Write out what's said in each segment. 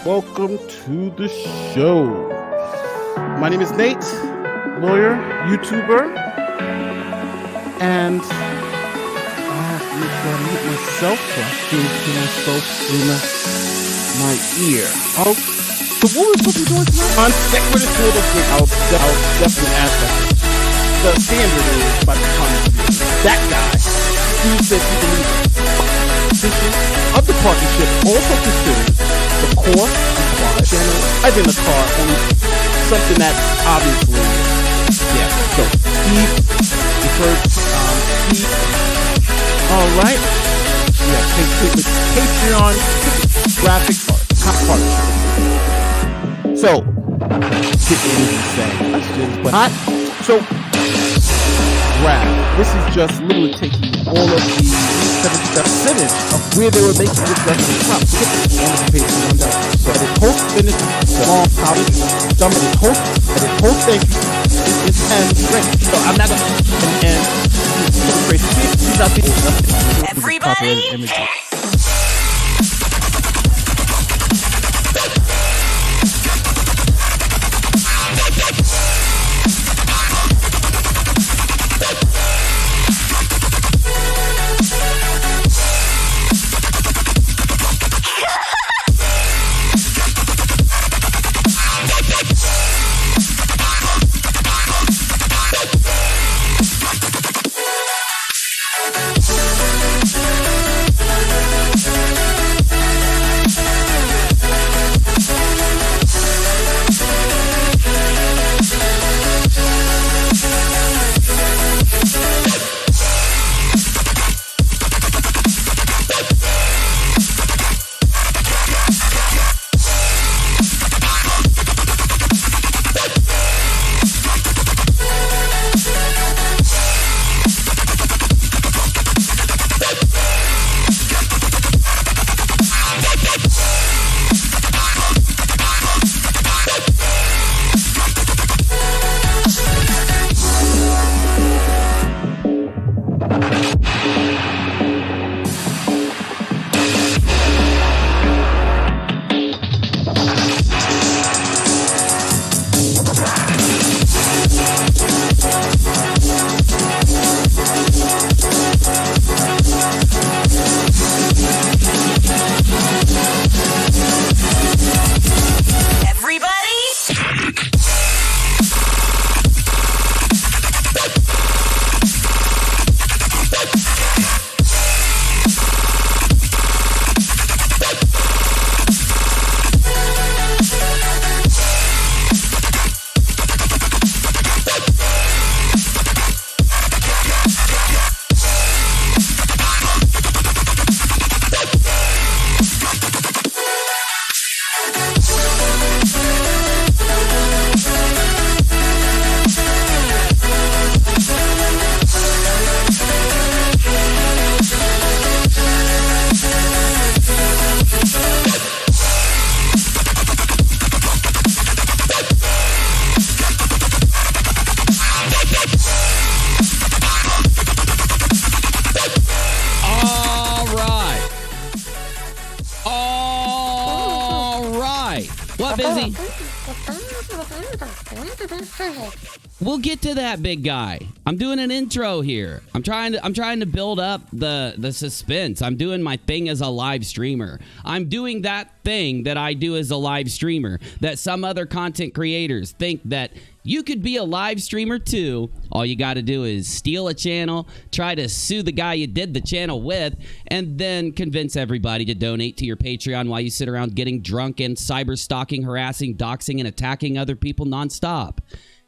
welcome to the show. My name is Nate, lawyer, YouTuber, and I have to make sure I mute myself so I can't hear myself in my ear. Oh, so what we're supposed to be doing tonight? On Sequitur, I'll definitely ask that. The standard is by the comments. That guy, Steve says he believes of the partnership also considers the core required channel as in the car, only something that's obviously, yeah. So Steve referred Steve. All right. Yeah, Patreon graphic partnership. So, so this is just literally taking all of the percentage of where they were making this record top. So on the Patreon down. So at its post finish, small copy, some of its post, at its post thank you, it's 10 great. So I'm not gonna and these are people everybody. We'll get to that, big guy. I'm doing an intro here. I'm trying to build up the suspense. I'm doing my thing as a live streamer. I'm doing that thing that I do as a live streamer that some other content creators think that you could be a live streamer too. All you got to do is steal a channel, try to sue the guy you did the channel with, and then convince everybody to donate to your Patreon while you sit around getting drunk and cyber stalking, harassing, doxing, and attacking other people nonstop.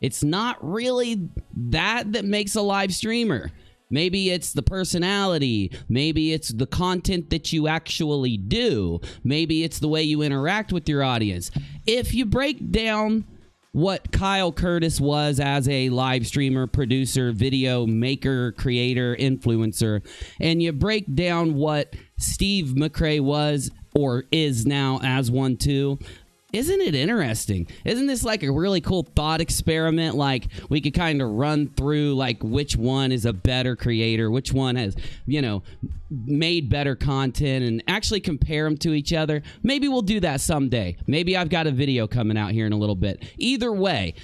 It's not really that makes a live streamer. Maybe it's the personality. Maybe it's the content that you actually do. Maybe it's the way you interact with your audience. If you break down what Kyle Curtis was as a live streamer, producer, video maker, creator, influencer, and you break down what Steve McRae was or is now as one too, Isn't it interesting? Isn't this like a really cool thought experiment? Like we could kind of run through like which one is a better creator, which one has, you know, made better content and actually compare them to each other. Maybe we'll do that someday. Maybe I've got a video coming out here in a little bit. Either way,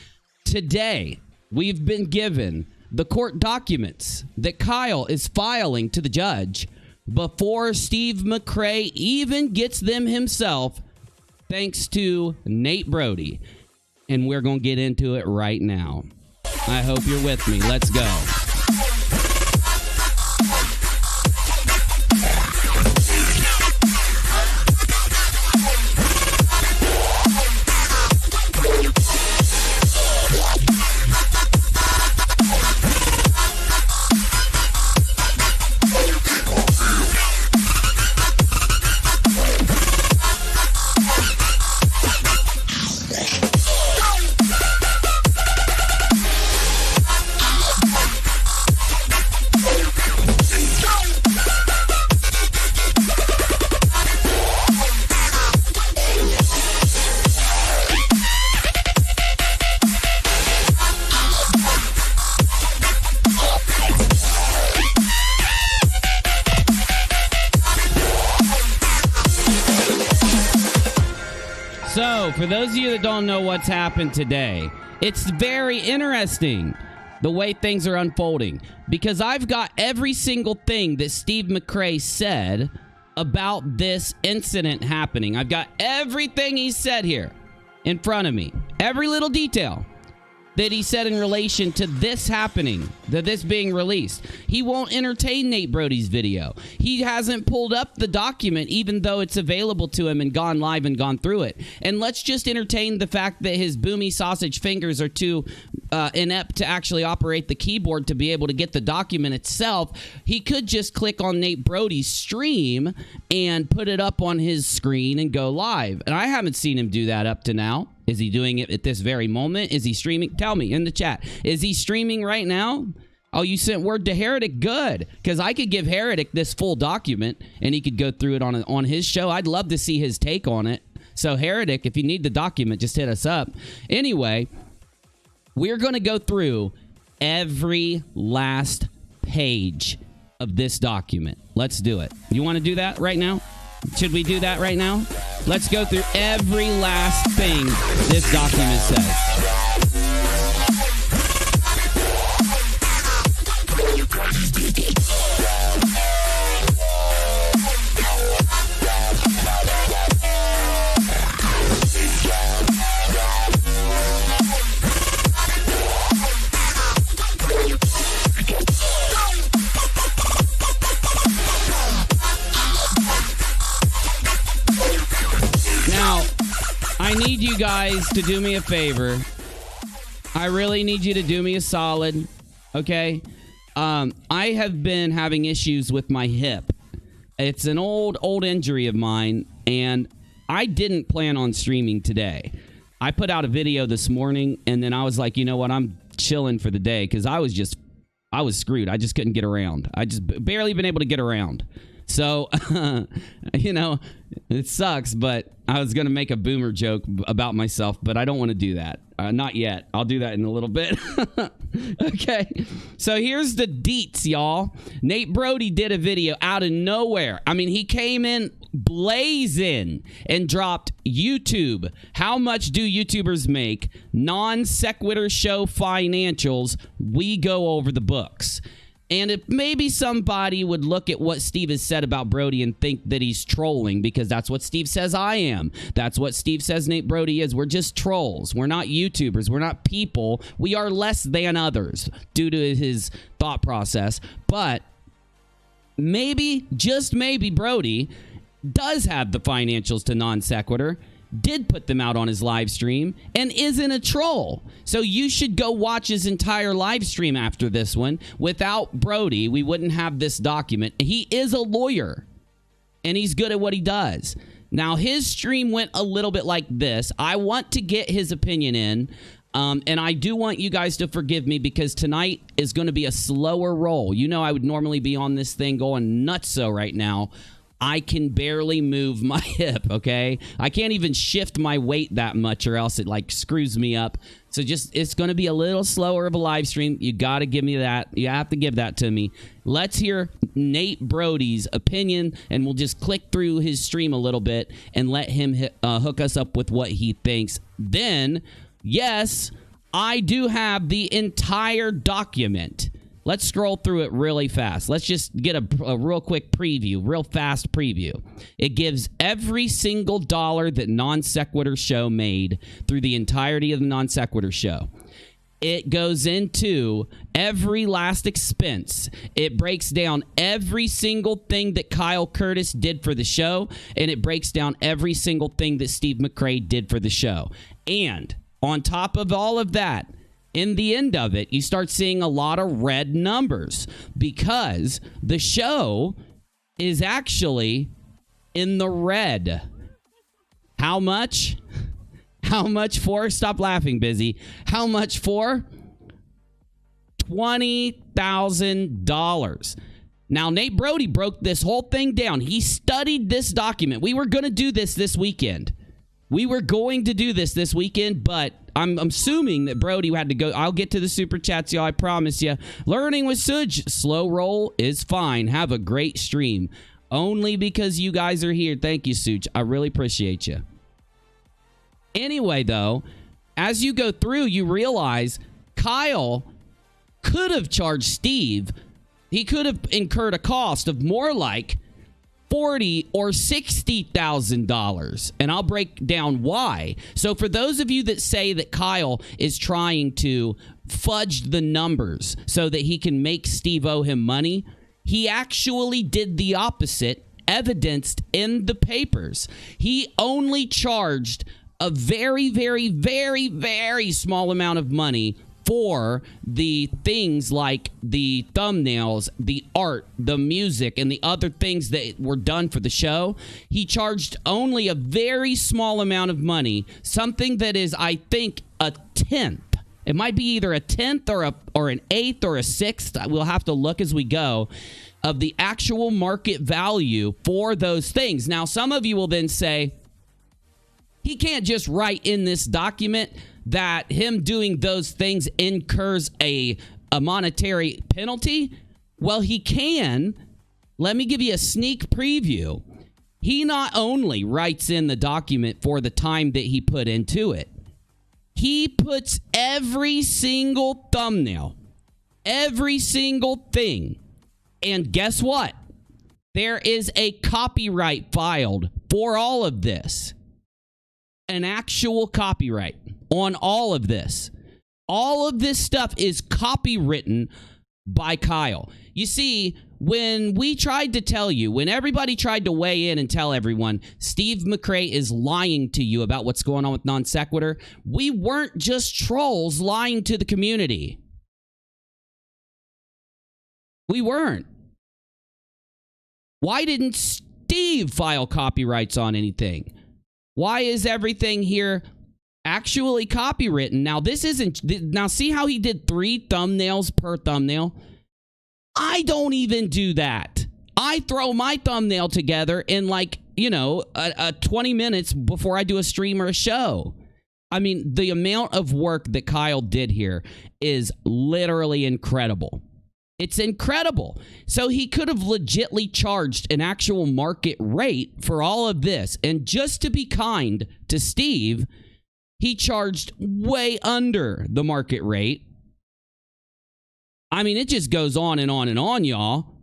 today we've been given the court documents that Kyle is filing to the judge before Steve McRae even gets them himself, thanks to Nate Broady. And we're going to get into it right now. I hope you're with me. Let's go. So, for those of you that don't know what's happened today, it's very interesting the way things are unfolding, because I've got every single thing that Steve McRae said about this incident happening. I've got everything he said here in front of me, every little detail that he said in relation to this happening, that this being released. He won't entertain Nate Broady's video. He hasn't pulled up the document, even though it's available to him and gone live and gone through it. And let's just entertain the fact that his boomy sausage fingers are too inept to actually operate the keyboard to be able to get the document itself. He could just click on Nate Broady's stream and put it up on his screen and go live. And I haven't seen him do that up to now. Is he doing it at this very moment? Is he streaming? Tell me in the chat. Is he streaming right now? Oh, you sent word to Heretic? Good. Because I could give Heretic this full document and he could go through it on his show. I'd love to see his take on it. So Heretic, if you need the document, just hit us up. Anyway, we're going to go through every last page of this document. Let's do it. You want to do that right now? Should we do that right now? Let's go through every last thing this document says. I need you guys to do me a favor. I really need you to do me a solid, okay? I have been having issues with my hip. It's an old injury of mine, and I didn't plan on streaming today. I put out a video this morning, and then I was like, you know what? I'm chilling for the day because I was screwed. I just couldn't get around. I just barely been able to get around. So, you know, it sucks, but I was going to make a boomer joke about myself, but I don't want to do that. Not yet. I'll do that in a little bit. Okay. So here's the deets, y'all. Nate Broady did a video out of nowhere. I mean, he came in blazing and dropped YouTube. How much do YouTubers make? Non-sequitur show financials. We go over the books. And if maybe somebody would look at what Steve has said about Broady and think that he's trolling, because that's what Steve says I am. That's what Steve says Nate Broady is. We're just trolls. We're not YouTubers. We're not people. We are less than others due to his thought process. But maybe, just maybe, Broady does have the financials to non-sequitur, did put them out on his live stream, and isn't a troll. So you should go watch his entire live stream after this one. Without Broady, we wouldn't have this document. He is a lawyer, and he's good at what he does. Now, his stream went a little bit like this. I want to get his opinion in, and I do want you guys to forgive me because tonight is going to be a slower roll. You know I would normally be on this thing going nutso right now. I can barely move my hip, okay? I can't even shift my weight that much or else it like screws me up. So just, it's going to be a little slower of a live stream. You got to give me that. You have to give that to me. Let's hear Nate Broady's opinion, and we'll just click through his stream a little bit and let him hook us up with what he thinks. Then, yes, I do have the entire document. Let's scroll through it really fast. Let's just get a real quick preview, real fast preview. It gives every single dollar that Non Sequitur Show made through the entirety of the Non Sequitur Show. It goes into every last expense. It breaks down every single thing that Kyle Curtis did for the show, and it breaks down every single thing that Steve McRae did for the show. And on top of all of that, in the end of it, you start seeing a lot of red numbers because the show is actually in the red. How much? How much for? Stop laughing, Busy. How much for? $20,000. Now, Nate Broady broke this whole thing down. He studied this document. We were going to do this weekend. But I'm assuming that Broady had to go. I'll get to the super chats, y'all. I promise you. Learning with Suj. Slow roll is fine. Have a great stream. Only because you guys are here. Thank you, Suj. I really appreciate you. Anyway, though, as you go through, you realize Kyle could have charged Steve. He could have incurred a cost of more like $40,000 or $60,000, and I'll break down why. So for those of you that say that Kyle is trying to fudge the numbers so that he can make Steve owe him money, he actually did the opposite, evidenced in the papers. He only charged a very, very, very, very small amount of money for the things like the thumbnails, the art, the music, and the other things that were done for the show. He charged only a very small amount of money, something that is, I think, a tenth. It might be either a tenth or an eighth or a sixth. We'll have to look as we go of the actual market value for those things. Now, some of you will then say, he can't just write in this document that him doing those things incurs a monetary penalty. Well, he can. Let me give you a sneak preview. He not only writes in the document for the time that he put into it, he puts every single thumbnail, every single thing. And guess what? There is a copyright filed for all of this. An actual copyright on all of this. All of this stuff is copywritten by Kyle. You see, when we tried to tell you, when everybody tried to weigh in and tell everyone, Steve McRae is lying to you about what's going on with Non Sequitur, we weren't just trolls lying to the community. We weren't. Why didn't Steve file copyrights on anything? Why is everything here actually copywritten? Now, this isn't... Now, see how he did 3 thumbnails per thumbnail? I don't even do that. I throw my thumbnail together in, like, 20 minutes before I do a stream or a show. I mean, the amount of work that Kyle did here is literally incredible. It's incredible. So he could have legitly charged an actual market rate for all of this. And just to be kind to Steve, he charged way under the market rate. I mean, it just goes on and on and on, y'all.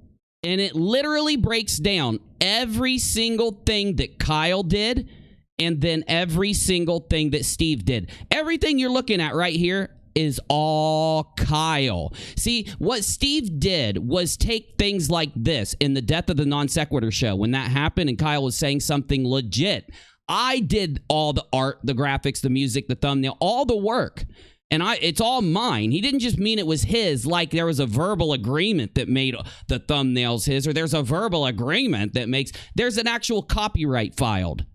And it literally breaks down every single thing that Kyle did and then every single thing that Steve did. Everything you're looking at right here is all Kyle. See, what Steve did was take things like this in the death of the Non Sequitur show. When that happened and Kyle was saying something legit, I did all the art, the graphics, the music, the thumbnail, all the work. And it's all mine. He didn't just mean it was his, like there was a verbal agreement that made the thumbnails his, or there's a verbal agreement that makes, there's an actual copyright filed.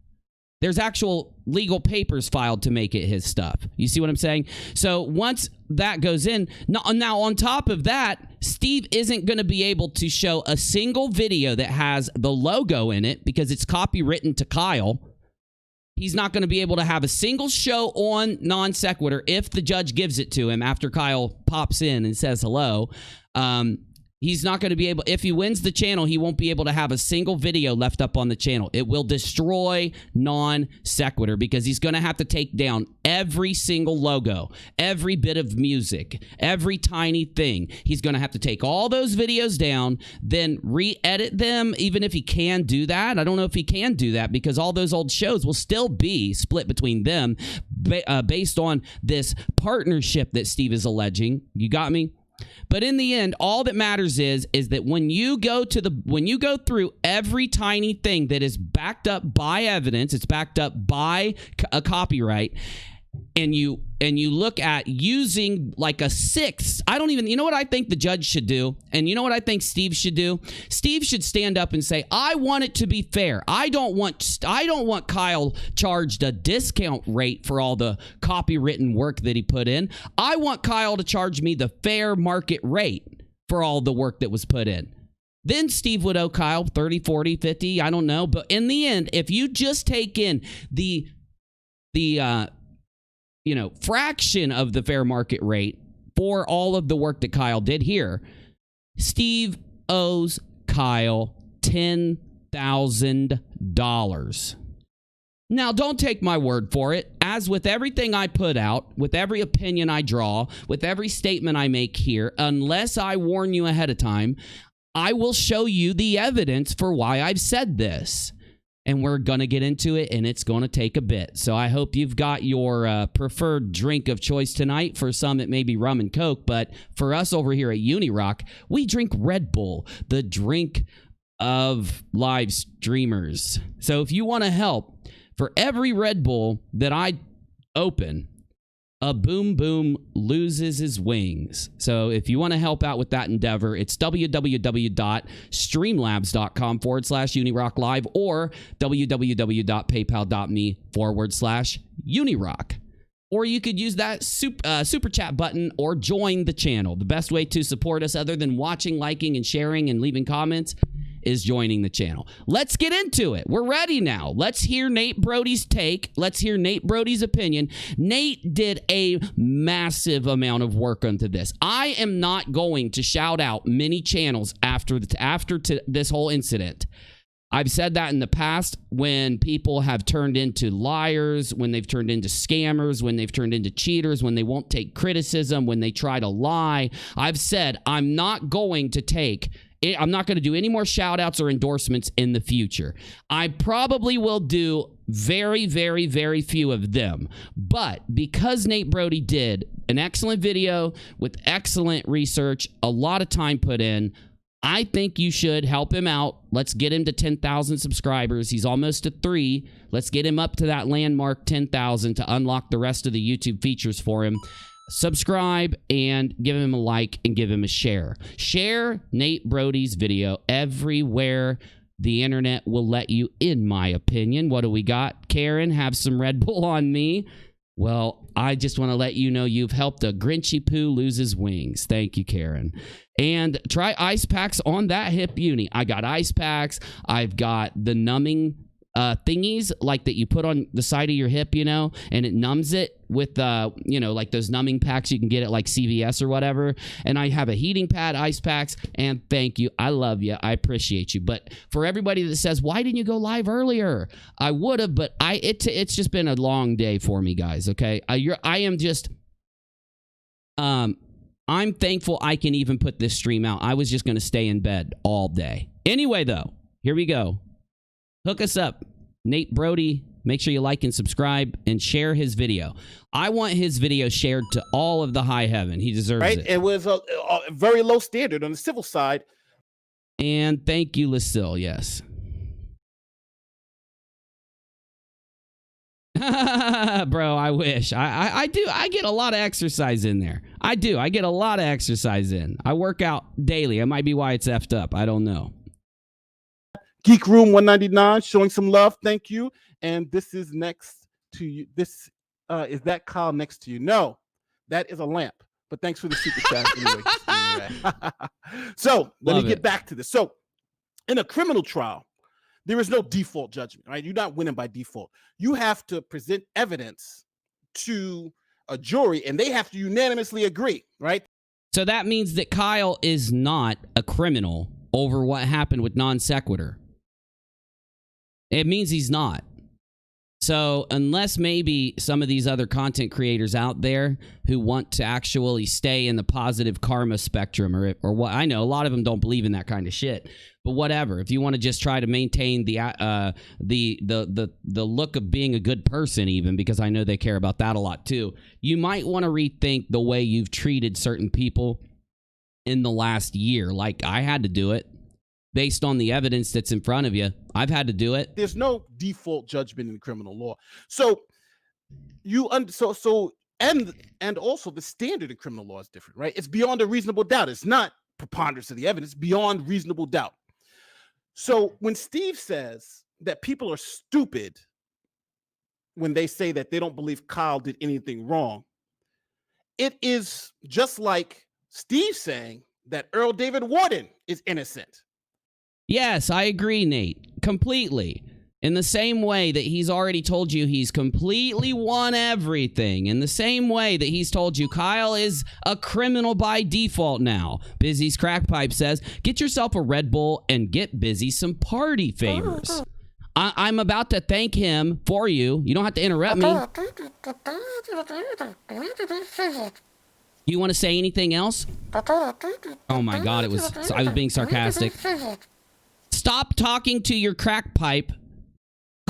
There's actual legal papers filed to make it his stuff. You see what I'm saying? So once that goes in, now on top of that, Steve isn't going to be able to show a single video that has the logo in it because it's copywritten to Kyle. He's not going to be able to have a single show on Non Sequitur if the judge gives it to him after Kyle pops in and says hello. He's not going to be able, if he wins the channel, he won't be able to have a single video left up on the channel. It will destroy Non Sequitur because he's going to have to take down every single logo, every bit of music, every tiny thing. He's going to have to take all those videos down, then re-edit them, even if he can do that. I don't know if he can do that because all those old shows will still be split between them based on this partnership that Steve is alleging. You got me? But in the end, all that matters is that when you go through every tiny thing that is backed up by evidence, it's backed up by a copyright, and you look at using like a sixth. You know what I think the judge should do? And you know what I think Steve should do? Steve should stand up and say, I want it to be fair. I don't want Kyle charged a discount rate for all the copywritten work that he put in. I want Kyle to charge me the fair market rate for all the work that was put in. Then Steve would owe Kyle 30, 40, 50, I don't know. But in the end, if you just take in the fraction of the fair market rate for all of the work that Kyle did here, Steve owes Kyle $10,000. Now, don't take my word for it. As with everything I put out, with every opinion I draw, with every statement I make here, unless I warn you ahead of time, I will show you the evidence for why I've said this. And we're going to get into it, and it's going to take a bit. So I hope you've got your preferred drink of choice tonight. For some, it may be rum and Coke, but for us over here at UNIRock, we drink Red Bull, the drink of live streamers. So if you want to help, for every Red Bull that I open, a boom boom loses his wings. So if you want to help out with that endeavor, it's www.streamlabs.com/UniRock Live or www.paypal.me/UniRock. Or you could use that super chat button or join the channel. The best way to support us other than watching, liking, and sharing and leaving comments is joining the channel. Let's get into it. We're ready now. Let's hear Nate Broady's take. Let's hear Nate Broady's opinion. Nate did a massive amount of work onto this. I am not going to shout out many channels after this whole incident. I've said that in the past when people have turned into liars, when they've turned into scammers, when they've turned into cheaters, when they won't take criticism, when they try to lie. I've said I'm not going to do any more shout outs or endorsements in the future. I probably will do very, very, very few of them. But because Nate Broady did an excellent video with excellent research, a lot of time put in, I think you should help him out. Let's get him to 10,000 subscribers. He's almost at 3. Let's get him up to that landmark 10,000 to unlock the rest of the YouTube features for him. Subscribe and give him a like and give him a share. Share Nate Broady's video everywhere the internet will let you, in my opinion. What do we got? Karen, have some Red Bull on me. Well, I just want to let you know you've helped a Grinchy Poo lose his wings. Thank you, Karen. And try ice packs on that hip uni. I got ice packs. I've got the numbing thingies like that you put on the side of your hip, and it numbs it with like those numbing packs you can get at like CVS or whatever. And I have a heating pad, ice packs, and thank you. I love you. I appreciate you. But for everybody that says, why didn't you go live earlier? I would have, but it's just been a long day for me, guys. Okay. I'm thankful I can even put this stream out. I was just going to stay in bed all day. Anyway, though, here we go. Hook us up. Nate Broady, make sure you like and subscribe and share his video. I want his video shared to all of the high heaven. He deserves it. It was a very low standard on the civil side. And thank you, Lucille. Yes. Bro, I wish. I do. I get a lot of exercise in there. I do. I get a lot of exercise in. I work out daily. It might be why it's effed up. I don't know. Geek Room 199 showing some love. Thank you. and this is next to you. This is that Kyle next to you? No, that is a lamp. But thanks for the super chat anyway. So let me get back to this. So in a criminal trial, there is no default judgment, right? You're not winning by default. You have to present evidence to a jury, and they have to unanimously agree, right? So that means that Kyle is not a criminal over what happened with non sequitur. It means he's not. So unless maybe some of these other content creators out there who want to actually stay in the positive karma spectrum, or what, I know a lot of them don't believe in that kind of shit, but whatever. If you want to just try to maintain the look of being a good person, even, because I know they care about that a lot too, you might want to rethink the way you've treated certain people in the last year. Like I had to do it. Based on the evidence that's in front of you, I've had to do it. There's no default judgment in criminal law. So and also the standard in criminal law is different, right? It's beyond a reasonable doubt. It's not preponderance of the evidence, beyond reasonable doubt. So when Steve says that people are stupid when they say that they don't believe Kyle did anything wrong, it is just like Steve saying that Earl David Worden is innocent. Yes, I agree, Nate, completely. In the same way that he's already told you he's completely won everything. In the same way that he's told you Kyle is a criminal by default now. Busy's Crackpipe says, get yourself a Red Bull and get Busy some party favors. I'm about to thank him for you. You don't have to interrupt me. You want to say anything else? Oh my God, I was being sarcastic. Stop talking to your crack pipe.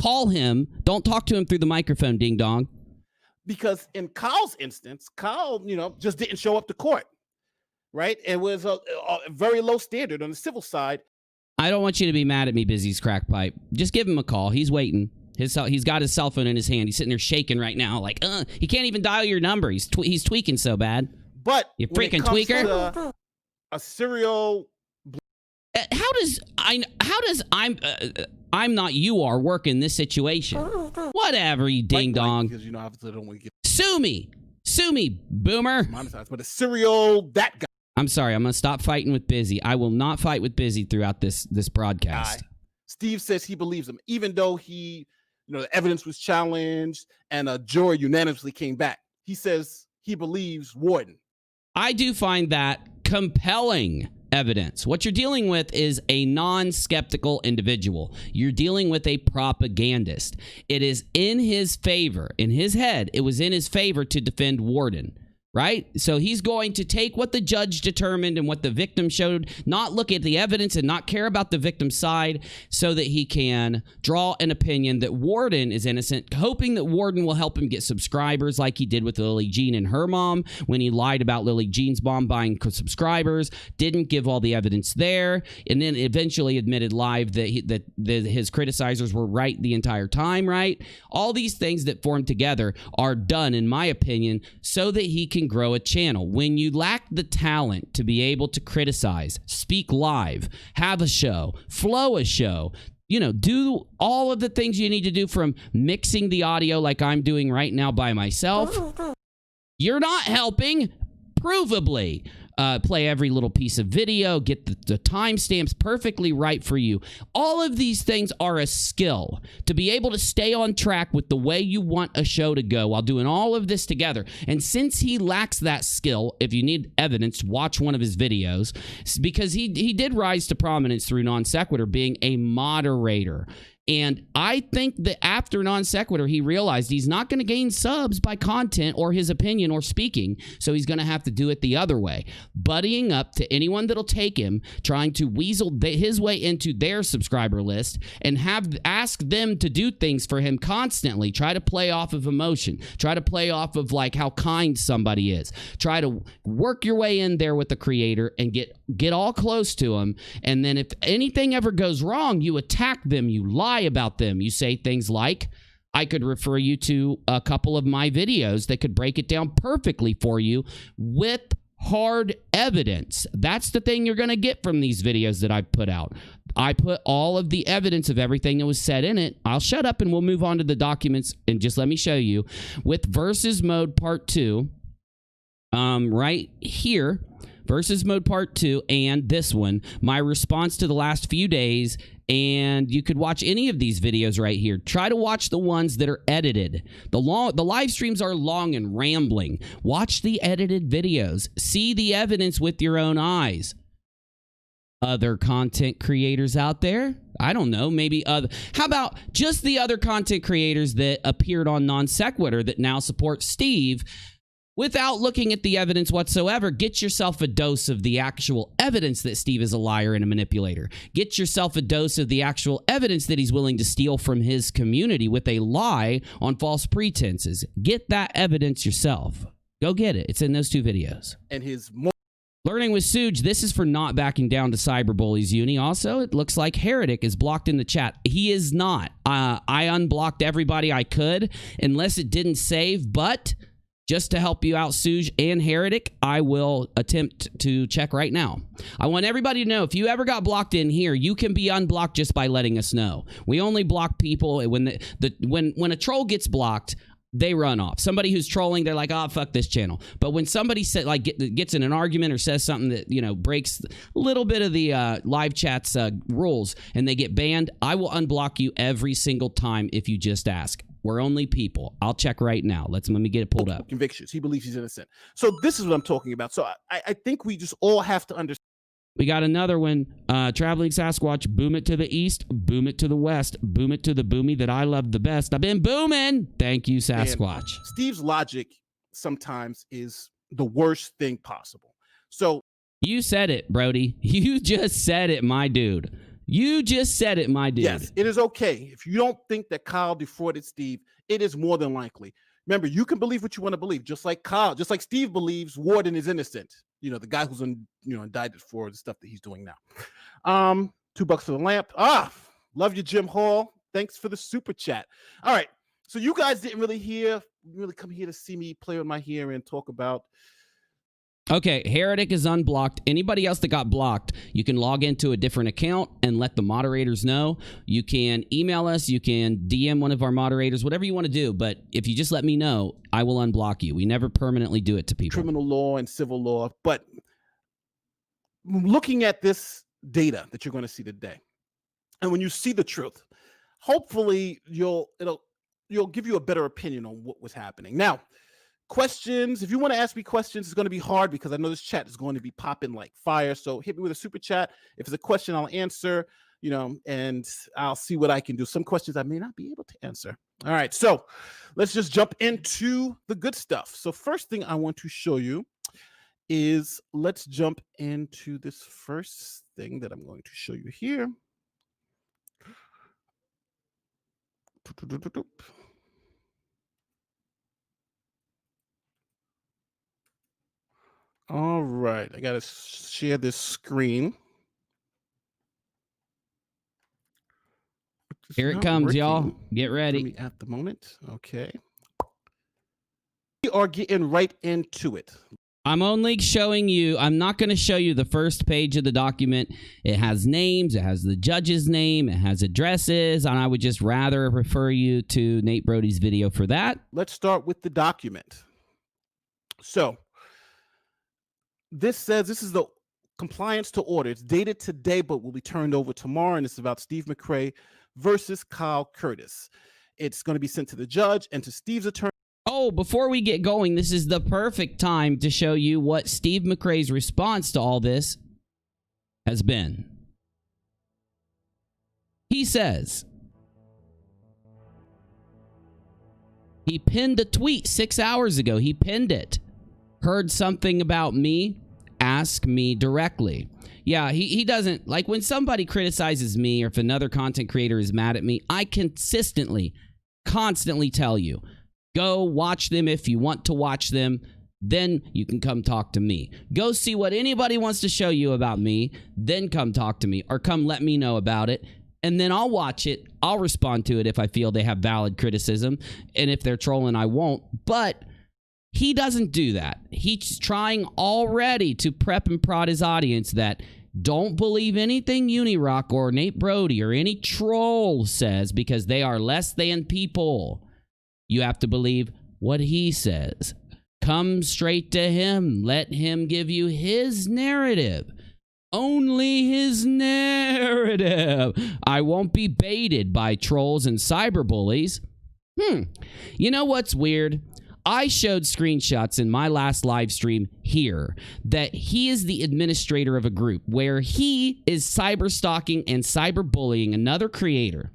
Call him. Don't talk to him through the microphone, ding dong. Because in Kyle's instance, Kyle, just didn't show up to court, right? It was a very low standard on the civil side. I don't want you to be mad at me, Busy's crack pipe. Just give him a call. He's waiting. He's got his cell phone in his hand. He's sitting there shaking right now, like, he can't even dial your number. He's tweaking so bad. But you freaking tweaker. A serial. How does I'm not you are work in this situation? Whatever, you ding dong. Because obviously I don't want to get sue me, boomer. Monetized, but a serial that guy. I'm sorry. I'm gonna stop fighting with Busy. I will not fight with Busy throughout this broadcast. Steve says he believes him, even though the evidence was challenged and a jury unanimously came back. He says he believes Worden. I do find that compelling evidence. What you're dealing with is a non-skeptical individual. You're dealing with a propagandist. It is in his favor. In his head, it was in his favor to defend Worden. Right? So he's going to take what the judge determined and what the victim showed, not look at the evidence and not care about the victim's side, so that he can draw an opinion that Worden is innocent, hoping that Worden will help him get subscribers like he did with Lily Jean and her mom when he lied about Lily Jean's mom buying subscribers, didn't give all the evidence there, and then eventually admitted live that his criticizers were right the entire time, right? All these things that form together are done, in my opinion, so that he can grow a channel. When you lack the talent to be able to criticize, speak live, have a show, flow a show, do all of the things you need to do, from mixing the audio like I'm doing right now by myself, you're not helping, provably. Play every little piece of video, get the timestamps perfectly right for you. All of these things are a skill to be able to stay on track with the way you want a show to go while doing all of this together. And since he lacks that skill, if you need evidence, watch one of his videos, because he did rise to prominence through Non Sequitur being a moderator. And I think that after Non Sequitur, he realized he's not going to gain subs by content or his opinion or speaking, so he's going to have to do it the other way, buddying up to anyone that'll take him, trying to weasel his way into their subscriber list, and ask them to do things for him constantly. Try to play off of emotion. Try to play off of like how kind somebody is. Try to work your way in there with the creator and get all close to him. And then if anything ever goes wrong, you attack them, you lie about them. You say things like, I could refer you to a couple of my videos that could break it down perfectly for you with hard evidence. That's the thing you're going to get from these videos that I put out. I put all of the evidence of everything that was said in it. I'll shut up and we'll move on to the documents, and just let me show you with versus mode part 2. Right here, versus mode part 2, and this one, my response to the last few days. And you could watch any of these videos right here. Try to watch the ones that are edited. The live streams are long and rambling. Watch the edited videos. See the evidence with your own eyes. Other content creators out there, I don't know, maybe how about just the other content creators that appeared on Non Sequitur that now support Steve? Without looking at the evidence whatsoever, get yourself a dose of the actual evidence that Steve is a liar and a manipulator. Get yourself a dose of the actual evidence that he's willing to steal from his community with a lie on false pretenses. Get that evidence yourself. Go get it. It's in those 2 videos. And his Learning with Suge, this is for not backing down to cyberbullies, Uni. Also, it looks like Heretic is blocked in the chat. He is not. I unblocked everybody I could, unless it didn't save, but just to help you out, Suge and Heretic, I will attempt to check right now. I want everybody to know, if you ever got blocked in here, you can be unblocked just by letting us know. We only block people when when a troll gets blocked, they run off. Somebody who's trolling, they're like, oh, fuck this channel. But when somebody gets in an argument or says something that, you know, breaks a little bit of the live chat's rules and they get banned, I will unblock you every single time if you just ask. We're only people. I'll check right now. Let me get it pulled up. Convictions. He believes he's innocent. So this is what I'm talking about. So I think we just all have to understand. We got another one. Traveling Sasquatch, boom it to the east, boom it to the west, boom it to the boomy that I love the best. I've been booming. Thank you, Sasquatch. And Steve's logic sometimes is the worst thing possible. So you said it, Broady. You just said it, my dude. You just said it, my dude. Yes, it is okay. If you don't think that Kyle defrauded Steve, it is more than likely. Remember, you can believe what you want to believe, just like Kyle, just like Steve believes Warden is innocent. You know, the guy who's indicted for the stuff that he's doing now. $2 for the lamp. Love you, Jim Hall. Thanks for the super chat. All right. So you guys didn't really come here to see me play with my hair and talk about. Okay, Heretic is unblocked. Anybody else that got blocked, you can log into a different account and let the moderators know. You can email us. You can DM one of our moderators, whatever you want to do. But if you just let me know, I will unblock you. We never permanently do it to people. Criminal law and civil law. But looking at this data that you're going to see today, and when you see the truth, hopefully it'll give you a better opinion on what was happening. Now, questions, if you want to ask me questions, it's going to be hard because I know this chat is going to be popping like fire. So hit me with a super chat. If it's a question, I'll answer, and I'll see what I can do. Some questions I may not be able to answer. All right, so let's just jump into the good stuff. So first thing I want to show you is, let's jump into this first thing that I'm going to show you here. All right, I gotta share this screen. Here it comes, y'all. Get ready. At the moment, okay. We are getting right into it. I'm only showing you, I'm not going to show you the first page of the document. It has names, it has the judge's name, it has addresses, and I would just rather refer you to Nate Broady's video for that. Let's start with the document. So, this says this is the compliance to order. It's dated today, but will be turned over tomorrow, and it's about Steve McRae versus Kyle Curtis. It's going to be sent to the judge and to Steve's attorney. Oh, before we get going, this is the perfect time to show you what Steve McRae's response to all this has been. He says, he pinned a tweet 6 hours ago. He pinned it. Heard something about me? Ask me directly. Yeah, he doesn't, like when somebody criticizes me or if another content creator is mad at me, I constantly, constantly tell you, go watch them if you want to watch them. Then you can come talk to me. Go see what anybody wants to show you about me. Then come talk to me or come let me know about it. And then I'll watch it. I'll respond to it if I feel they have valid criticism. And if they're trolling, I won't. But He doesn't do that. He's trying already to prep and prod his audience that don't believe anything UNIRock or Nate Broady or any troll says because they are less than people. You have to believe what he says. Come straight to him. Let him give you his narrative. Only his narrative. I won't be baited by trolls and cyberbullies. You know what's weird? I showed screenshots in my last live stream here that he is the administrator of a group where he is cyber stalking and cyberbullying another creator.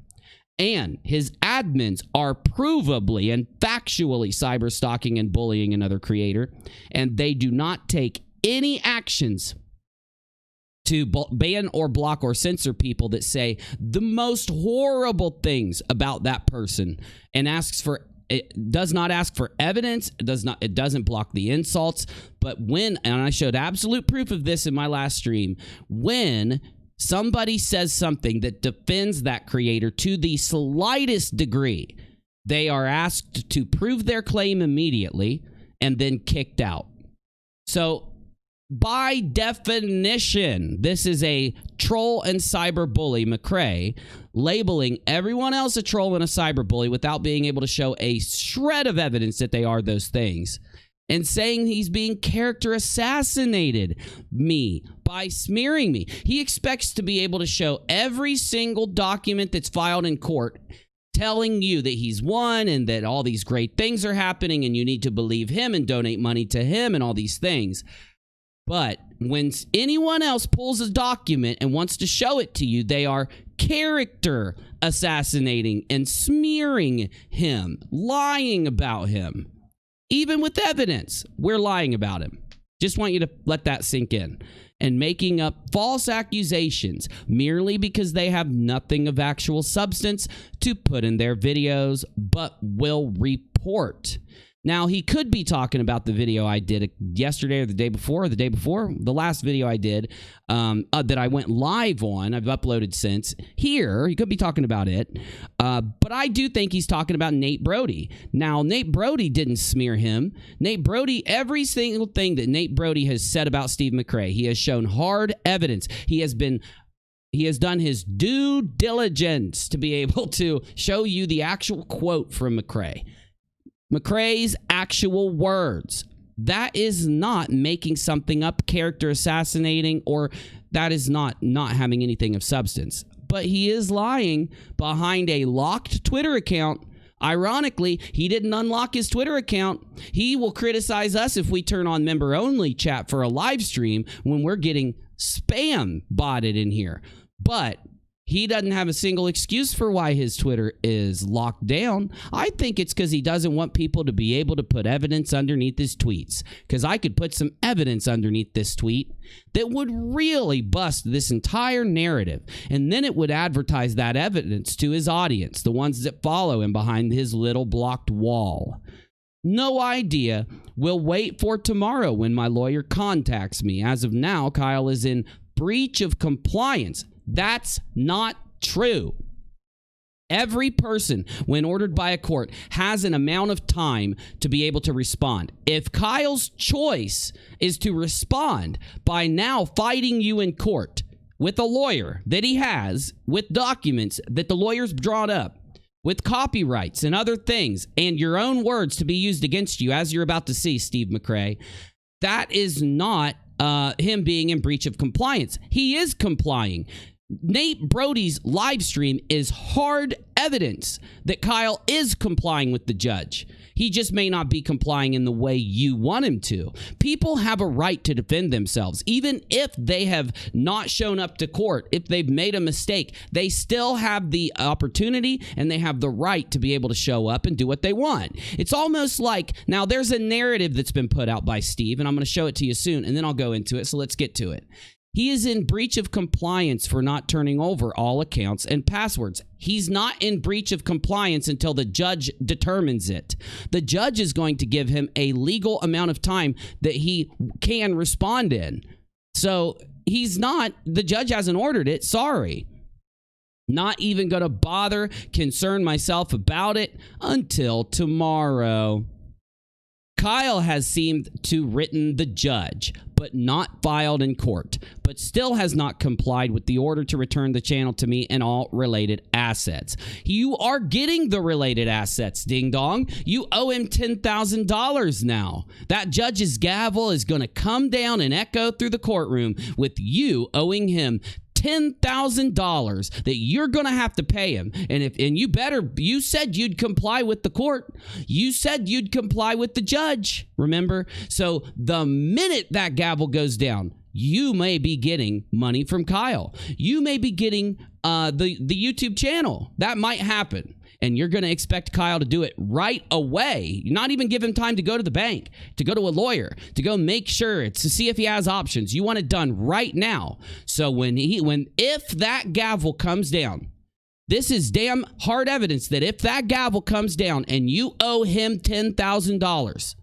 And his admins are provably and factually cyber stalking and bullying another creator. And they do not take any actions to ban or block or censor people that say the most horrible things about that person and it does not ask for evidence. It doesn't block the insults. But and I showed absolute proof of this in my last stream, when somebody says something that defends that creator to the slightest degree, they are asked to prove their claim immediately and then kicked out. So by definition, this is a troll and cyberbully, McRae, labeling everyone else a troll and a cyberbully without being able to show a shred of evidence that they are those things, and saying he's being character assassinated me by smearing me. He expects to be able to show every single document that's filed in court telling you that he's won and that all these great things are happening and you need to believe him and donate money to him and all these things. But when anyone else pulls a document and wants to show it to you, they are character assassinating and smearing him, lying about him. Even with evidence, we're lying about him. Just want you to let that sink in. And making up false accusations merely because they have nothing of actual substance to put in their videos, but will report. Now, he could be talking about the video I did yesterday or the day before, the last video I did that I went live on. I've uploaded since. Here, he could be talking about it. But I do think he's talking about Nate Broady. Now, Nate Broady didn't smear him. Nate Broady, every single thing that Nate Broady has said about Steve McRae, he has shown hard evidence. He has done his due diligence to be able to show you the actual quote from McRae. McRae's actual words. That is not making something up, character assassinating, or that is not having anything of substance. But he is lying behind a locked Twitter account. Ironically, he didn't unlock his Twitter account. He will criticize us if we turn on member-only chat for a live stream when we're getting spam botted in here. But he doesn't have a single excuse for why his Twitter is locked down. I think it's because he doesn't want people to be able to put evidence underneath his tweets. Because I could put some evidence underneath this tweet that would really bust this entire narrative. And then it would advertise that evidence to his audience, the ones that follow him behind his little blocked wall. No idea. We'll wait for tomorrow when my lawyer contacts me. As of now, Kyle is in breach of compliance. That's not true. Every person, when ordered by a court, has an amount of time to be able to respond. If Kyle's choice is to respond by now fighting you in court with a lawyer that he has, with documents that the lawyer's drawn up, with copyrights and other things, and your own words to be used against you, as you're about to see, Steve McRae, that is not him being in breach of compliance. He is complying. Nate Broady's live stream is hard evidence that Kyle is complying with the judge. He just may not be complying in the way you want him to. People have a right to defend themselves. Even if they have not shown up to court, if they've made a mistake, they still have the opportunity and they have the right to be able to show up and do what they want. It's almost like, now there's a narrative that's been put out by Steve, and I'm going to show it to you soon, and then I'll go into it, so let's get to it. He is in breach of compliance for not turning over all accounts and passwords. He's not in breach of compliance until the judge determines it. The judge is going to give him a legal amount of time that he can respond in. So he's not, the judge hasn't ordered it, sorry. Not even going to bother concern myself about it until tomorrow. Kyle has seemed to written the judge, but not filed in court, but still has not complied with the order to return the channel to me and all related assets. You are getting the related assets, ding dong. You owe him $10,000 now. That judge's gavel is going to come down and echo through the courtroom with you owing him $10,000 that you're going to have to pay him. And you said you'd comply with the court. You said you'd comply with the judge. Remember? So the minute that gavel goes down, you may be getting money from Kyle. You may be getting the YouTube channel. That might happen. And you're going to expect Kyle to do it right away. Not even give him time to go to the bank, to go to a lawyer, to go make sure, to see if he has options. You want it done right now. So if that gavel comes down, this is damn hard evidence that if that gavel comes down and you owe him $10,000,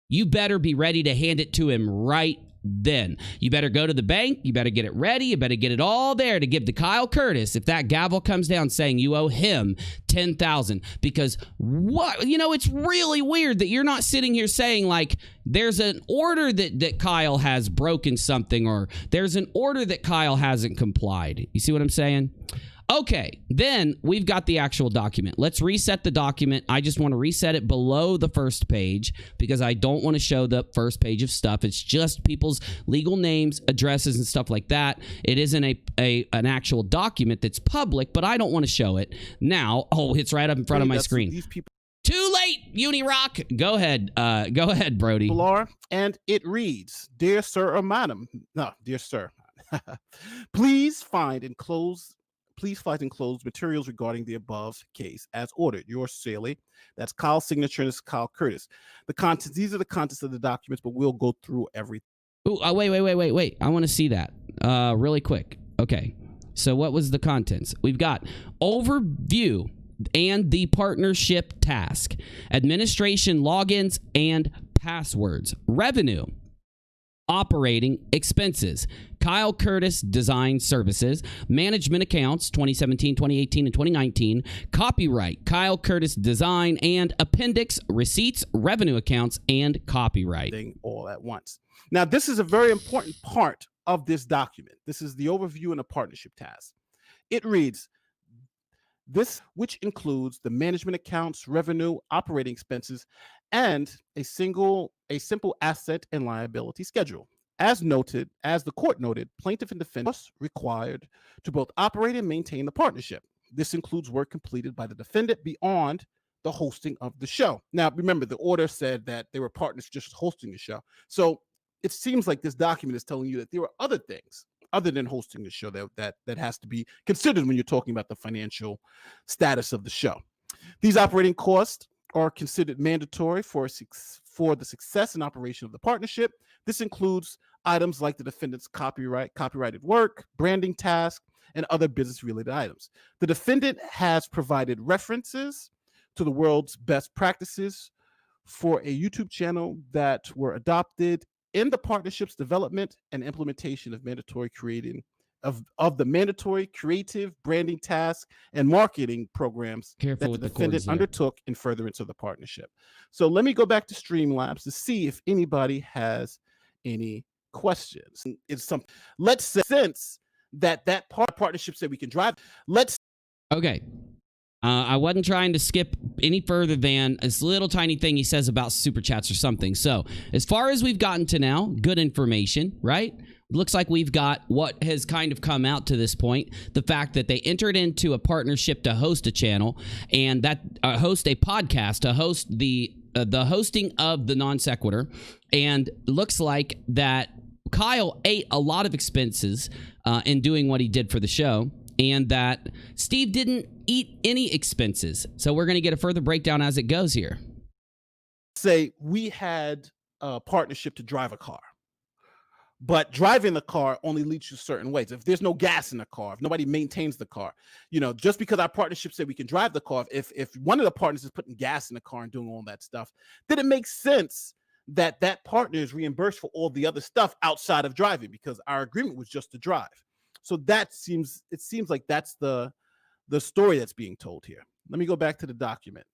you better be ready to hand it to him right then. You better go to the bank. You better get it ready. You better get it all there to give to Kyle Curtis if that gavel comes down saying you owe him $10,000. Because it's really weird that you're not sitting here saying like there's an order that Kyle has broken something, or there's an order that Kyle hasn't complied. You see what I'm saying? Okay, then we've got the actual document. Let's reset the document. I just want to reset it below the first page because I don't want to show the first page of stuff. It's just people's legal names, addresses, and stuff like that. It isn't an actual document that's public, but I don't want to show it now. Oh, it's right up in front of my screen. These people Too late, UNIRock. Go ahead, Broady. And it reads, "Dear Sir or Madam," no, dear Sir, please find enclosed materials regarding the above case as ordered. Yours sincerely. That's Kyle's signature, and it's Kyle Curtis. These are the contents of the documents, but we'll go through everything. Ooh, wait. I want to see that really quick. Okay. So what was the contents? We've got overview and the partnership task, administration logins and passwords, revenue, operating expenses, Kyle Curtis Design Services, management accounts 2017, 2018, and 2019, copyright, Kyle Curtis Design, and appendix, receipts, revenue accounts, and copyright. All at once. Now, this is a very important part of this document. This is the overview and the partnership task. It reads, this, which includes the management accounts, revenue, operating expenses, and a simple asset and liability schedule. As the court noted, plaintiff and defendant are required to both operate and maintain the partnership. This includes work completed by the defendant beyond the hosting of the show. Now, remember, the order said that they were partners just hosting the show. So it seems like this document is telling you that there are other things other than hosting the show that has to be considered when you're talking about the financial status of the show. These operating costs are considered mandatory for the success and operation of the partnership. This includes items like the defendant's copyrighted work, branding task, and other business-related items. The defendant has provided references to the world's best practices for a YouTube channel that were adopted in the partnership's development and implementation of the mandatory creative branding task and marketing programs that the defendant undertook in furtherance of the partnership. So let me go back to Streamlabs to see if anybody has any questions. It's something. Let's say, since that partnership said we can drive. Okay. I wasn't trying to skip any further than this little tiny thing he says about super chats or something. So as far as we've gotten to now, good information, right? Looks like we've got what has kind of come out to this point. The fact that they entered into a partnership to host a channel and that host a podcast, to host the hosting of the non sequitur. And looks like that Kyle ate a lot of expenses in doing what he did for the show, and that Steve didn't eat any expenses. So we're going to get a further breakdown as it goes here. Say we had a partnership to drive a car, but driving the car only leads you certain ways. If there's no gas in the car, if nobody maintains the car, just because our partnership said we can drive the car, if one of the partners is putting gas in the car and doing all that stuff, then it makes sense that partner is reimbursed for all the other stuff outside of driving, because our agreement was just to drive. So it seems like that's the story that's being told here. Let me go back to the document.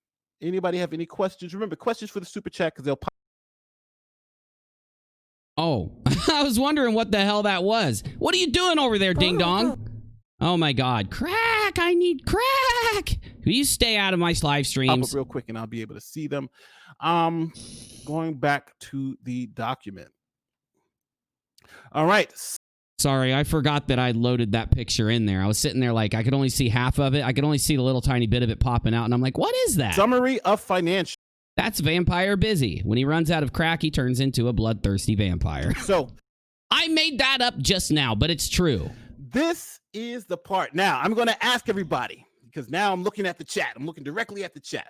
Anybody have any questions? Remember, questions for the super chat, because they'll pop Oh, I was wondering what the hell that was. What are you doing over there, ding dong? Oh my God, crack! I need crack. Will you stay out of my live streams? Up real quick, and I'll be able to see them. Going back to the document. All right. Sorry, I forgot that I loaded that picture in there. I was sitting there like I could only see half of it. I could only see the little tiny bit of it popping out, and I'm like, what is that? Summary of financial. That's Vampire Busy. When he runs out of crack, he turns into a bloodthirsty vampire. So I made that up just now, but it's true. This is the part. Now, I'm going to ask everybody, because now I'm looking at the chat. I'm looking directly at the chat.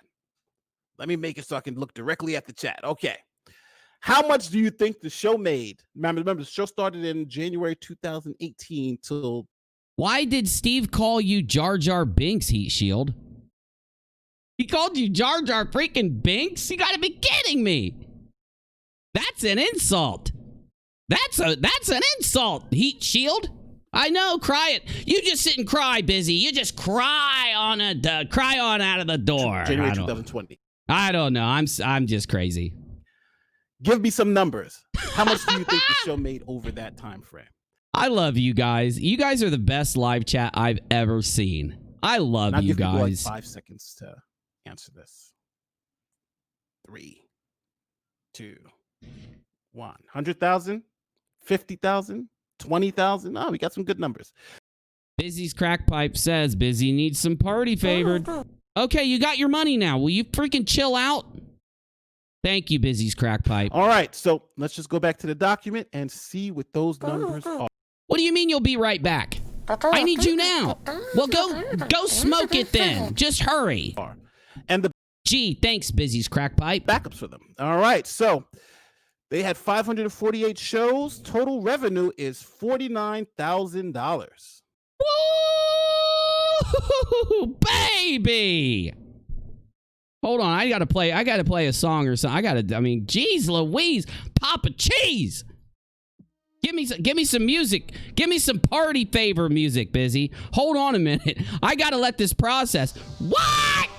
Let me make it so I can look directly at the chat. Okay. How much do you think the show made? Remember, the show started in January 2018 till... Why did Steve call you Jar Jar Binks, Heat Shield? He called you Jar Jar freaking Binks? You gotta be kidding me. That's an insult. That's an insult, Heat Shield. I know, cry it. You just sit and cry, Busy. You just cry on out of the door. January 2020. I don't know. I'm just crazy. Give me some numbers. How much do you think the show made over that time frame? I love you guys. You guys are the best live chat I've ever seen. I love you guys. Like 5 seconds to answer this. 3, 2, 1. 100,000, 50,000, 20,000. Oh, we got some good numbers. Busy's crack pipe says Busy needs some party favored. Okay, you got your money now. Will you freaking chill out? Thank you, Busy's crack pipe. All right, so let's just go back to the document and see what those numbers are. What do you mean you'll be right back? I need you now. Well, go smoke it then. Just hurry. And the gee, thanks, Busy's crack pipe. Backups for them. All right, so they had 548 shows. Total revenue is $49,000. Woo, baby! Hold on, I gotta play a song or something. Geez Louise, Papa Cheese! Give me some music. Give me some party favor music, Busy. Hold on a minute. I gotta let this process. What?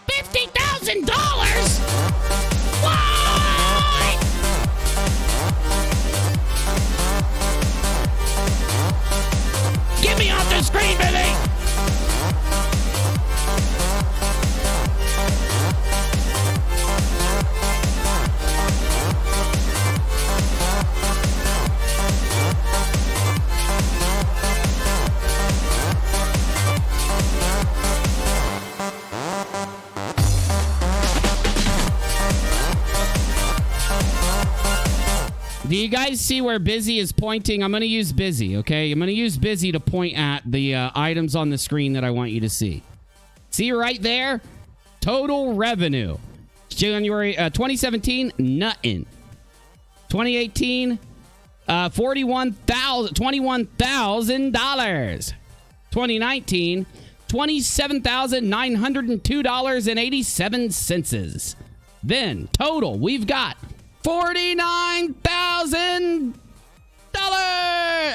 $50,000? What? Get me off the screen, Busy! Do you guys see where Busy is pointing? I'm going to use Busy, okay? I'm going to use Busy to point at the items on the screen that I want you to see. See right there? Total revenue. January 2017, nothing. 2018, $21,000. 2019, $27,902.87. Then total, we've got $49,000.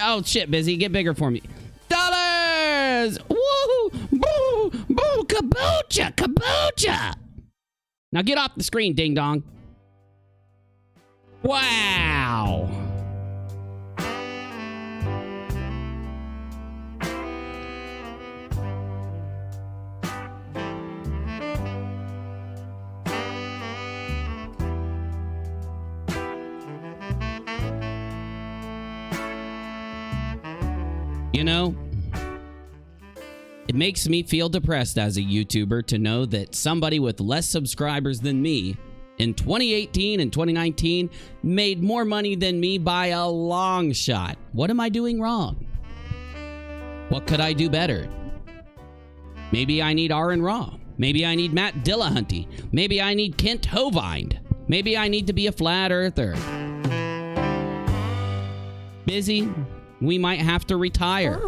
Oh shit, Busy, get bigger for me. Dollars. Woo! Boo! Boo! Kabocha! Kabocha! Now get off the screen, ding dong. Wow. You know, it makes me feel depressed as a YouTuber to know that somebody with less subscribers than me in 2018 and 2019 made more money than me by a long shot. What am I doing wrong? What could I do better? Maybe I need Aaron Raw. Maybe I need Matt Dillahunty. Maybe I need Kent Hovind. Maybe I need to be a flat earther. Busy. We might have to retire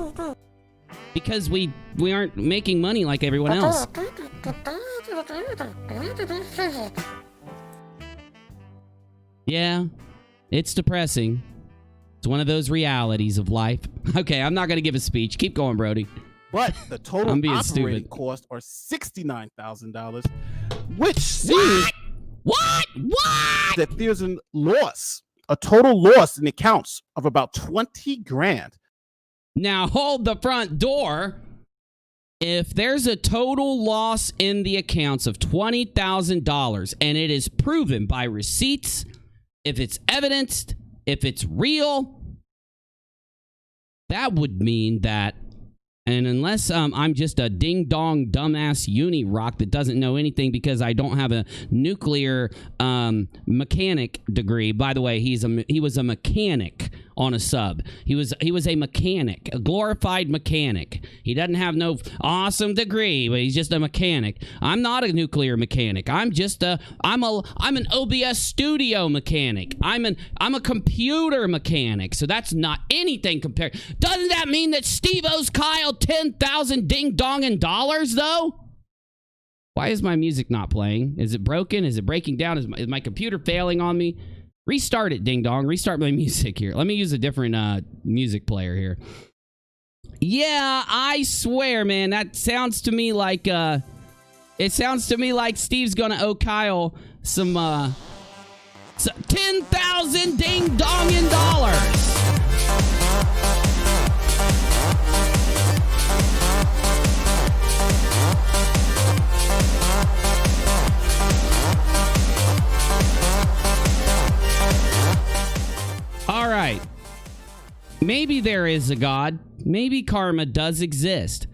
because we aren't making money like everyone else. Yeah, it's depressing. It's one of those realities of life. Okay, I'm not going to give a speech. Keep going, Broady. But the total operating costs are $69,000, which seems what? that there's a loss a total loss in accounts of about 20 grand. Now hold the front door. If there's a total loss in the accounts of $20,000 and it is proven by receipts, if it's evidenced, if it's real, that would mean that, and unless I'm just a ding-dong dumbass UNIRock that doesn't know anything because I don't have a nuclear mechanic degree. By the way, he was a mechanic on a sub. He was a mechanic, a glorified mechanic. He doesn't have no awesome degree, but he's just a mechanic. I'm not a nuclear mechanic. I'm an OBS studio mechanic. I'm a computer mechanic. So that's not anything compared. Doesn't that mean that Steve owes Kyle 10,000 ding dong and dollars though? Why is my music not playing? Is it broken? Is it breaking down? Is my computer failing on me? Restart it, ding dong. Restart my music here. Let me use a different music player here. Yeah, I swear, man, that sounds to me like Steve's gonna owe Kyle some 10,000 ding dong and dollars. All right. Maybe there is a God. Maybe karma does exist.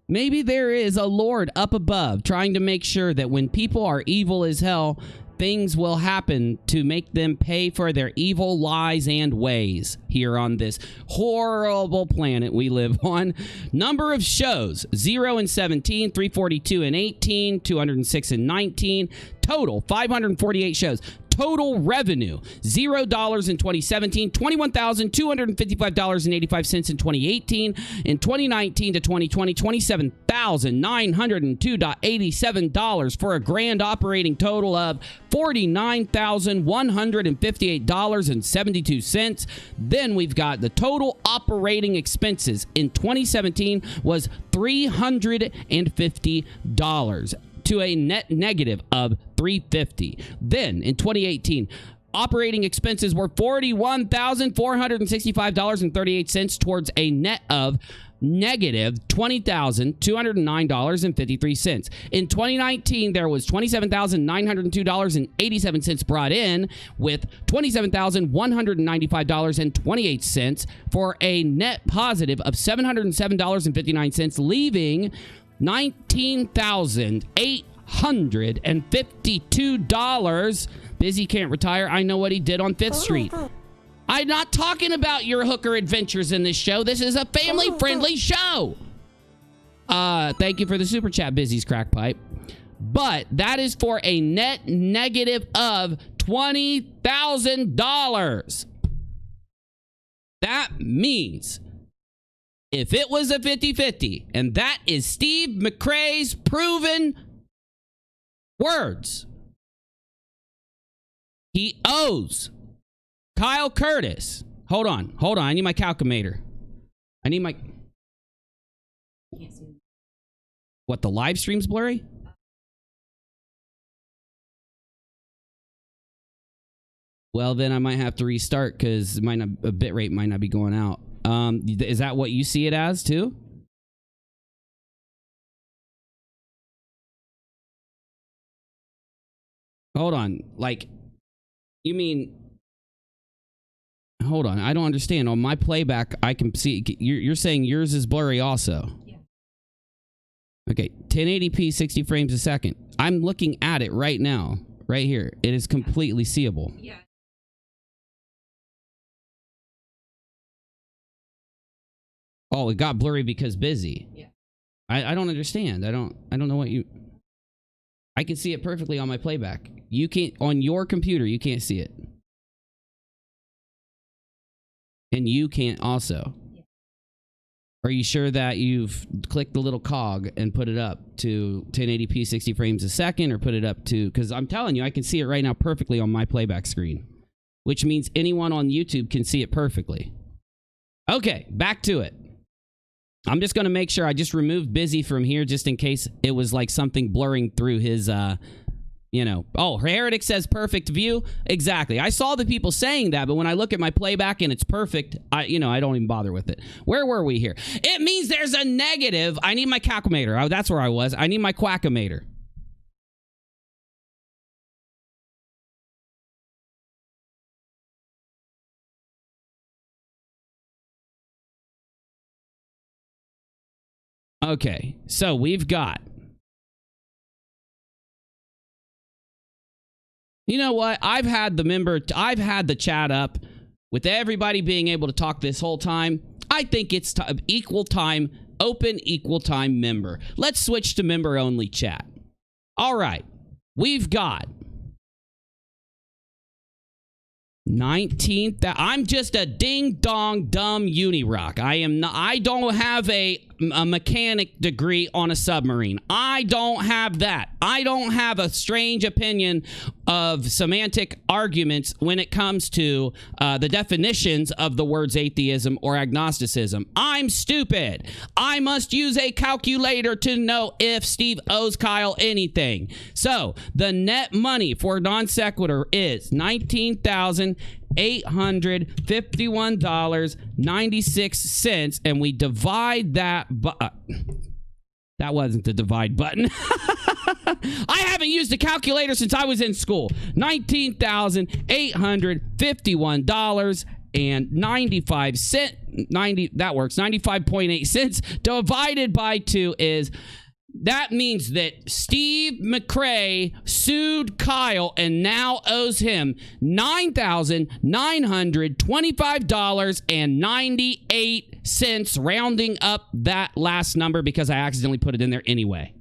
Maybe there is a Lord up above trying to make sure that when people are evil as hell, things will happen to make them pay for their evil lies and ways here on this horrible planet we live on. Number of shows, 0 and 17, 342 and 18, 206 and 19. Total, 548 shows. Total revenue, $0 in 2017, $21,255.85 in 2018. In 2019 to 2020, $27,902.87 for a grand operating total of $49,158.72. Then we've got the total operating expenses in 2017 was $350. To a net negative of $350. Then in 2018, operating expenses were $41,465.38 towards a net of negative $20,209.53. In 2019, there was $27,902.87 brought in, with $27,195.28 for a net positive of $707.59, leaving $19,852. Busy can't retire. I know what he did on 5th Street. I'm not talking about your hooker adventures in this show. This is a family-friendly show. Thank you for the super chat, Busy's crack pipe. But that is for a net negative of $20,000. That means if it was a 50-50, and that is Steve McRae's proven words, he owes Kyle Curtis. Hold on. I need my calculator. What, the live stream's blurry? Well, then I might have to restart because a bit rate might not be going out. Is that what you see it as too? Hold on. Like, you mean, hold on. I don't understand. On my playback, I can see, you're saying yours is blurry also. Yeah. Okay. 1080p, 60 frames a second. I'm looking at it right now. Right here. It is completely seeable. Yeah. Oh, it got blurry because busy. Yeah. I don't understand. I don't know what you... I can see it perfectly on my playback. You can't... On your computer, you can't see it. And you can't also. Yeah. Are you sure that you've clicked the little cog and put it up to 1080p 60 frames a second, or put it up to... Because I'm telling you, I can see it right now perfectly on my playback screen. Which means anyone on YouTube can see it perfectly. Okay, back to it. I'm just going to make sure I just removed Busy from here just in case it was like something blurring through his You know, oh, Heretic says perfect view. Exactly. I saw the people saying that, but when I look at my playback and it's perfect, I don't even bother with it. Where were we here? It means there's a negative. I need my calculator. Oh, that's where I was. I need my quackometer. Okay, so we've got... You know what? I've had the chat up with everybody being able to talk this whole time. I think it's equal time, open equal time member. Let's switch to member only chat. All right. We've got 19th. I'm just a ding dong dumb UNIRock. I don't have a mechanic degree on a submarine. I don't have that. I don't have a strange opinion of semantic arguments when it comes to the definitions of the words atheism or agnosticism. I'm stupid. I must use a calculator to know if Steve owes Kyle anything. So the net money for non sequitur is $19,851.96, and we divide that. That wasn't the divide button. I haven't used a calculator since I was in school. $19,851.95. That works. 95.8 cents divided by 2 is... That means that Steve McRae sued Kyle and now owes him $9,925.98, rounding up that last number because I accidentally put it in there anyway.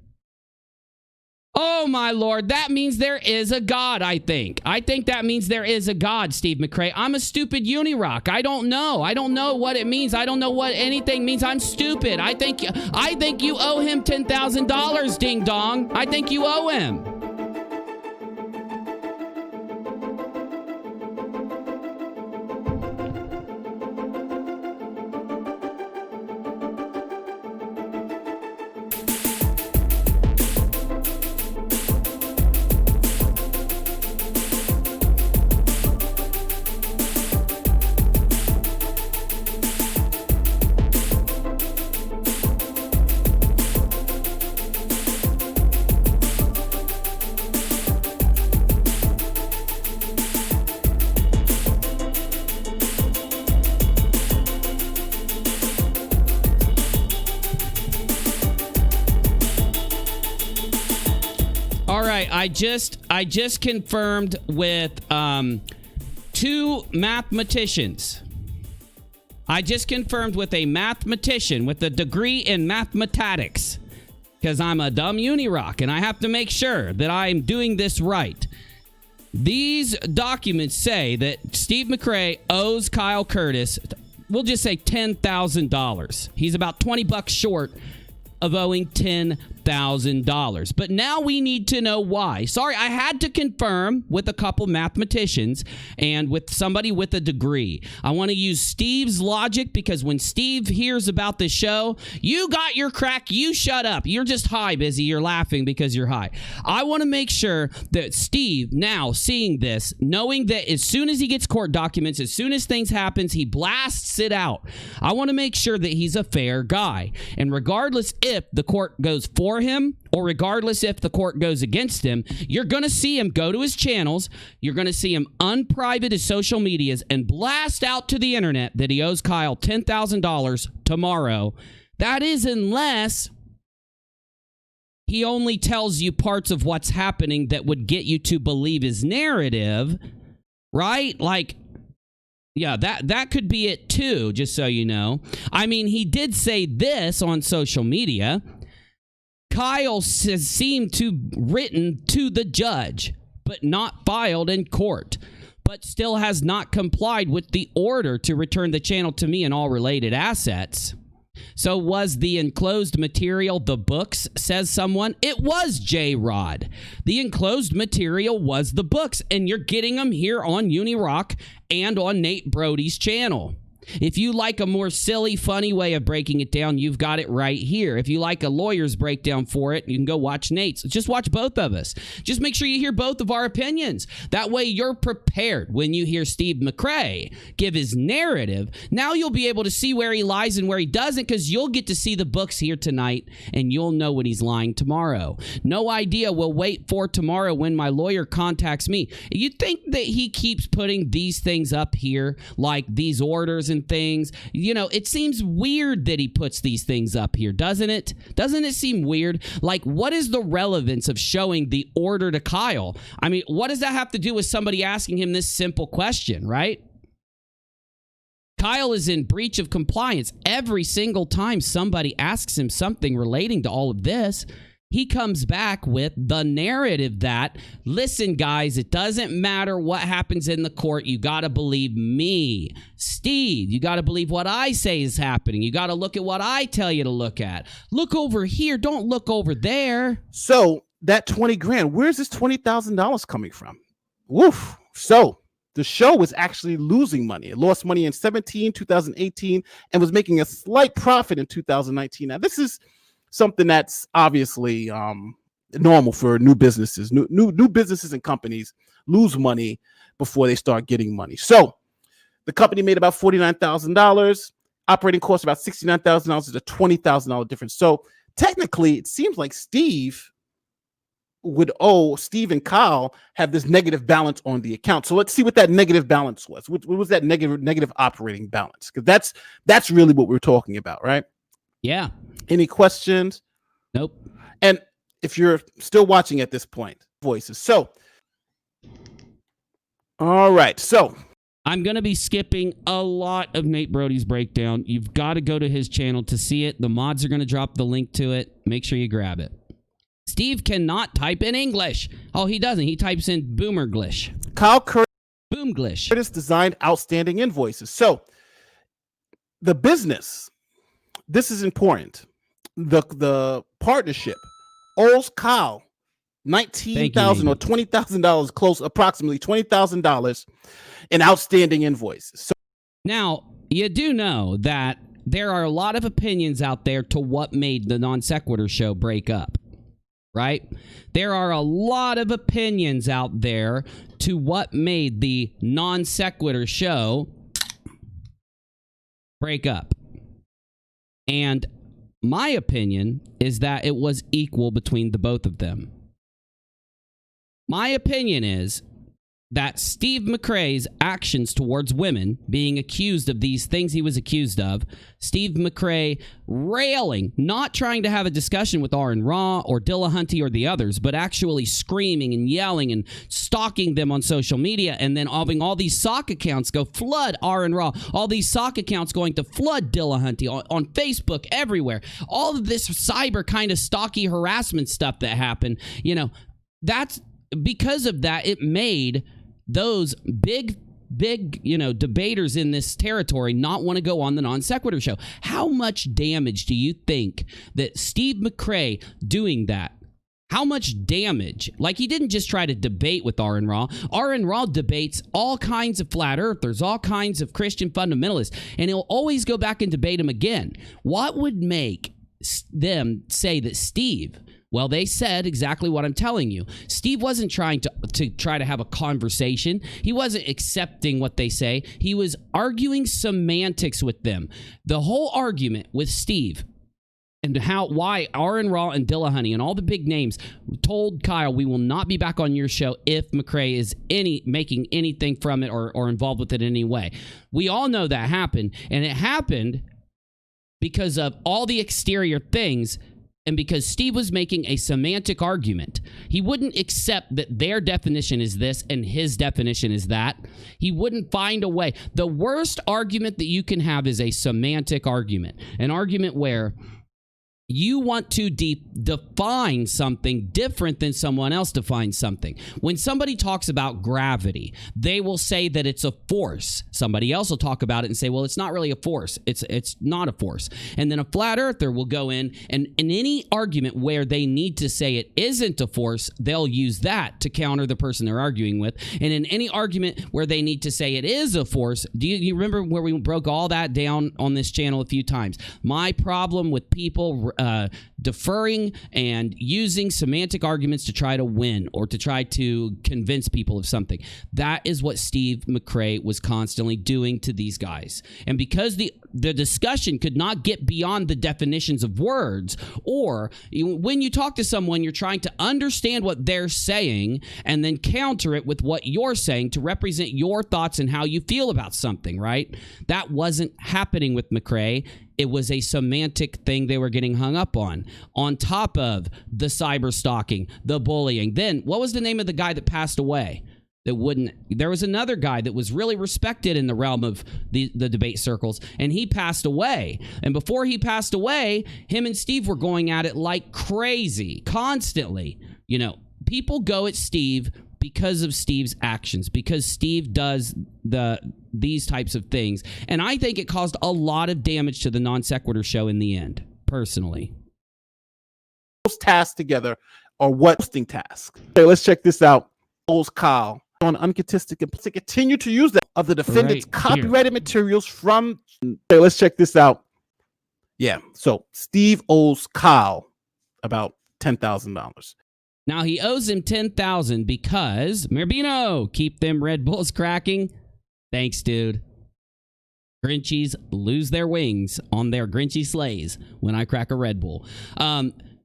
Oh, my Lord. That means there is a God, I think. I think that means there is a God, Steve McRae. I'm a stupid UNIRock. I don't know. I don't know what it means. I don't know what anything means. I'm stupid. I think you owe him $10,000, ding dong. I think you owe him. I just confirmed with 2 mathematicians. I just confirmed with a mathematician with a degree in mathematics, because I'm a dumb UNIRock and I have to make sure that I'm doing this right. These documents say that Steve McRae owes Kyle Curtis, we'll just say $10,000. He's about $20 short of owing $10,000. But now we need to know why. Sorry, I had to confirm with a couple mathematicians and with somebody with a degree. I want to use Steve's logic, because when Steve hears about this show, you got your crack, you shut up. You're just high, busy. You're laughing because you're high. I want to make sure that Steve, now seeing this, knowing that as soon as he gets court documents, as soon as things happens, he blasts it out. I want to make sure that he's a fair guy. And regardless if the court goes for him or regardless if the court goes against him, you're going to see him go to his channels. You're going to see him unprivate his social medias and blast out to the internet that he owes Kyle $10,000 tomorrow. That is unless he only tells you parts of what's happening that would get you to believe his narrative, right? Like, yeah, that could be it too, just so you know. I mean, he did say this on social media. Kyle seemed to written to the judge, but not filed in court, but still has not complied with the order to return the channel to me and all related assets. So was the enclosed material the books, says someone? It was J-Rod. The enclosed material was the books, and you're getting them here on UNIRock and on Nate Broady's channel. If you like a more silly, funny way of breaking it down, you've got it right here. If you like a lawyer's breakdown for it, you can go watch Nate's. Just watch both of us. Just make sure you hear both of our opinions. That way you're prepared when you hear Steve McRae give his narrative. Now you'll be able to see where he lies and where he doesn't, because you'll get to see the books here tonight and you'll know when he's lying tomorrow. No idea. We'll wait for tomorrow when my lawyer contacts me. You think that he keeps putting these things up here, like these orders and things? You know, it seems weird that he puts these things up here, doesn't it? Doesn't it seem weird? Like, what is the relevance of showing the order to Kyle? I mean, what does that have to do with somebody asking him this simple question, right? Kyle is in breach of compliance every single time somebody asks him something relating to all of this. He comes back with the narrative that, listen, guys, it doesn't matter what happens in the court. You got to believe me. Steve, you got to believe what I say is happening. You got to look at what I tell you to look at. Look over here. Don't look over there. So that 20 grand, where's this $20,000 coming from? Woof. So the show was actually losing money. It lost money in 2018, and was making a slight profit in 2019. Now, this is something that's obviously normal for new businesses. New businesses and companies lose money before they start getting money. So the company made about $49,000. Operating costs about $69,000. Is a $20,000 difference. So technically, it seems like Steve and Kyle have this negative balance on the account. So let's see what that negative balance was. What was that negative operating balance? Because that's really what we're talking about, right? Yeah. Any questions? Nope. And if you're still watching at this point, voices. So, all right. So I'm going to be skipping a lot of Nate Broady's breakdown. You've got to go to his channel to see it. The mods are going to drop the link to it. Make sure you grab it. Steve cannot type in English. Oh, he doesn't. He types in Boomerglish. Kyle Boomglish. designed outstanding invoices. So the business, this is important. The partnership owes Kyle $19,000 or $20,000, close approximately $20,000 in outstanding invoices. So now, you do know that there are a lot of opinions out there to what made the Non Sequitur show break up, right? There are a lot of opinions out there to what made the Non Sequitur show break up. And my opinion is that it was equal between the both of them. My opinion is that Steve McRae's actions towards women, being accused of these things he was accused of, Steve McRae railing, not trying to have a discussion with Aaron Raw or Dillahunty or the others, but actually screaming and yelling and stalking them on social media, and then having all these sock accounts go flood Aaron Raw, all these sock accounts going to flood Dillahunty on Facebook, everywhere. All of this cyber kind of stalky harassment stuff that happened, you know, that's because of that, it made those big, you know, debaters in this territory not want to go on the Non Sequitur show. How much damage do you think that Steve McRae doing that? How much damage? Like, he didn't just try to debate with Aaron Raw. Aaron Raw debates all kinds of flat earthers, all kinds of Christian fundamentalists, and he'll always go back and debate him again. What would make them say that Steve... Well, they said exactly what I'm telling you. Steve wasn't trying to try to have a conversation. He wasn't accepting what they say. He was arguing semantics with them. The whole argument with Steve and why Aaron Raw and Dillahunty and all the big names told Kyle, we will not be back on your show if McRae is making anything from it or involved with it in any way. We all know that happened, and it happened because of all the exterior things. And because Steve was making a semantic argument, he wouldn't accept that their definition is this and his definition is that. He wouldn't find a way. The worst argument that you can have is a semantic argument, an argument where you want to define something different than someone else defines something. When somebody talks about gravity, they will say that it's a force. Somebody else will talk about it and say, well, it's not really a force. It's not a force. And then a flat earther will go in and in any argument where they need to say it isn't a force, they'll use that to counter the person they're arguing with. And in any argument where they need to say it is a force, do you remember where we broke all that down on this channel a few times? My problem with people deferring and using semantic arguments to try to win or to try to convince people of something. That is what Steve McRae was constantly doing to these guys. And because the discussion could not get beyond the definitions of words, or when you talk to someone, you're trying to understand what they're saying and then counter it with what you're saying to represent your thoughts and how you feel about something, right? That wasn't happening with McRae. It was a semantic thing they were getting hung up on top of the cyber stalking, the bullying. Then, what was the name of the guy that passed away? There was another guy that was really respected in the realm of the debate circles, and he passed away. And before he passed away, him and Steve were going at it like crazy, constantly. You know, people go at Steve because of Steve's actions, because Steve does these types of things. And I think it caused a lot of damage to the Non Sequitur show in the end, personally. Those tasks together are what hosting tasks. Okay, let's check this out. Kyle on uncontested to continue to use that of the defendant's copyrighted materials from. Okay, let's check this out. Yeah, so Steve owes Kyle about $10,000. Now he owes him $10,000 because Mirbino, keep them Red Bulls cracking. Thanks, dude. Grinchies lose their wings on their Grinchy sleighs when I crack a Red Bull.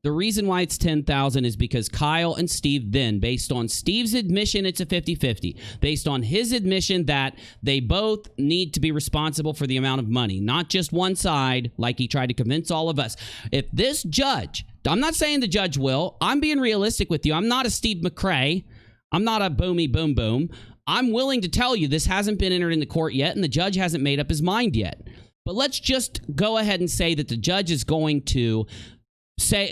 The reason why it's $10,000 is because Kyle and Steve then, based on Steve's admission, it's a 50-50. Based on his admission that they both need to be responsible for the amount of money, not just one side, like he tried to convince all of us. If this judge, I'm not saying the judge will, I'm being realistic with you. I'm not a Steve McRae. I'm not a boomy boom boom. I'm willing to tell you this hasn't been entered into court yet, and the judge hasn't made up his mind yet. But let's just go ahead and say that the judge is going to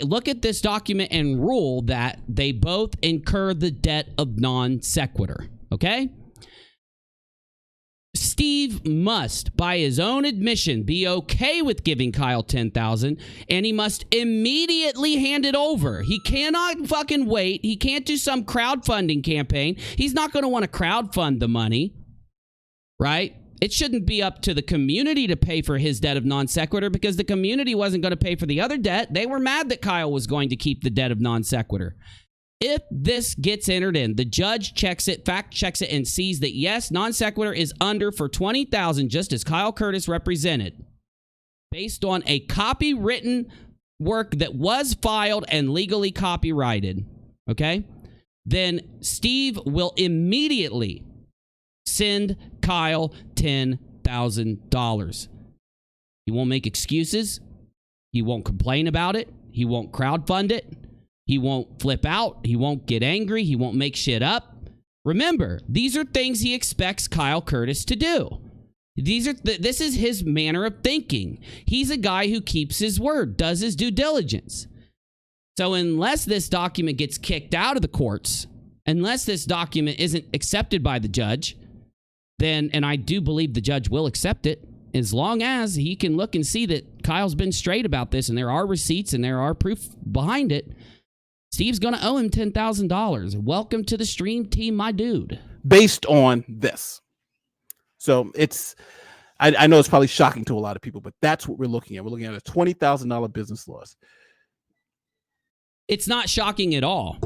look at this document and rule that they both incur the debt of non sequitur. Okay? Steve must, by his own admission, be okay with giving Kyle $10,000, and he must immediately hand it over. He cannot fucking wait. He can't do some crowdfunding campaign. He's not going to want to crowdfund the money, right? It shouldn't be up to the community to pay for his debt of non sequitur because the community wasn't going to pay for the other debt. They were mad that Kyle was going to keep the debt of non sequitur. If this gets entered in, the judge checks it, fact checks it, and sees that, yes, non sequitur is under for $20,000, just as Kyle Curtis represented, based on a copywritten work that was filed and legally copyrighted, okay? Then Steve will immediately send Kyle $10,000. He won't make excuses. He won't complain about it. He won't crowdfund it. He won't flip out. He won't get angry. He won't make shit up. Remember, these are things he expects Kyle Curtis to do. This is his manner of thinking. He's a guy who keeps his word, does his due diligence. So unless this document gets kicked out of the courts, unless this document isn't accepted by the judge, then, and I do believe the judge will accept it, as long as he can look and see that Kyle's been straight about this and there are receipts and there are proof behind it, Steve's going to owe him $10,000. Welcome to the stream team, my dude. Based on this. So it's, I know it's probably shocking to a lot of people, but that's what we're looking at. We're looking at a $20,000 business loss. It's not shocking at all.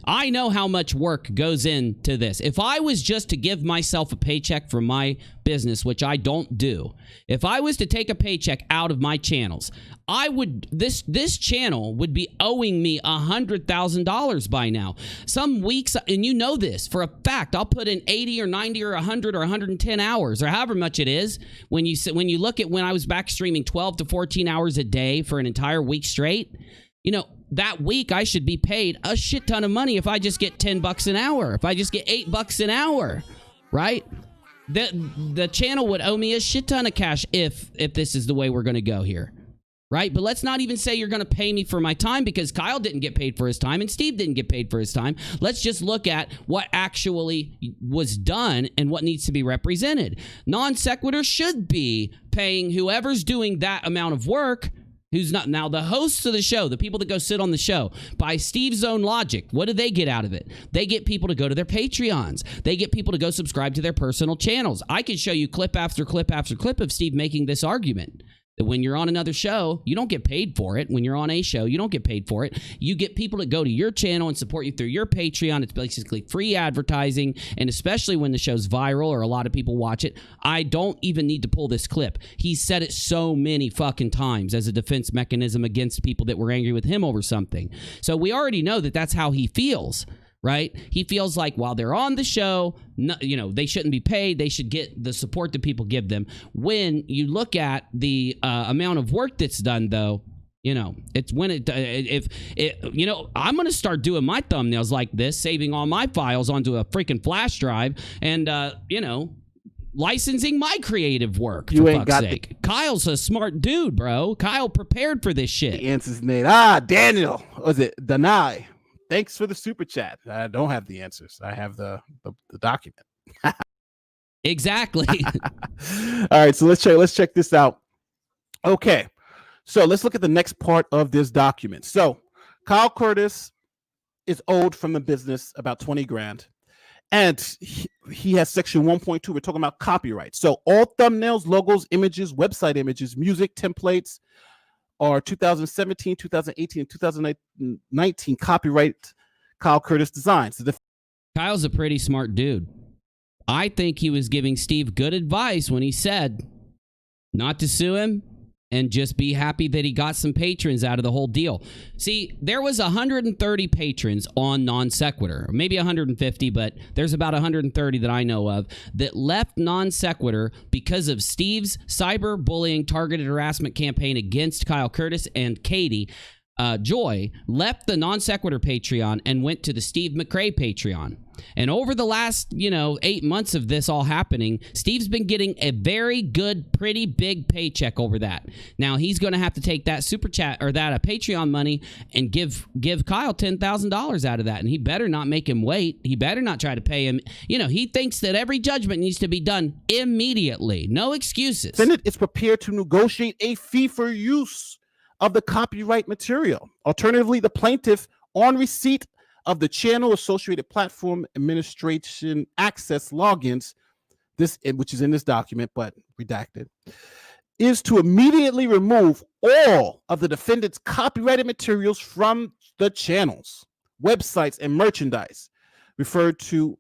I know how much work goes into this. If I was just to give myself a paycheck for my business, which I don't do, if I was to take a paycheck out of my channels, I would, this channel would be owing me $100,000 by now. Some weeks, and you know this for a fact, I'll put in 80 or 90 or 100 or 110 hours or however much it is. When you look at when I was back streaming 12 to 14 hours a day for an entire week straight, you know, that week I should be paid a shit ton of money if I just get $10 an hour, if I just get $8 an hour, right? The channel would owe me a shit ton of cash if this is the way we're going to go here. right? But let's not even say you're going to pay me for my time, because Kyle didn't get paid for his time and Steve didn't get paid for his time. Let's just look at what actually was done and what needs to be represented. Non sequitur should be paying whoever's doing that amount of work. Who's not now the hosts of the show, the people that go sit on the show. By Steve's own logic, what do they get out of it? They get people to go to their Patreons. They get people to go subscribe to their personal channels. I can show you clip after clip after clip of Steve making this argument. That when you're on another show, you don't get paid for it. When you're on a show, you don't get paid for it. You get people to go to your channel and support you through your Patreon. It's basically free advertising, and especially when the show's viral or a lot of people watch it. I don't even need to pull this clip. He said it so many fucking times as a defense mechanism against people that were angry with him over something. So we already know that that's how he feels. Right? He feels like while they're on the show, they shouldn't be paid. They should get the support that people give them. When you look at the amount of work that's done, though, it's when I'm going to start doing my thumbnails like this, saving all my files onto a freaking flash drive and, licensing my creative work. You for ain't fuck's got sake. Kyle's a smart dude, bro. Kyle prepared for this shit. The answer's Nate. Daniel. Was it Danai? Thanks for the super chat. I don't have the answers. I have the document. Exactly. All right, so let's check this out. Okay, so let's look at the next part of this document. So Kyle Curtis is owed from the business about 20 grand, and he has section 1.2. We're talking about copyright. So all thumbnails, logos, images, website images, music templates are 2017, 2018, and 2019 copyright Kyle Curtis designs. Kyle's a pretty smart dude. I think he was giving Steve good advice when he said not to sue him and just be happy that he got some patrons out of the whole deal. See, there was 130 patrons on Non Sequitur, maybe 150, but there's about 130 that I know of that left Non Sequitur because of Steve's cyberbullying targeted harassment campaign against Kyle Curtis, and Katie Joy left the Non Sequitur Patreon and went to the Steve McRae Patreon. And over the last, 8 months of this all happening, Steve's been getting a very good, pretty big paycheck over that. Now, he's going to have to take that super chat or that Patreon money and give Kyle $10,000 out of that. And he better not make him wait. He better not try to pay him. He thinks that every judgment needs to be done immediately. No excuses. Senate is prepared to negotiate a fee for use of the copyright material. Alternatively, the plaintiff, on receipt of the channel associated platform administration access logins, which is in this document but redacted, is to immediately remove all of the defendant's copyrighted materials from the channels, websites, and merchandise, referred to,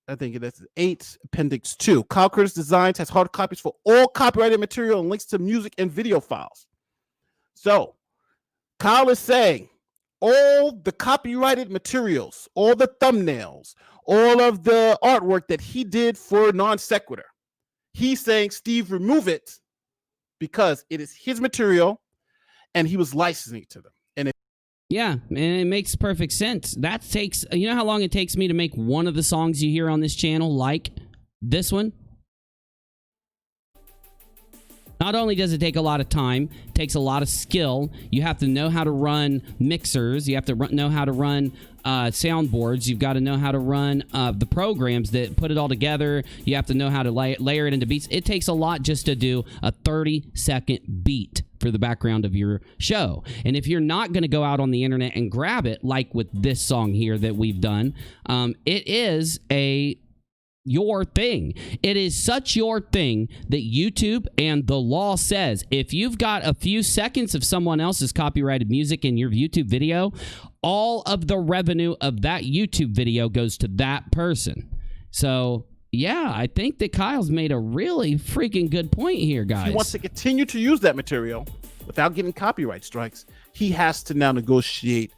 I think that's 8 Appendix 2. Kyle Curtis Designs has hard copies for all copyrighted material and links to music and video files. So Kyle is saying all the copyrighted materials, all the thumbnails, all of the artwork that he did for Non Sequitur, he's saying, Steve, remove it because it is his material and he was licensing it to them. Yeah, and it makes perfect sense. That takes, how long it takes me to make one of the songs you hear on this channel, like this one? Not only does it take a lot of time, it takes a lot of skill. You have to know how to run mixers. You have to know how to run soundboards. You've got to know how to run the programs that put it all together. You have to know how to layer it into beats. It takes a lot just to do a 30-second beat for the background of your show. And if you're not going to go out on the internet and grab it, like with this song here that we've done, it is your thing. It is such your thing that YouTube and the law says if you've got a few seconds of someone else's copyrighted music in your YouTube video, all of the revenue of that YouTube video goes to that person. So yeah, I think that Kyle's made a really freaking good point here, guys. If he wants to continue to use that material without getting copyright strikes, he has to now negotiate.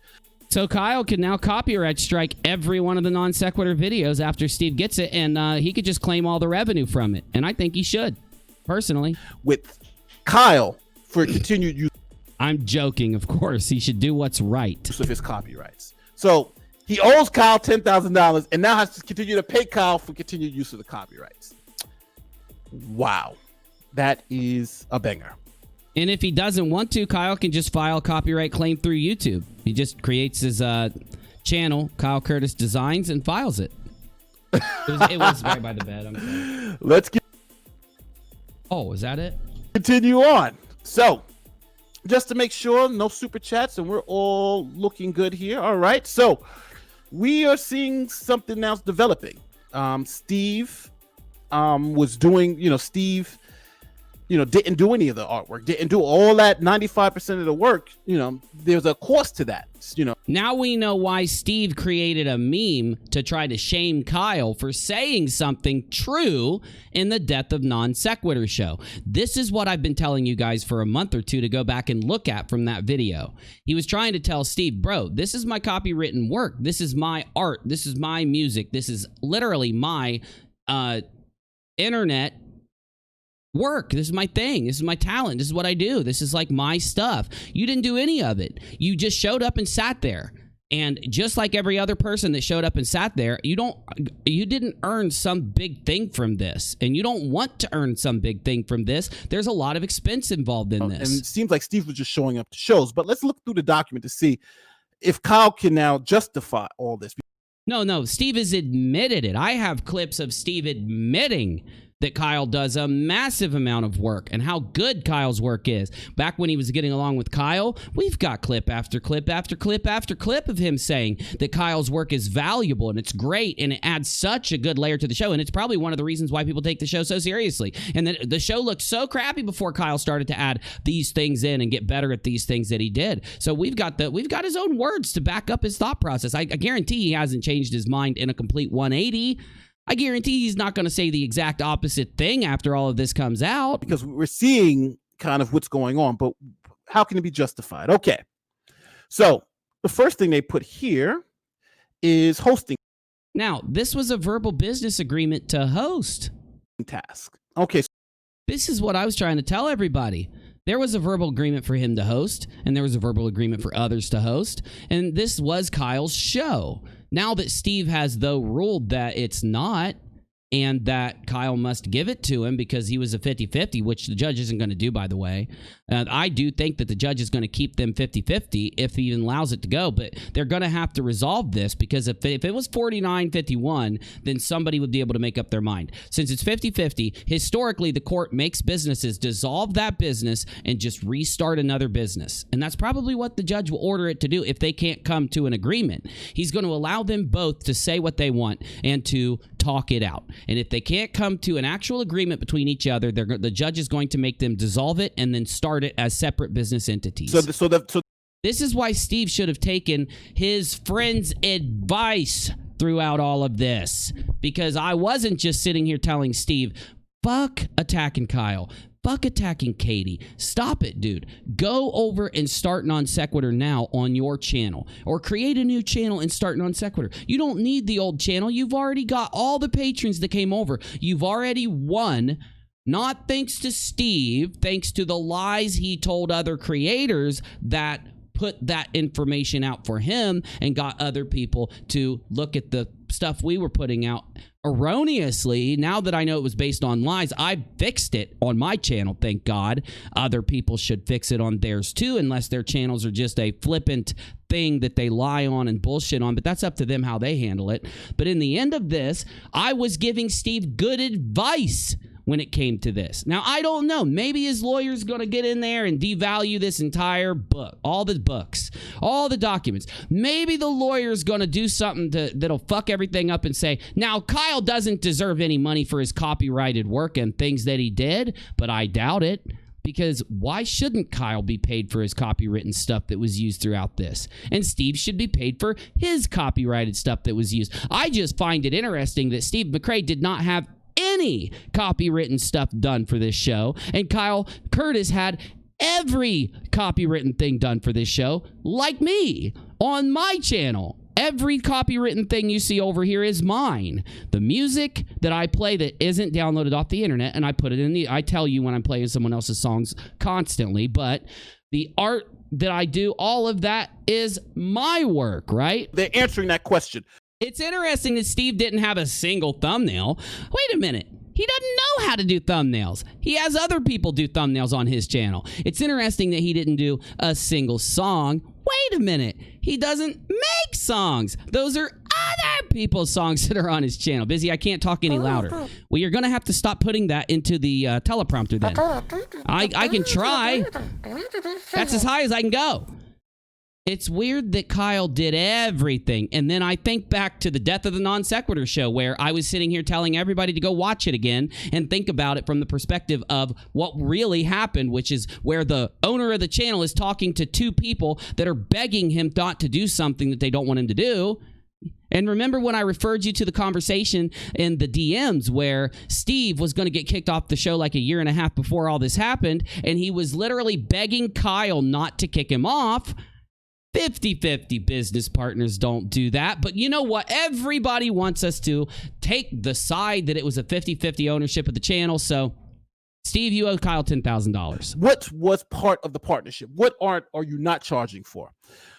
So Kyle can now copyright strike every one of the Non Sequitur videos after Steve gets it, and he could just claim all the revenue from it. And I think he should, personally. With Kyle for continued use. I'm joking, of course. He should do what's right. Of his copyrights. So he owes Kyle $10,000 and now has to continue to pay Kyle for continued use of the copyrights. Wow. That is a banger. And if he doesn't want to, Kyle can just file a copyright claim through YouTube. He just creates his channel, Kyle Curtis Designs, and files it. It was right by the bed. I'm sorry. Let's get. Oh, is that it? Continue on. So, just to make sure, no super chats, and we're all looking good here. All right. So, we are seeing something else developing. Steve was doing, Steve, didn't do any of the artwork, didn't do all that 95% of the work. There's a cost to that, Now we know why Steve created a meme to try to shame Kyle for saying something true in the Death of Non Sequitur show. This is what I've been telling you guys for a month or two to go back and look at from that video. He was trying to tell Steve, bro, this is my copywritten work. This is my art. This is my music. This is literally my internet work. This is my thing. This is my talent. This is what I do. This is like my stuff. You didn't do any of it. You just showed up and sat there. And just like every other person that showed up and sat there, you didn't earn some big thing from this. And you don't want to earn some big thing from this. There's a lot of expense involved in this. And it seems like Steve was just showing up to shows. But let's look through the document to see if Kyle can now justify all this. No. Steve has admitted it. I have clips of Steve admitting that Kyle does a massive amount of work and how good Kyle's work is. Back when he was getting along with Kyle, we've got clip after clip after clip after clip of him saying that Kyle's work is valuable and it's great and it adds such a good layer to the show. And it's probably one of the reasons why people take the show so seriously. And that the show looked so crappy before Kyle started to add these things in and get better at these things that he did. So we've got his own words to back up his thought process. I guarantee he hasn't changed his mind in a complete 180. I guarantee he's not going to say the exact opposite thing after all of this comes out. Because we're seeing kind of what's going on, but how can it be justified? Okay. So the first thing they put here is hosting. Now, this was a verbal business agreement to host. Task. Okay. This is what I was trying to tell everybody. There was a verbal agreement for him to host, and there was a verbal agreement for others to host, and this was Kyle's show. Now that Steve has, though, ruled that it's not, and that Kyle must give it to him because he was a 50-50, which the judge isn't going to do, by the way. I do think that the judge is going to keep them 50-50 if he even allows it to go, but they're going to have to resolve this because if it was 49-51, then somebody would be able to make up their mind. Since it's 50-50, historically, the court makes businesses dissolve that business and just restart another business. And that's probably what the judge will order it to do if they can't come to an agreement. He's going to allow them both to say what they want and to talk it out. And if they can't come to an actual agreement between each other, the judge is going to make them dissolve it and then start it as separate business entities. So this is why Steve should have taken his friend's advice throughout all of this. Because I wasn't just sitting here telling Steve, fuck attacking Kyle. Fuck attacking Katie. Stop it, dude. Go over and start Non Sequitur now on your channel. Or create a new channel and start Non Sequitur. You don't need the old channel. You've already got all the patrons that came over. You've already won. Not thanks to Steve, thanks to the lies he told other creators that put that information out for him and got other people to look at the stuff we were putting out erroneously. Now that I know it was based on lies, I fixed it on my channel, thank God. Other people should fix it on theirs too, unless their channels are just a flippant thing that they lie on and bullshit on, but that's up to them how they handle it. But in the end of this, I was giving Steve good advice when it came to this. Now, I don't know. Maybe his lawyer's going to get in there and devalue this entire book, all the books, all the documents. Maybe the lawyer's going to do something that'll fuck everything up and say, now, Kyle doesn't deserve any money for his copyrighted work and things that he did, but I doubt it. Because why shouldn't Kyle be paid for his copywritten stuff that was used throughout this? And Steve should be paid for his copyrighted stuff that was used. I just find it interesting that Steve McRae did not have any copywritten stuff done for this show, and Kyle Curtis had every copywritten thing done for this show, like me, on my channel. Every copywritten thing you see over here is mine. The music that I play that isn't downloaded off the internet, and I put it in I tell you when I'm playing someone else's songs constantly, but the art that I do, all of that is my work, right? They're answering that question. It's interesting that Steve didn't have a single thumbnail. Wait a minute. He doesn't know how to do thumbnails. He has other people do thumbnails on his channel. It's interesting that he didn't do a single song. Wait a minute. He doesn't make songs. Those are other people's songs that are on his channel. Busy, I can't talk any louder. Well, you're going to have to stop putting that into the teleprompter then. I can try. That's as high as I can go. It's weird that Kyle did everything. And then I think back to the Death of the Non Sequitur show where I was sitting here telling everybody to go watch it again and think about it from the perspective of what really happened, which is where the owner of the channel is talking to two people that are begging him not to do something that they don't want him to do. And remember when I referred you to the conversation in the DMs where Steve was going to get kicked off the show like a year and a half before all this happened, and he was literally begging Kyle not to kick him off. 50-50 business partners don't do that. But you know what? Everybody wants us to take the side that it was a 50-50 ownership of the channel. So, Steve, you owe Kyle $10,000. What was part of the partnership? What are you not charging for?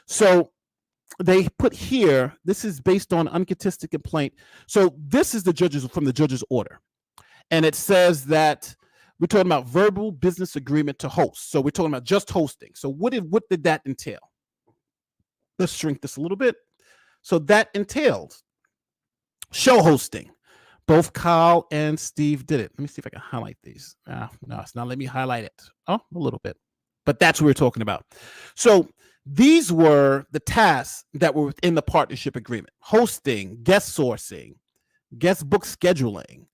So they put here, this is based on uncontested complaint. So this is the judges from the judge's order. And it says that we're talking about verbal business agreement to host. So we're talking about just hosting. So what did that entail? Let's shrink this a little bit. So that entailed show hosting. Both Kyle and Steve did it. Let me see if I can highlight these. No, it's not letting me highlight it. Oh, a little bit. But that's what we're talking about. So these were the tasks that were within the partnership agreement. Hosting, guest sourcing, guest book scheduling,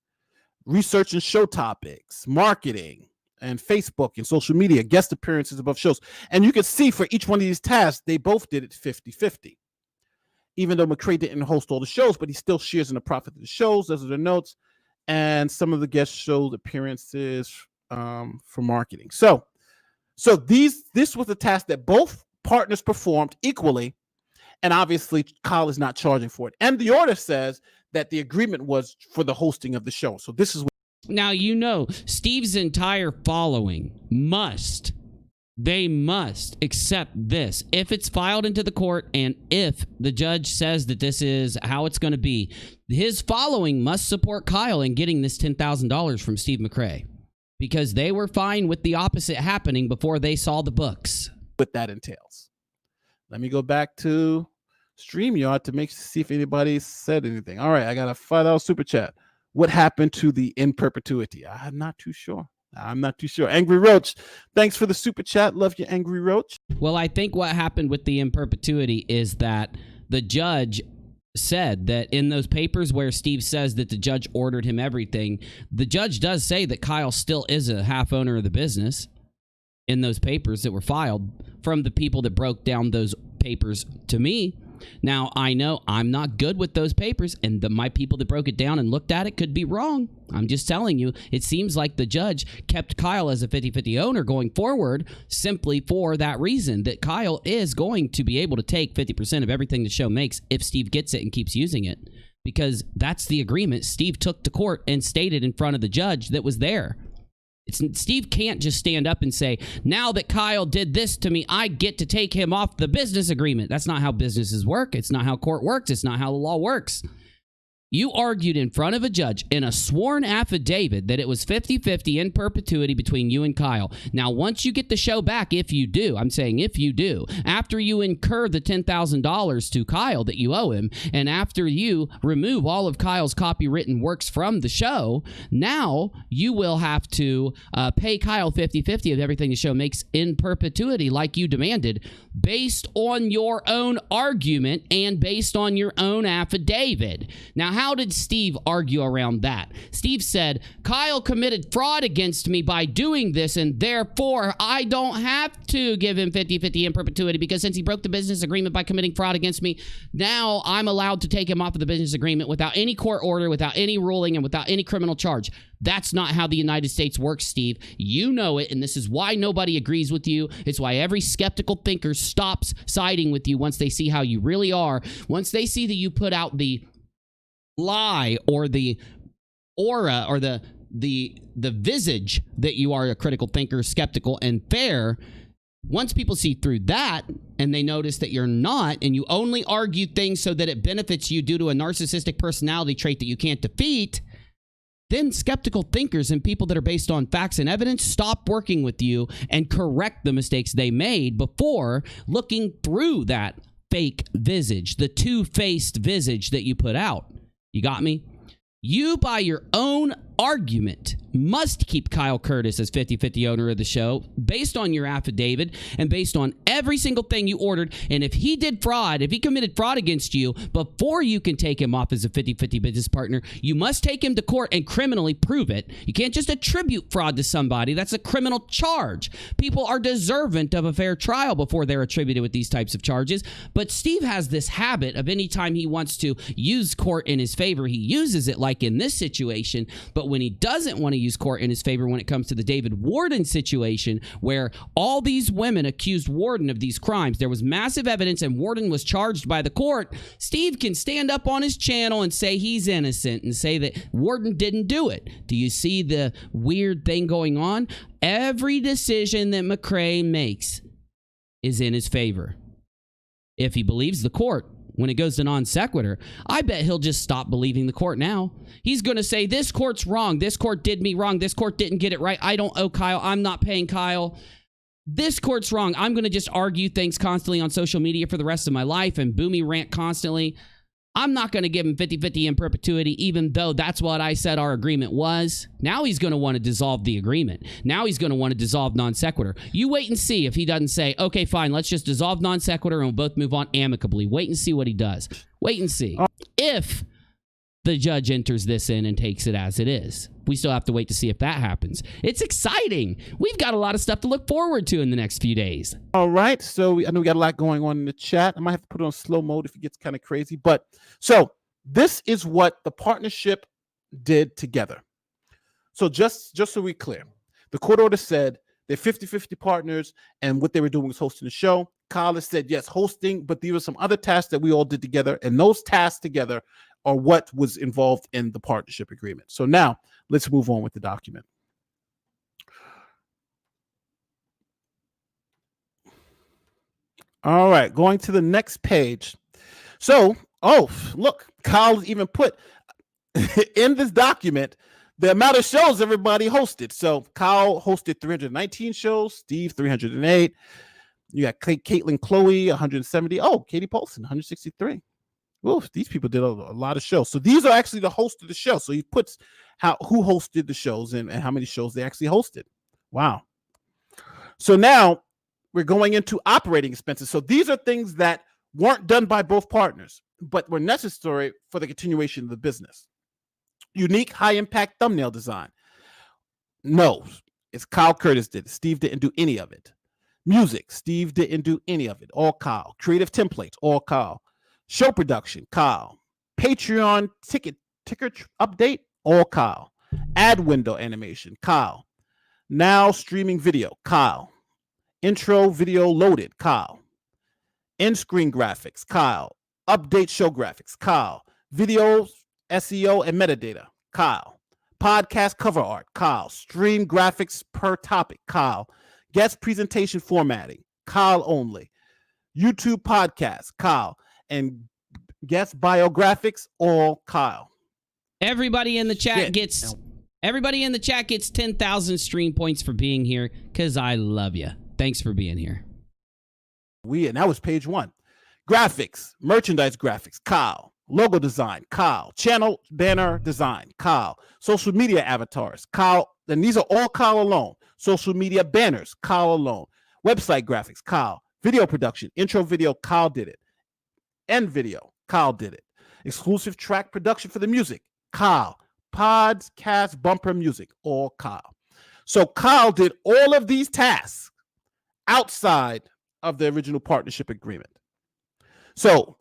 research and show topics, marketing, and Facebook and social media, guest appearances above shows. And you can see for each one of these tasks, they both did it 50-50. Even though McRae didn't host all the shows, but he still shares in the profit of the shows. Those are the notes. And some of the guest shows appearances for marketing. So this was a task that both partners performed equally. And obviously, Kyle is not charging for it. And the order says that the agreement was for the hosting of the show. So this is what. Now, you know, Steve's entire following must accept this. If it's filed into the court and if the judge says that this is how it's going to be, his following must support Kyle in getting this $10,000 from Steve McRae because they were fine with the opposite happening before they saw the books. What that entails. Let me go back to StreamYard to see if anybody said anything. All right, I got a $5 super chat. What happened to the in perpetuity? I'm not too sure. Angry Roach, thanks for the super chat. Love you, Angry Roach. Well, I think what happened with the in perpetuity is that the judge said that in those papers where Steve says that the judge ordered him everything, the judge does say that Kyle still is a half owner of the business in those papers that were filed from the people that broke down those papers to me. Now, I know I'm not good with those papers, and my people that broke it down and looked at it could be wrong. I'm just telling you, it seems like the judge kept Kyle as a 50-50 owner going forward simply for that reason, that Kyle is going to be able to take 50% of everything the show makes if Steve gets it and keeps using it, because that's the agreement Steve took to court and stated in front of the judge that was there. Steve can't just stand up and say, now that Kyle did this to me, I get to take him off the business agreement. That's not how businesses work. It's not how court works. It's not how the law works. You argued in front of a judge in a sworn affidavit that it was 50-50 in perpetuity between you and Kyle. Now, once you get the show back, if you do, I'm saying if you do, after you incur the $10,000 to Kyle that you owe him, and after you remove all of Kyle's copywritten works from the show, now you will have to pay Kyle 50-50 of everything the show makes in perpetuity like you demanded, based on your own argument and based on your own affidavit. Now, how did Steve argue around that? Steve said, Kyle committed fraud against me by doing this, and therefore I don't have to give him 50-50 in perpetuity because since he broke the business agreement by committing fraud against me, now I'm allowed to take him off of the business agreement without any court order, without any ruling, and without any criminal charge. That's not how the United States works, Steve. You know it, and this is why nobody agrees with you. It's why every skeptical thinker stops siding with you once they see how you really are. Once they see that you put out the lie or the aura or the visage that you are a critical thinker, skeptical, and fair. Once people see through that and they notice that you're not, and you only argue things so that it benefits you due to a narcissistic personality trait that you can't defeat, then skeptical thinkers and people that are based on facts and evidence stop working with you and correct the mistakes they made before looking through that fake visage, the two-faced visage that you put out. You got me? You, by your own argument, must keep Kyle Curtis as 50-50 owner of the show based on your affidavit and based on every single thing you ordered. And if he did fraud, if he committed fraud against you, before you can take him off as a 50-50 business partner, you must take him to court and criminally prove it. You can't just attribute fraud to somebody. That's a criminal charge. People are deserving of a fair trial before they're attributed with these types of charges. But Steve has this habit of anytime he wants to use court in his favor, he uses it, like in this situation. But when he doesn't want to use court in his favor, when it comes to the David Warden situation, where all these women accused Warden of these crimes, there was massive evidence and Warden was charged by the court, Steve can stand up on his channel and say he's innocent and say that Warden didn't do it. Do you see the weird thing going on? Every decision that McRae makes is in his favor. If he believes the court, when it goes to non sequitur, I bet he'll just stop believing the court now. He's going to say, this court's wrong. This court did me wrong. This court didn't get it right. I don't owe Kyle. I'm not paying Kyle. This court's wrong. I'm going to just argue things constantly on social media for the rest of my life and boomy rant constantly. I'm not going to give him 50-50 in perpetuity, even though that's what I said our agreement was. Now he's going to want to dissolve the agreement. Now he's going to want to dissolve non sequitur. You wait and see if he doesn't say, okay, fine, let's just dissolve non sequitur and we'll both move on amicably. Wait and see what he does. Wait and see. If the judge enters this in and takes it as it is. We still have to wait to see if that happens. It's exciting. We've got a lot of stuff to look forward to in the next few days. All right. So I know we got a lot going on in the chat. I might have to put it on slow mode if it gets kind of crazy. But so this is what the partnership did together. So just so we're clear, the court order said they're 50-50 partners, and what they were doing was hosting the show. KYLES said, yes, hosting, but there were some other tasks that we all did together, and those tasks together are what was involved in the partnership agreement. So now let's move on with the document. All right, going to the next page. So, oh, look, Kyle even put in this document the amount of shows everybody hosted. So Kyle hosted 319 shows, Steve 308. You got Caitlin Chloe 170. Oh, Katie Paulson 163. Well, these people did a lot of shows. So these are actually the host of the show. So he puts who hosted the shows and how many shows they actually hosted. Wow. So now we're going into operating expenses. So these are things that weren't done by both partners, but were necessary for the continuation of the business. Unique high-impact thumbnail design. No, it's Kyle Curtis did it. Steve didn't do any of it. Music, Steve didn't do any of it. All Kyle. Creative templates, all Kyle. Show production, Kyle. Patreon ticker update, all Kyle. Ad window animation, Kyle. Now streaming video, Kyle. Intro video loaded, Kyle. End screen graphics, Kyle. Update show graphics, Kyle. Videos, SEO, and metadata, Kyle. Podcast cover art, Kyle. Stream graphics per topic, Kyle. Guest presentation formatting, Kyle only. YouTube podcast, Kyle. And guest biographics, all Kyle. Everybody in the chat gets 10,000 stream points for being here because I love you. Thanks for being here. And that was page 1. Graphics, merchandise graphics, Kyle. Logo design, Kyle. Channel banner design, Kyle. Social media avatars, Kyle. And these are all Kyle alone. Social media banners, Kyle alone. Website graphics, Kyle. Video production, intro video, Kyle did it. End video, Kyle did it. Exclusive track production for the music, Kyle. Podcast bumper music, all Kyle. So Kyle did all of these tasks outside of the original partnership agreement. So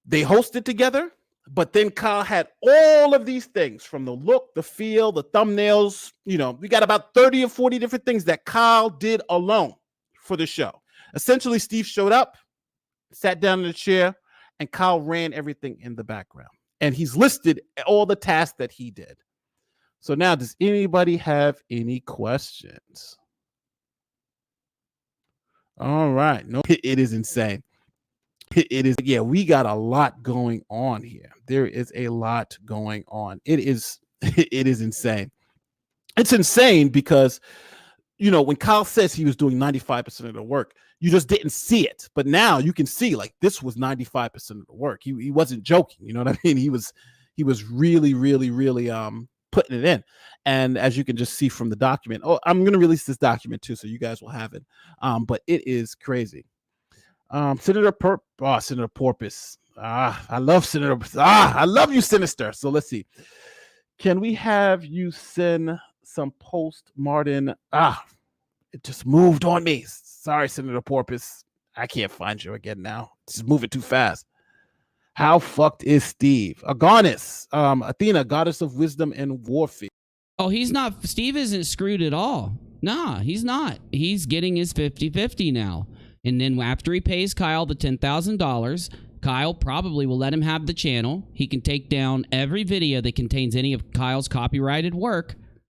they hosted together, but then Kyle had all of these things from the look, the feel, the thumbnails. You know, we got about 30 or 40 different things that Kyle did alone for the show. Essentially, Steve showed up, sat down in the chair, and Kyle ran everything in the background. And he's listed all the tasks that he did. So now, does anybody have any questions? All right. No, it is insane. It is. Yeah, we got a lot going on here. There is a lot going on. It is It is insane. It's insane because, when Kyle says he was doing 95% of the work, you just didn't see it. But now you can see, like, this was 95% of the work. He wasn't joking. You know what I mean? He was really, really, really putting it in. And as you can just see from the document, I'm going to release this document too, so you guys will have it. But it is crazy. Senator Porpoise. I love Senator. I love you, Sinister. So let's see. Can we have you send some post Martin? It just moved on me. Sorry, Senator Porpoise. I can't find you again now. It's moving too fast. How fucked is Steve? Agonis, Athena, goddess of wisdom and warfare. Oh, he's not. Steve isn't screwed at all. Nah, he's not. He's getting his 50-50 now. And then after he pays Kyle the $10,000, Kyle probably will let him have the channel. He can take down every video that contains any of Kyle's copyrighted work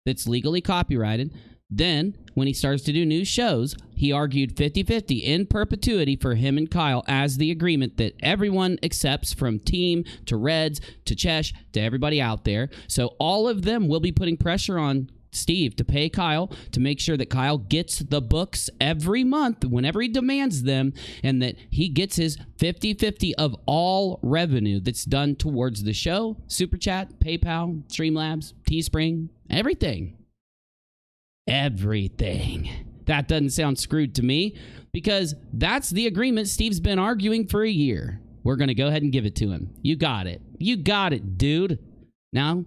that's legally copyrighted. Then, when he starts to do new shows, he argued 50-50 in perpetuity for him and Kyle as the agreement that everyone accepts, from Team to Reds to Chesh to everybody out there. So all of them will be putting pressure on Steve to pay Kyle to make sure that Kyle gets the books every month whenever he demands them, and that he gets his 50-50 of all revenue that's done towards the show, Super Chat, PayPal, Streamlabs, Teespring, everything. Everything. That doesn't sound screwed to me, because that's the agreement Steve's been arguing for a year. We're going to go ahead and give it to him. You got it. You got it, dude. Now,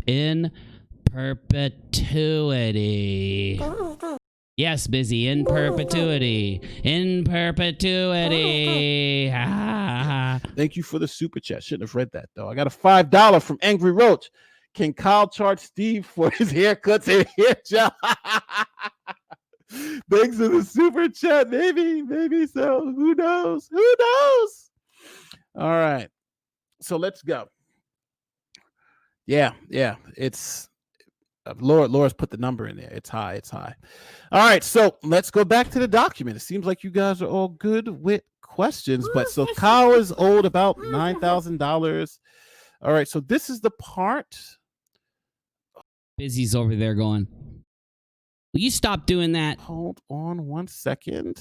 in perpetuity. Yes, Busy, in perpetuity. In perpetuity. Thank you for the super chat. Shouldn't have read that, though. I got a $5 from Angry Roach. Can Kyle charge Steve for his haircuts and hair gel? Thanks for the super chat. Maybe so. Who knows? All right. So let's go. Yeah. It's Laura's put the number in there. It's high. All right. So let's go back to the document. It seems like you guys are all good with questions, but so Kyle is owed about $9,000. All right. So this is the part. Busy's over there going, will you stop doing that? Hold on 1 second.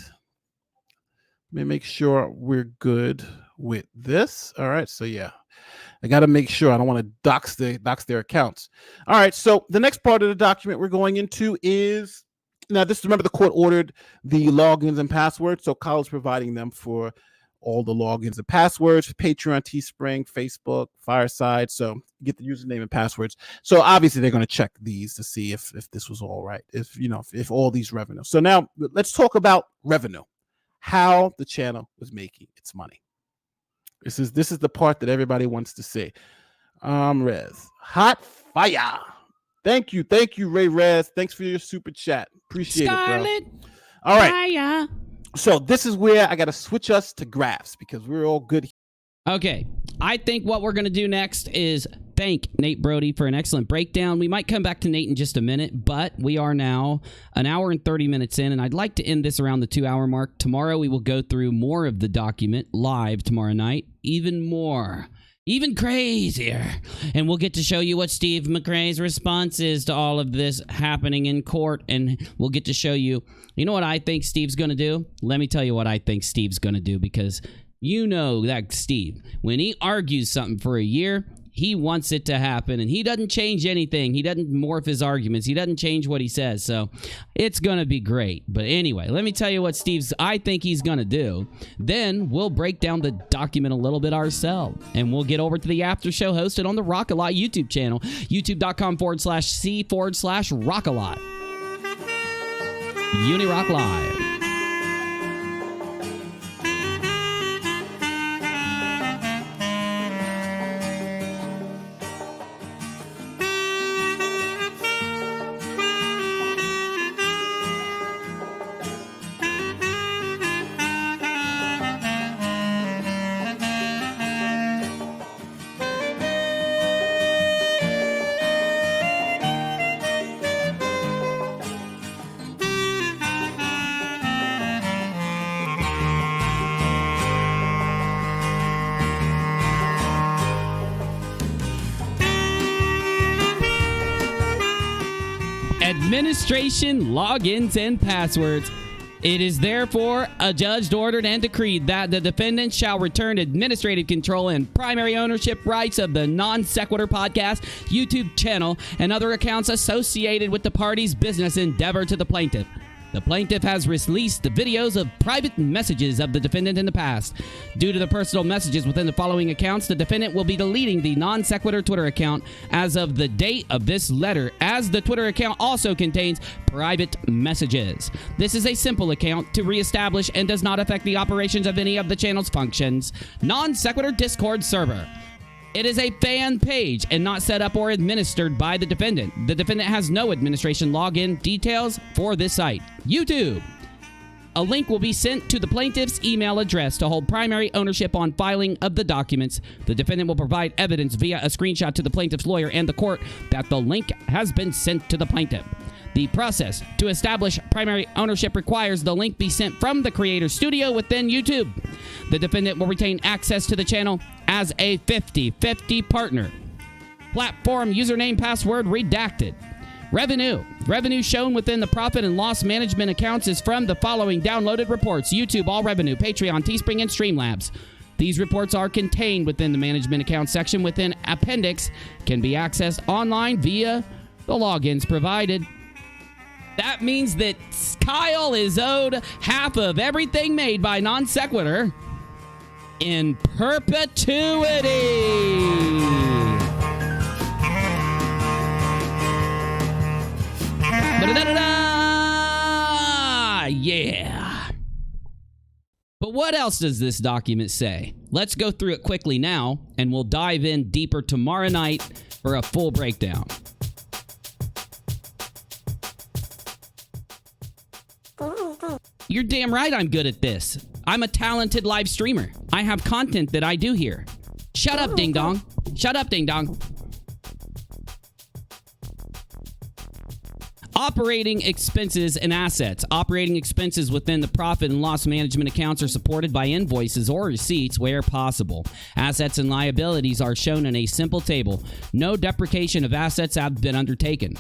Let me make sure we're good with this. All right. So yeah, I got to make sure. I don't want to dox their accounts. All right. So the next part of the document we're going into is, now this, remember, the court ordered the logins and passwords. So Kyle is providing them for all the logins and passwords, Patreon, Teespring, Facebook, Fireside. So get the username and passwords. So obviously they're going to check these to see if this was all right, if all these revenue. So now let's talk about revenue, how the channel was making its money. This is the part that everybody wants to see. Rez, hot fire. Thank you, Ray Rez. Thanks for your super chat. Appreciate it, bro. All right. Fire. So this is where I got to switch us to graphs, because we're all good. Okay. I think what we're going to do next is thank Nate Broady for an excellent breakdown. We might come back to Nate in just a minute, but we are now an hour and 30 minutes in, and I'd like to end this around the 2-hour mark. Tomorrow we will go through more of the document live tomorrow night, even crazier. And we'll get to show you what Steve McRae's response is to all of this happening in court. And we'll get to show you, you know what I think Steve's going to do? Let me tell you what I think Steve's going to do, because you know that Steve, when he argues something for a year, he wants it to happen, and he doesn't change anything. He doesn't morph his arguments. He doesn't change what he says. So it's going to be great. But anyway, let me tell you what I think he's going to do. Then we'll break down the document a little bit ourselves, and we'll get over to the after show hosted on the Rockalot YouTube channel, youtube.com/c/Rockalot. UNIRock Live. administration logins and passwords. It is therefore adjudged, ordered, and decreed that the defendant shall return administrative control and primary ownership rights of the Non Sequitur podcast YouTube channel and other accounts associated with the party's business endeavor to the plaintiff. The plaintiff has released the videos of private messages of the defendant in the past. Due to the personal messages within the following accounts, the defendant will be deleting the Non Sequitur Twitter account as of the date of this letter, as the Twitter account also contains private messages. This is a simple account to reestablish and does not affect the operations of any of the channel's functions. Non Sequitur Discord server. It is a fan page and not set up or administered by the defendant. The defendant has no administration login details for this site. YouTube. A link will be sent to the plaintiff's email address to hold primary ownership on filing of the documents. The defendant will provide evidence via a screenshot to the plaintiff's lawyer and the court that the link has been sent to the plaintiff. The process to establish primary ownership requires the link be sent from the creator studio within YouTube. The defendant will retain access to the channel as a 50-50 partner. Platform username password redacted. Revenue shown within the profit and loss management accounts is from the following downloaded reports: YouTube, All Revenue, Patreon, Teespring, and Streamlabs. These reports are contained within the management account section within Appendix, can be accessed online via the logins provided. That means that Kyle is owed half of everything made by Non Sequitur in perpetuity. Yeah. But what else does this document say? Let's go through it quickly now, and we'll dive in deeper tomorrow night for a full breakdown. You're damn right I'm good at this. I'm a talented live streamer. I have content that I do here. Shut up, ding dong. Shut up, ding dong. Operating expenses and assets. Operating expenses within the profit and loss management accounts are supported by invoices or receipts where possible. Assets and liabilities are shown in a simple table. No depreciation of assets have been undertaken.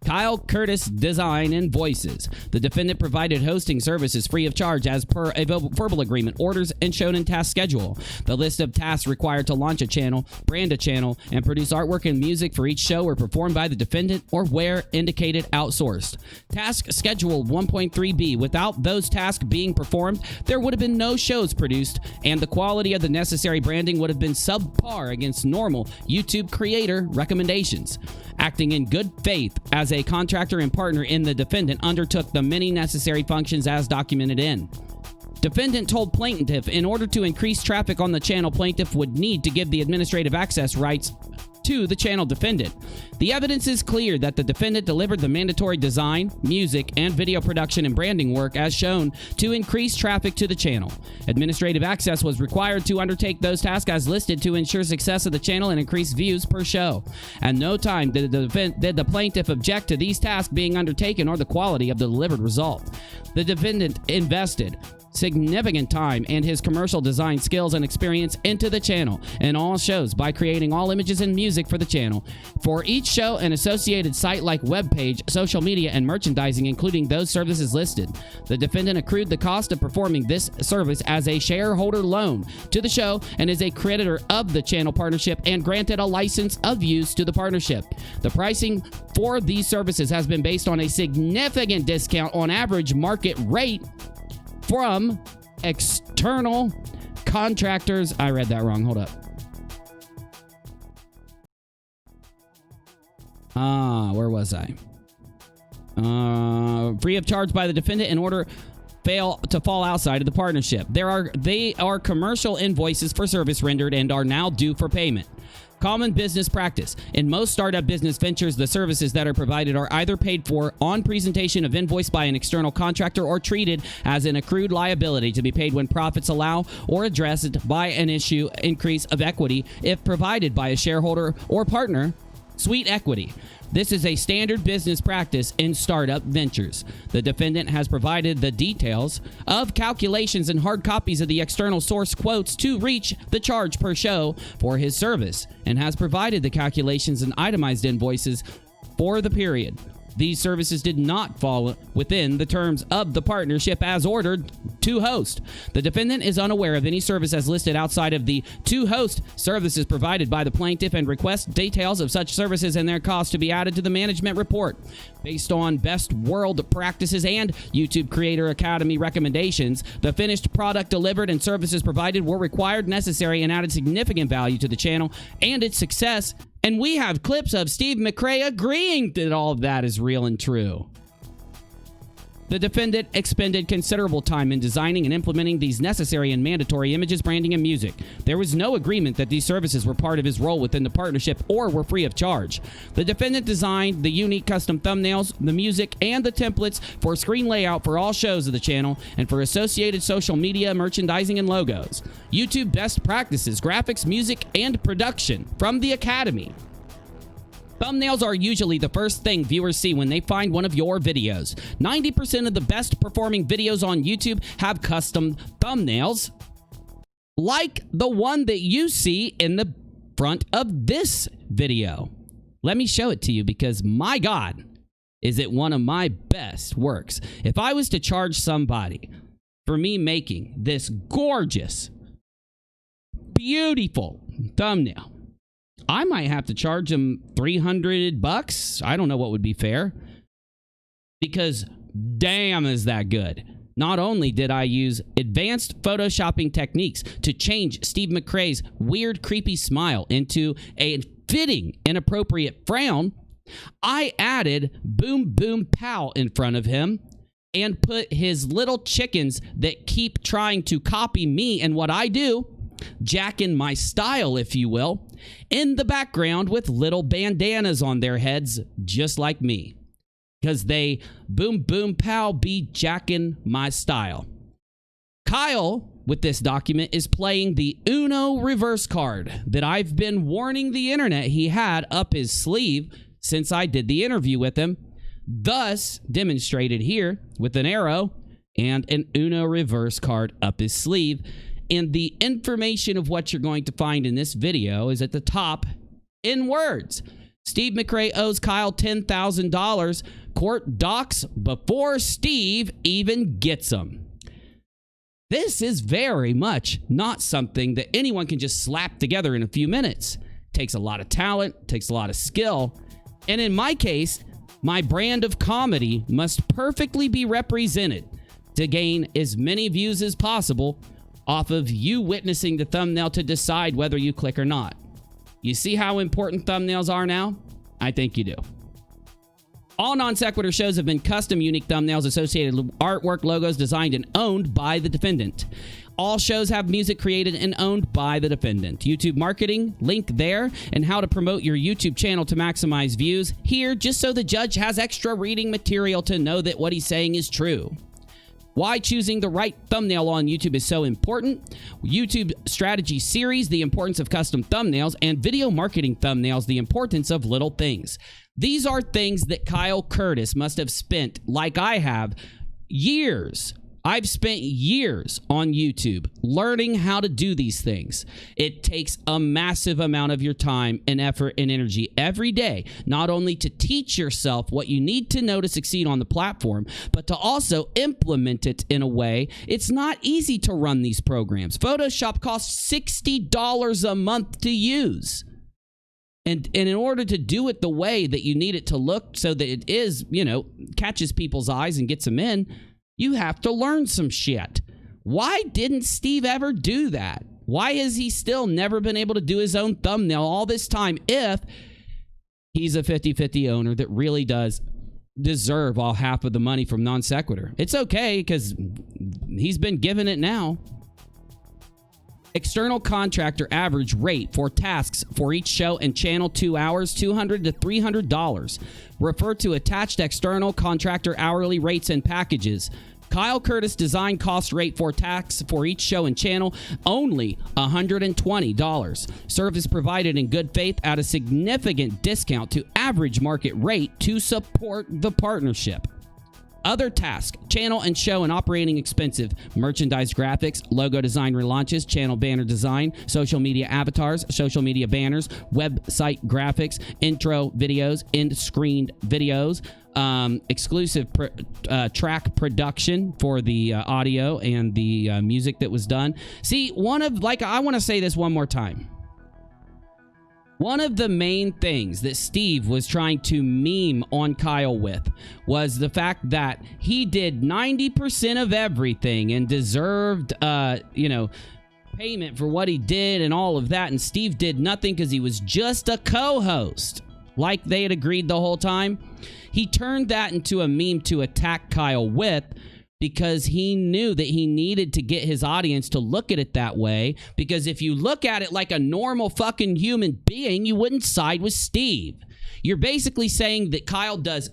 Kyle Curtis Design Invoices. The defendant provided hosting services free of charge as per a verbal agreement, orders, and shown in task schedule. The list of tasks required to launch a channel, brand a channel, and produce artwork and music for each show were performed by the defendant or where indicated outsourced. Task Schedule 1.3b. Without those tasks being performed, there would have been no shows produced, and the quality of the necessary branding would have been subpar against normal YouTube creator recommendations. Acting in good faith as a contractor and partner in, the defendant undertook the many necessary functions as documented in. Defendant told plaintiff in order to increase traffic on the channel, plaintiff would need to give the administrative access rights to the channel defendant. The evidence is clear that the defendant delivered the mandatory design, music, and video production and branding work as shown to increase traffic to the channel. Administrative access was required to undertake those tasks as listed to ensure success of the channel and increase views per show. At no time did the plaintiff object to these tasks being undertaken or the quality of the delivered result. The defendant invested significant time and his commercial design skills and experience into the channel and all shows by creating all images and music for the channel. For each show, an associated site like webpage, social media, and merchandising, including those services listed. The defendant accrued the cost of performing this service as a shareholder loan to the show and is a creditor of the channel partnership and granted a license of use to the partnership. The pricing for these services has been based on a significant discount on average market rate from external contractors. I read that wrong. Hold up. Where was I? Free of charge by the defendant in order fail to fall outside of the partnership. They are commercial invoices for service rendered and are now due for payment. Common business practice. In most startup business ventures, the services that are provided are either paid for on presentation of invoice by an external contractor or treated as an accrued liability to be paid when profits allow or addressed by an issue increase of equity if provided by a shareholder or partner. Sweet equity. This is a standard business practice in startup ventures. The defendant has provided the details of calculations and hard copies of the external source quotes to reach the charge per show for his service and has provided the calculations and itemized invoices for the period. These services did not fall within the terms of the partnership as ordered to host. The defendant is unaware of any service as listed outside of the to host services provided by the plaintiff and requests details of such services and their cost to be added to the management report. Based on best world practices and YouTube Creator Academy recommendations, the finished product delivered and services provided were required, necessary, and added significant value to the channel and its success. And we have clips of Steve McRae agreeing that all of that is real and true. The defendant expended considerable time in designing and implementing these necessary and mandatory images, branding, and music. There was no agreement that these services were part of his role within the partnership or were free of charge. The defendant designed the unique custom thumbnails, the music, and the templates for screen layout for all shows of the channel and for associated social media, merchandising, and logos. YouTube best practices, graphics, music, and production from the Academy. Thumbnails are usually the first thing viewers see when they find one of your videos. 90% of the best performing videos on YouTube have custom thumbnails, like the one that you see in the front of this video. Let me show it to you because, my God, is it one of my best works. If I was to charge somebody for me making this gorgeous, beautiful thumbnail, I might have to charge them $300. I don't know what would be fair. Because damn is that good. Not only did I use advanced photoshopping techniques to change Steve McRae's weird, creepy smile into a fitting, inappropriate frown, I added boom, boom, pow in front of him and put his little chickens that keep trying to copy me and what I do, jacking my style, if you will, in the background with little bandanas on their heads, just like me. Because they boom, boom, pow, be jacking my style. Kyle, with this document, is playing the Uno reverse card that I've been warning the internet he had up his sleeve since I did the interview with him, thus demonstrated here with an arrow and an Uno reverse card up his sleeve. And the information of what you're going to find in this video is at the top in words. Steve McRae owes Kyle $10,000. Court docs before Steve even gets them. This is very much not something that anyone can just slap together in a few minutes. It takes a lot of talent, takes a lot of skill. And in my case, my brand of comedy must perfectly be represented to gain as many views as possible off of you witnessing the thumbnail to decide whether you click or not. You see how important thumbnails are now? I think you do. All non-sequitur shows have been custom unique thumbnails, associated with artwork, logos designed and owned by the defendant. All shows have music created and owned by the defendant. YouTube marketing, link there, and how to promote your YouTube channel to maximize views here, just so the judge has extra reading material to know that what he's saying is true. Why choosing the right thumbnail on YouTube is so important. YouTube strategy series, the importance of custom thumbnails, and video marketing thumbnails, the importance of little things. These are things that Kyle Curtis must have spent, like I have, years. I've spent years on YouTube learning how to do these things. It takes a massive amount of your time and effort and energy every day, not only to teach yourself what you need to know to succeed on the platform, but to also implement it in a way. It's not easy to run these programs. Photoshop costs $60 a month to use. And in order to do it the way that you need it to look so that it is, catches people's eyes and gets them in, you have to learn some shit. Why didn't Steve ever do that? Why has he still never been able to do his own thumbnail all this time if he's a 50-50 owner that really does deserve all half of the money from non sequitur? It's okay because he's been given it now. External contractor average rate for tasks for each show and channel 2 hours, $200 to $300. Refer to attached external contractor hourly rates and packages. Kyle Curtis design cost rate for tasks for each show and channel, only $120. Service provided in good faith at a significant discount to average market rate to support the partnership. Other tasks: channel and show and operating expensive, merchandise graphics, logo design relaunches, channel banner design, social media avatars, social media banners, website graphics, intro videos, end screened videos, exclusive track production for the audio and the music that was done. See, I want to say this one more time. One of the main things that Steve was trying to meme on Kyle with was the fact that he did 90% of everything and deserved, payment for what he did and all of that. And Steve did nothing because he was just a co-host, like they had agreed the whole time. He turned that into a meme to attack Kyle with, because he knew that he needed to get his audience to look at it that way. Because if you look at it like a normal fucking human being, you wouldn't side with Steve. You're basically saying that Kyle does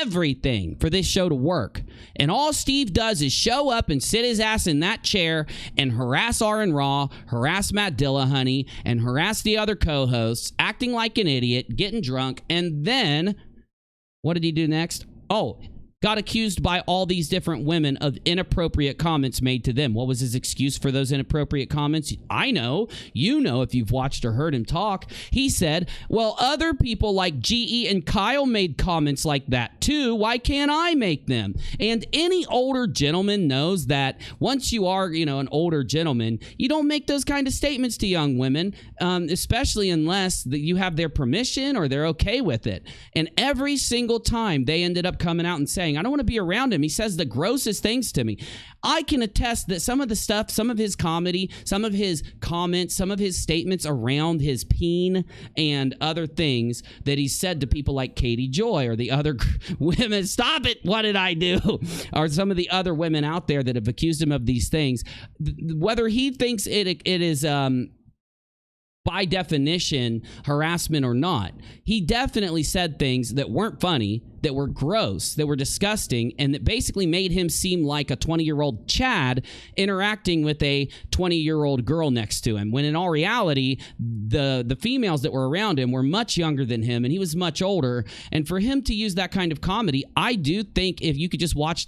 everything for this show to work, and all Steve does is show up and sit his ass in that chair and harass Aaron Raw, harass Matt Dillahunty, and harass the other co-hosts, acting like an idiot, getting drunk, and then what did he do next? Oh, got accused by all these different women of inappropriate comments made to them. What was his excuse for those inappropriate comments? I know. You know if you've watched or heard him talk. He said, well, other people like GE and Kyle made comments like that too. Why can't I make them? And any older gentleman knows that once you are, an older gentleman, you don't make those kind of statements to young women, especially unless you have their permission or they're okay with it. And every single time they ended up coming out and saying, I don't want to be around him. He says the grossest things to me. I can attest that some of the stuff, some of his comedy, some of his comments, some of his statements around his peen and other things that he said to people like Katie Joy or the other women, stop it, what did I do? Or some of the other women out there that have accused him of these things, whether he thinks it is by definition harassment or not, he definitely said things that weren't funny, that were gross, that were disgusting, and that basically made him seem like a 20-year-old Chad interacting with a 20-year-old girl next to him, when in all reality, the females that were around him were much younger than him, and he was much older. And for him to use that kind of comedy, I do think if you could just watch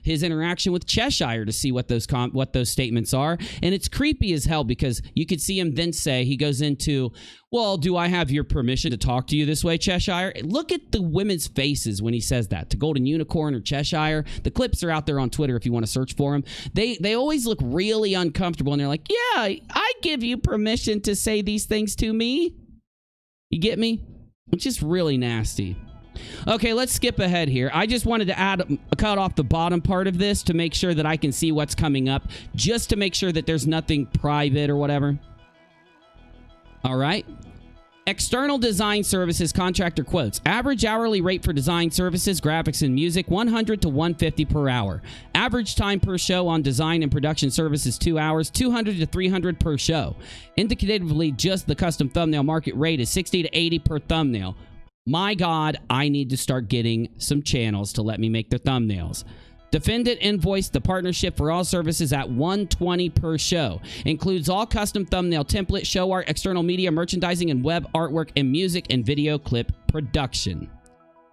his interaction with Cheshire to see what those statements are, and it's creepy as hell, because you could see him then say, he goes into, well, do I have your permission to talk to you this way, Cheshire? Look at the women's faces when he says that to Golden Unicorn or Cheshire. The clips are out there on Twitter if you want to search for them. They always look really uncomfortable, and they're like, yeah, I give you permission to say these things to me. You get me? It's just really nasty. Okay, let's skip ahead here. I just wanted to cut off the bottom part of this to make sure that I can see what's coming up, just to make sure that there's nothing private or whatever. All right. External design services contractor quotes. Average hourly rate for design services, graphics, and music, $100 to $150 per hour. Average time per show on design and production services, 2 hours, $200 to $300 per show. Indicatively, just the custom thumbnail market rate is $60 to $80 per thumbnail. My God, I need to start getting some channels to let me make their thumbnails. Defendant invoiced the partnership for all services at $120 per show. Includes all custom thumbnail template, show art, external media, merchandising, and web artwork, and music and video clip production.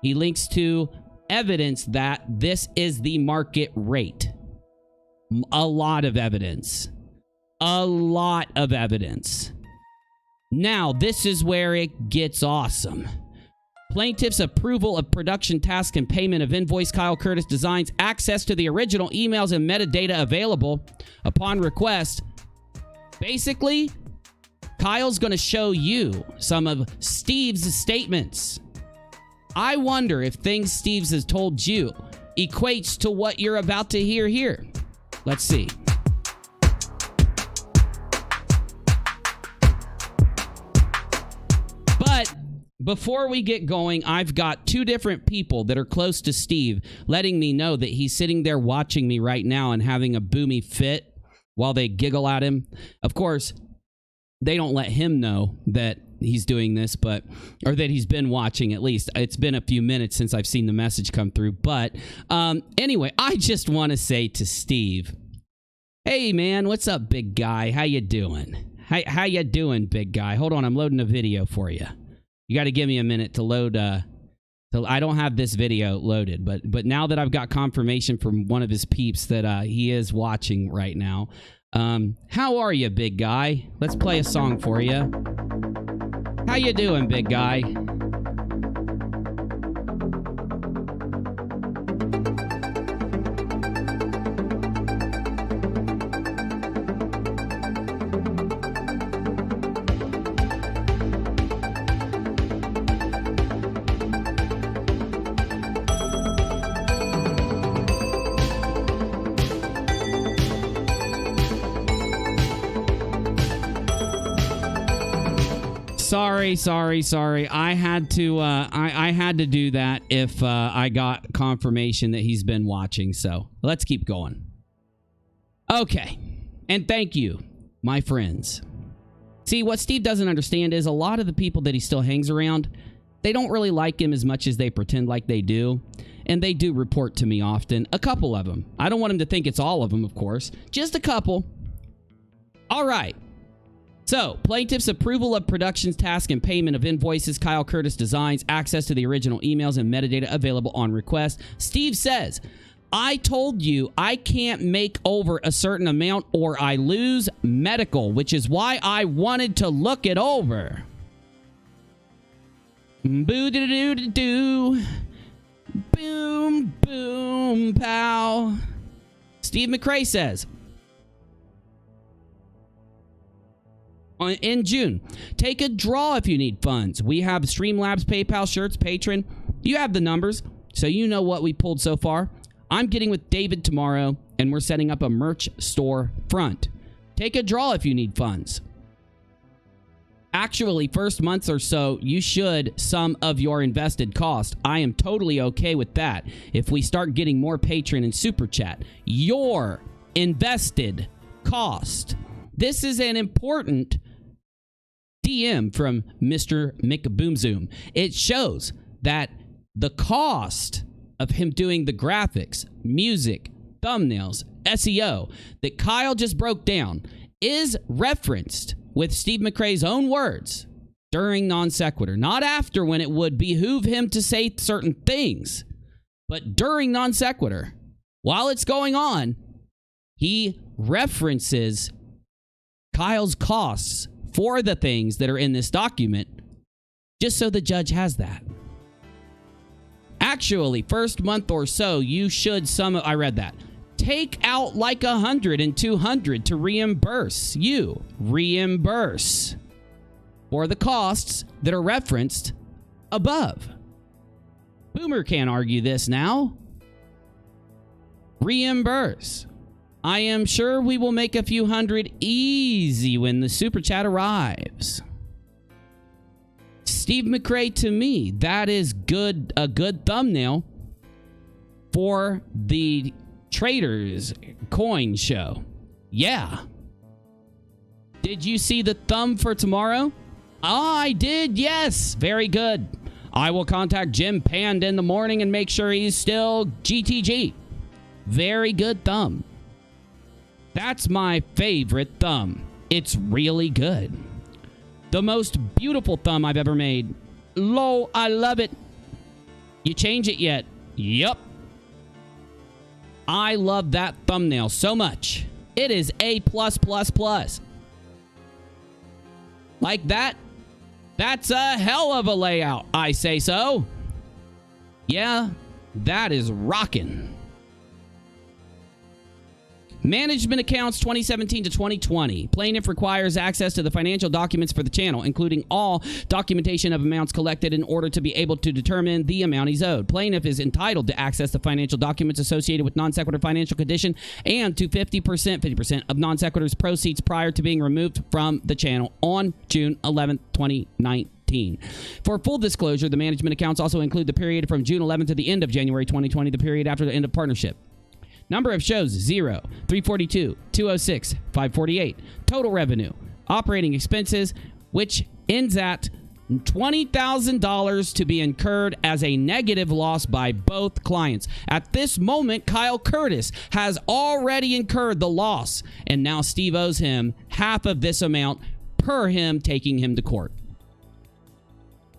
He links to evidence that this is the market rate. A lot of evidence. A lot of evidence. Now, this is where it gets awesome. Plaintiff's approval of production task and payment of invoice. Kyle Curtis designs access to the original emails and metadata available upon request. Basically, Kyle's going to show you some of Steve's statements. I wonder if things Steve's has told you equates to what you're about to hear here. Let's see. But before we get going, I've got two different people that are close to Steve letting me know that he's sitting there watching me right now and having a boomy fit while they giggle at him. Of course, they don't let him know that he's doing this, or that he's been watching at least. It's been a few minutes since I've seen the message come through. But anyway, I just want to say to Steve, hey, man, what's up, big guy? How you doing? How you doing, big guy? Hold on, I'm loading a video for you. You got to give me a minute to load So I don't have this video loaded, but now that I've got confirmation from one of his peeps that he is watching right now. How are you, big guy? Let's play a song for you. How you doing, big guy? Sorry. I had to I had to do that if I got confirmation that he's been watching. So let's keep going. Okay. And thank you, my friends. See, what Steve doesn't understand is a lot of the people that he still hangs around, they don't really like him as much as they pretend like they do. And they do report to me often. A couple of them. I don't want him to think it's all of them, of course. Just a couple. All right. So, plaintiff's approval of productions, task, and payment of invoices. Kyle Curtis designs, access to the original emails and metadata available on request. Steve says, I told you I can't make over a certain amount or I lose medical, which is why I wanted to look it over. Boo-doo-doo-doo-doo. Boom, boom, pow. Steve McRae says, in June, take a draw if you need funds. We have Streamlabs, PayPal, shirts, Patreon. You have the numbers, so you know what we pulled so far. I'm getting with David tomorrow, and we're setting up a merch store front. Take a draw if you need funds. Actually, first month or so, you should some of your invested cost. I am totally okay with that. If we start getting more Patreon and Super Chat, your invested cost. This is an important DM from Mr. McBoomzoom. It shows that the cost of him doing the graphics, music, thumbnails, SEO that Kyle just broke down is referenced with Steve McRae's own words during Non Sequitur. Not after, when it would behoove him to say certain things, but during Non Sequitur. While it's going on, he references Kyle's costs for the things that are in this document, just so the judge has that. Actually, first month or so, you should I read that. Take out like 100 and 200 to reimburse you. Reimburse for the costs that are referenced above. Boomer can't argue this now. Reimburse. I am sure we will make a few hundred easy when the super chat arrives. Steve McRae, to me, that is good. A good thumbnail for the Traders Coin Show. Yeah. Did you see the thumb for tomorrow? I did, yes. Very good. I will contact Jim Pand in the morning and make sure he's still GTG. Very good thumb. That's my favorite thumb. It's really good. The most beautiful thumb I've ever made. Lo, I love it. You change it yet? Yup. I love that thumbnail so much. It is A+++. Like that? That's a hell of a layout, I say so. Yeah, that is rockin'. Management accounts 2017 to 2020. Plaintiff requires access to the financial documents for the channel, including all documentation of amounts collected in order to be able to determine the amount he's owed. Plaintiff is entitled to access the financial documents associated with non sequitur financial condition and to 50% of non sequitur's proceeds prior to being removed from the channel on June 11th, 2019. For full disclosure, the management accounts also include the period from June 11th to the end of January 2020, the period after the end of partnership. Number of shows, 0, 342, 206, 548. Total revenue, operating expenses, which ends at $20,000 to be incurred as a negative loss by both clients. At this moment, Kyle Curtis has already incurred the loss, and now Steve owes him half of this amount per him taking him to court.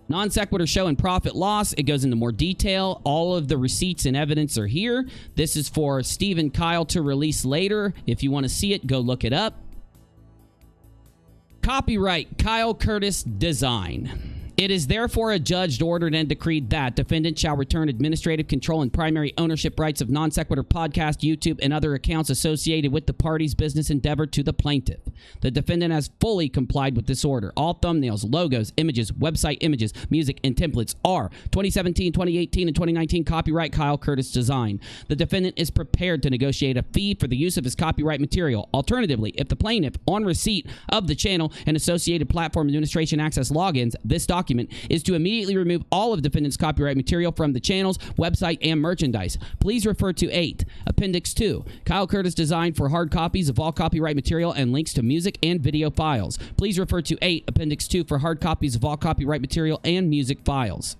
Non sequitur show and profit loss. It goes into more detail. All of the receipts and evidence are here. This is for Steve and Kyle to release later. If you want to see it, go look it up. Copyright Kyle Curtis Design. It is therefore adjudged, ordered, and decreed that defendant shall return administrative control and primary ownership rights of Non Sequitur podcast, YouTube, and other accounts associated with the party's business endeavor to the plaintiff. The defendant has fully complied with this order. All thumbnails, logos, images, website images, music, and templates are 2017, 2018, and 2019 copyright Kyle Curtis Design. The defendant is prepared to negotiate a fee for the use of his copyright material. Alternatively, if the plaintiff, on receipt of the channel and associated platform administration access logins, this document is to immediately remove all of defendant's copyright material from the channel's website and merchandise. Please refer to 8. Appendix 2. Kyle Curtis Design for hard copies of all copyright material and links to music and video files. Please refer to 8. Appendix 2 for hard copies of all copyright material and music files.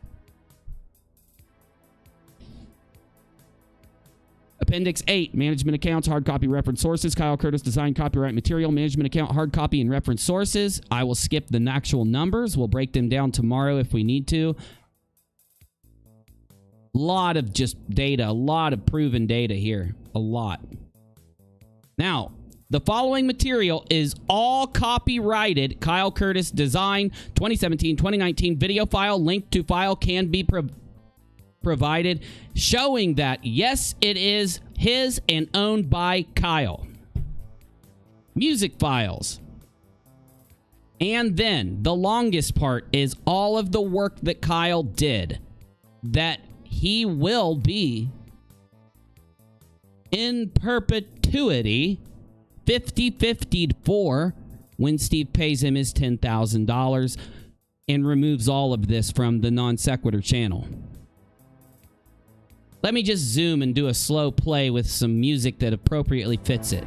Appendix 8, management accounts, hard copy reference sources, Kyle Curtis Design copyright material, management account, hard copy, and reference sources. I will skip the actual numbers. We'll break them down tomorrow if we need to. A lot of just data, a lot of proven data here. A lot. Now, the following material is all copyrighted Kyle Curtis Design 2017-2019 video file. Link to file can be provided, showing that yes, it is his and owned by Kyle. Music files. And then the longest part is all of the work that Kyle did that he will be in perpetuity 50-50'd for when Steve pays him his $10,000 and removes all of this from the Non Sequitur channel. Let me just zoom and do a slow play with some music that appropriately fits it.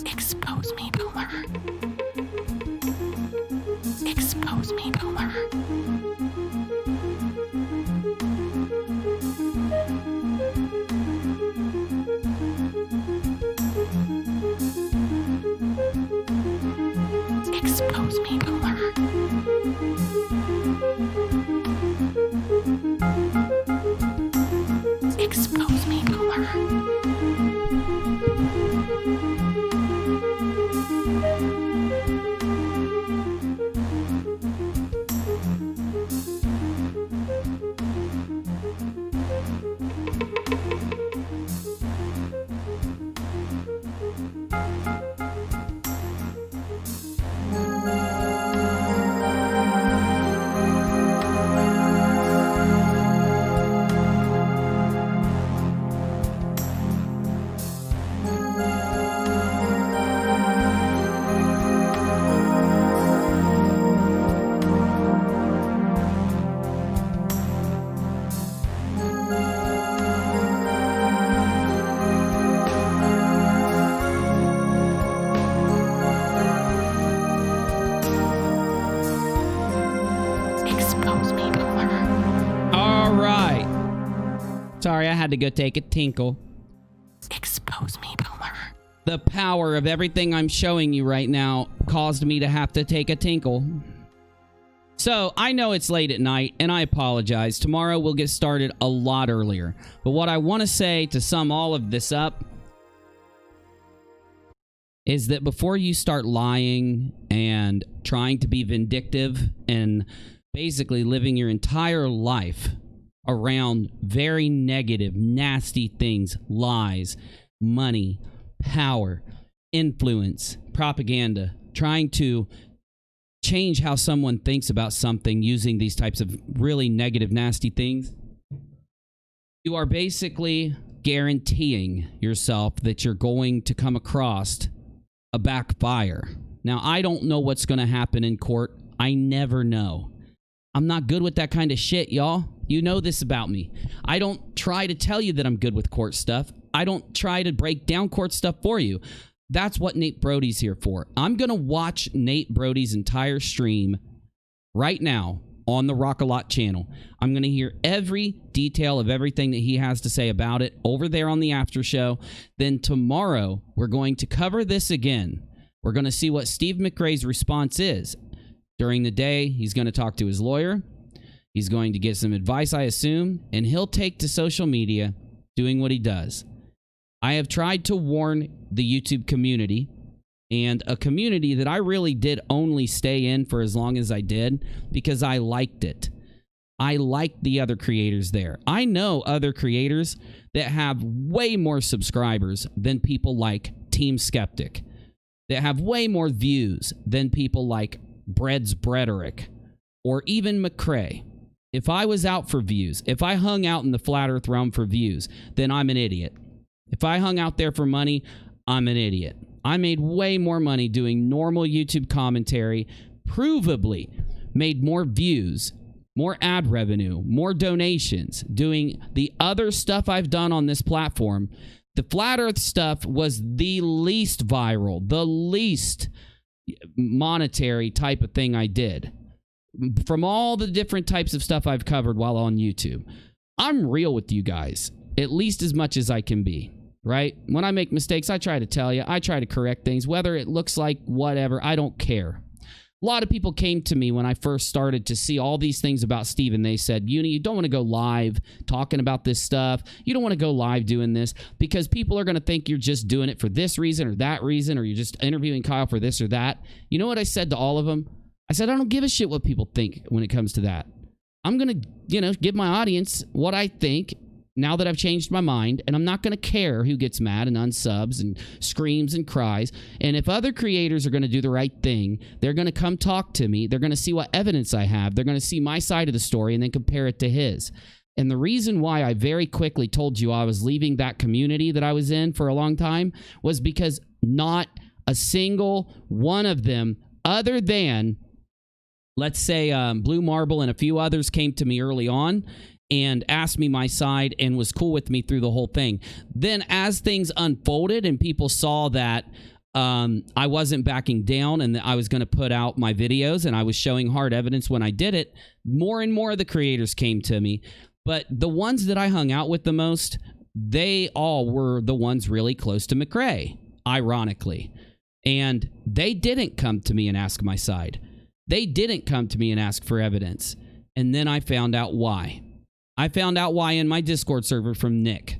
Expose me, boomer. Expose me, boomer. Expose me, boomer. Expose me, boomer. Sorry, I had to go take a tinkle. Expose me, Boomer. The power of everything I'm showing you right now caused me to have to take a tinkle. So, I know it's late at night, and I apologize. Tomorrow we'll get started a lot earlier. But what I want to say to sum all of this up is that before you start lying and trying to be vindictive and basically living your entire life around very negative, nasty things, lies, money, power, influence, propaganda, trying to change how someone thinks about something using these types of really negative, nasty things, you are basically guaranteeing yourself that you're going to come across a backfire. Now, I don't know what's going to happen in court. I never know. I'm not good with that kind of shit, y'all. You know this about me. I don't try to tell you that I'm good with court stuff. I don't try to break down court stuff for you. That's what Nate Broady's here for. I'm going to watch Nate Broady's entire stream right now on the Rock-A-Lot channel. I'm going to hear every detail of everything that he has to say about it over there on the after show. Then tomorrow, we're going to cover this again. We're going to see what Steve McRae's response is. During the day, he's going to talk to his lawyer. He's going to get some advice, I assume, and he'll take to social media doing what he does. I have tried to warn the YouTube community, and a community that I really did only stay in for as long as I did because I liked it. I liked the other creators there. I know other creators that have way more subscribers than people like Team Skeptic, that have way more views than people like Bread's Brederick or even McRae. If I was out for views, if I hung out in the flat earth realm for views, then I'm an idiot. If I hung out there for money, I'm an idiot. I made way more money doing normal YouTube commentary, provably made more views, more ad revenue, more donations, doing the other stuff I've done on this platform. The flat earth stuff was the least viral, the least monetary type of thing I did. From all the different types of stuff I've covered while on YouTube, I'm real with you guys, at least as much as I can be, right? When I make mistakes, I try to tell you. I try to correct things, whether it looks like whatever. I don't care. A lot of people came to me when I first started to see all these things about Steve, and they said, Uni, you don't want to go live talking about this stuff. You don't want to go live doing this because people are going to think you're just doing it for this reason or that reason, or you're just interviewing Kyle for this or that. You know what I said to all of them? I said, I don't give a shit what people think when it comes to that. I'm going to, give my audience what I think now that I've changed my mind, and I'm not going to care who gets mad and unsubs and screams and cries. And if other creators are going to do the right thing, they're going to come talk to me. They're going to see what evidence I have. They're going to see my side of the story and then compare it to his. And the reason why I very quickly told you I was leaving that community that I was in for a long time was because not a single one of them, other than, let's say, Blue Marble and a few others, came to me early on and asked me my side and was cool with me through the whole thing. Then as things unfolded and people saw that I wasn't backing down and that I was going to put out my videos and I was showing hard evidence when I did it, more and more of the creators came to me. But the ones that I hung out with the most, they all were the ones really close to McRae, ironically. And they didn't come to me and ask my side. They didn't come to me and ask for evidence. And then I found out why. I found out why in my Discord server from Nick.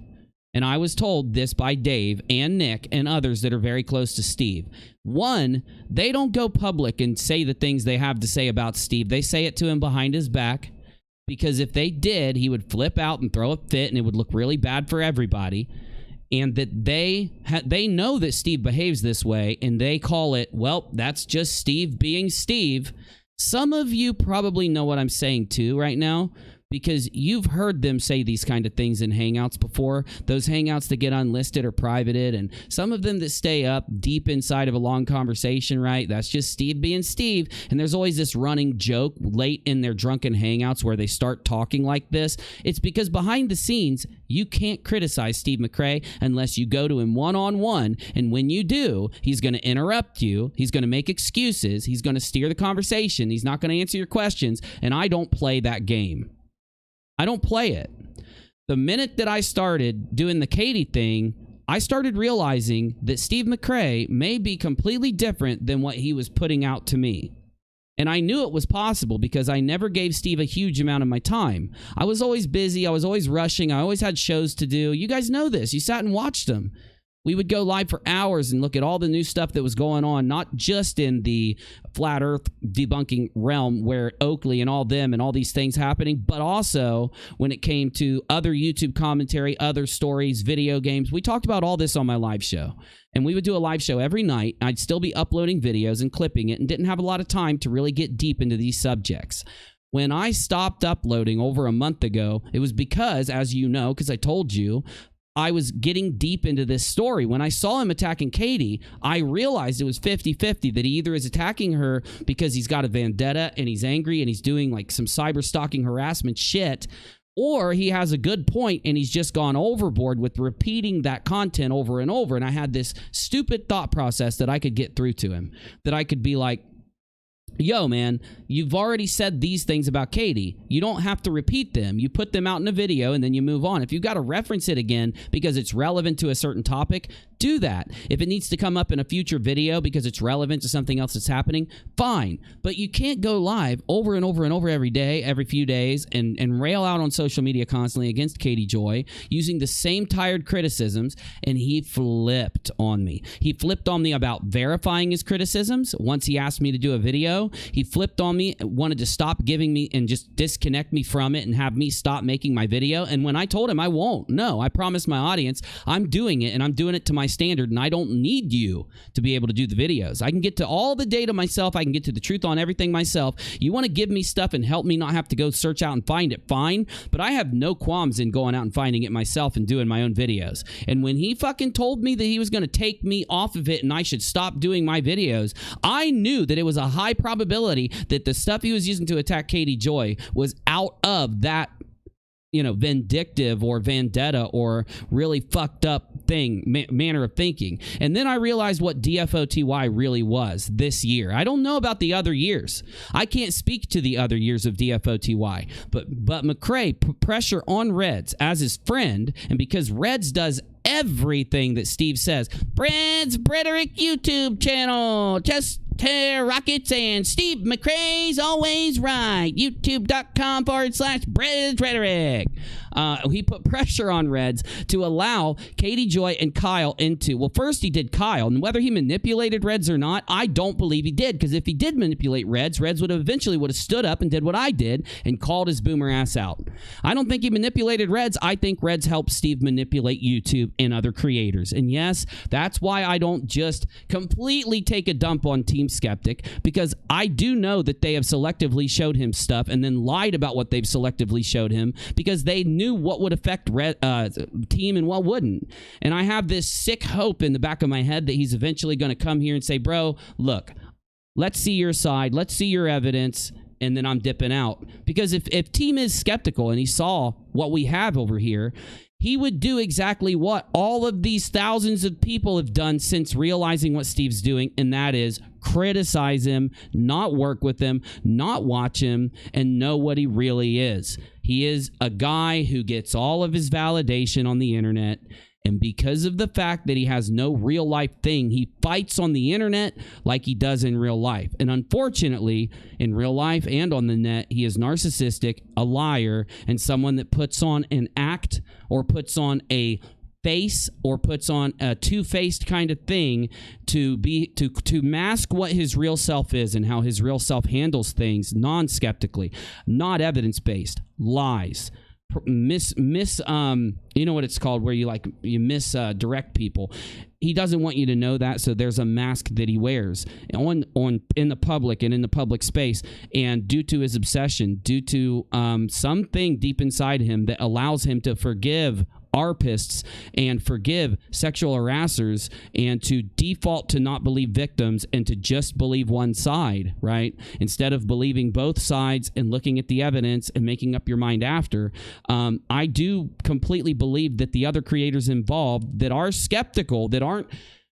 And I was told this by Dave and Nick and others that are very close to Steve. One, they don't go public and say the things they have to say about Steve. They say it to him behind his back, because if they did, he would flip out and throw a fit and it would look really bad for everybody. And that they know that Steve behaves this way, and they call it, well, that's just Steve being Steve. Some of you probably know what I'm saying too right now, because you've heard them say these kind of things in Hangouts before. Those Hangouts that get unlisted or privated, and some of them that stay up deep inside of a long conversation, right? That's just Steve being Steve. And there's always this running joke late in their drunken Hangouts where they start talking like this. It's because behind the scenes, you can't criticize Steve McRae unless you go to him one-on-one. And when you do, he's going to interrupt you. He's going to make excuses. He's going to steer the conversation. He's not going to answer your questions. And I don't play that game. I don't play it. The minute that I started doing the Katie thing, I started realizing that Steve McRae may be completely different than what he was putting out to me. And I knew it was possible because I never gave Steve a huge amount of my time. I was always busy. I was always rushing. I always had shows to do. You guys know this. You sat and watched them. We would go live for hours and look at all the new stuff that was going on, not just in the flat earth debunking realm where Oakley and all them and all these things happening, but also when it came to other YouTube commentary, other stories, video games. We talked about all this on my live show. And we would do a live show every night. I'd still be uploading videos and clipping it and didn't have a lot of time to really get deep into these subjects. When I stopped uploading over a month ago, it was because, as you know, because I told you, I was getting deep into this story. When I saw him attacking Katie, I realized it was 50-50 that he either is attacking her because he's got a vendetta and he's angry and he's doing like some cyber stalking harassment shit, or he has a good point and he's just gone overboard with repeating that content over and over. And I had this stupid thought process that I could get through to him, that I could be like, yo, man, you've already said these things about Katie. You don't have to repeat them. You put them out in a video and then you move on. If you've got to reference it again because it's relevant to a certain topic, do that. If it needs to come up in a future video because it's relevant to something else that's happening, fine. But you can't go live over and over and over every day, every few days, and rail out on social media constantly against Katie Joy using the same tired criticisms. And he flipped on me. He flipped on me about verifying his criticisms. Once he asked me to do a video, he flipped on me, wanted to stop giving me and just disconnect me from it and have me stop making my video. And when I told him I won't, no, I promised my audience I'm doing it and I'm doing it to my standard, and I don't need you to be able to do the videos. I can get to all the data myself. I can get to the truth on everything myself. You want to give me stuff and help me not have to go search out and find it, fine, but I have no qualms in going out and finding it myself and doing my own videos. And when he fucking told me that he was going to take me off of it and I should stop doing my videos, I knew that it was a high probability that the stuff he was using to attack Katie Joy was out of that, you know, vindictive or vendetta or really fucked up manner of thinking. And then I realized what DFOTY really was this year. I don't know about the other years. I can't speak to the other years of DFOTY, but McRae put pressure on Reds as his friend, and because Reds does everything that Steve says, Brad's Brederick YouTube channel, just tear rockets and Steve McRae's always right. YouTube.com/Brad's Rhetoric. He put pressure on Reds to allow Katie Joy and Kyle into, well, first he did Kyle, and whether he manipulated Reds or not, I don't believe he did, because if he did manipulate Reds would have eventually stood up and did what I did and called his boomer ass out. I don't think he manipulated Reds. I think Reds helped Steve manipulate YouTube and other creators. And yes, that's why I don't just completely take a dump on Team Skeptic, because I do know that they have selectively showed him stuff and then lied about what they've selectively showed him because they knew what would affect Team and what wouldn't. And I have this sick hope in the back of my head that he's eventually going to come here and say, bro, look, let's see your side. Let's see your evidence. And then I'm dipping out. Because if Team is skeptical and he saw what we have over here, he would do exactly what all of these thousands of people have done since realizing what Steve's doing, and that is criticize him, not work with him, not watch him, and know what he really is. He is a guy who gets all of his validation on the internet, and because of the fact that he has no real life thing, he fights on the internet like he does in real life. And unfortunately, in real life and on the net, he is narcissistic, a liar, and someone that puts on an act or puts on a face or puts on a two-faced kind of thing to mask what his real self is and how his real self handles things non-skeptically, not evidence-based, lies. You know what it's called, where you misdirect people. He doesn't want you to know that, so there's a mask that he wears in the public and in the public space, and due to his obsession, due to something deep inside him that allows him to forgive ARPists and forgive sexual harassers and to default to not believe victims and to just believe one side, right? Instead of believing both sides and looking at the evidence and making up your mind after. I do completely believe that the other creators involved that are skeptical, that aren't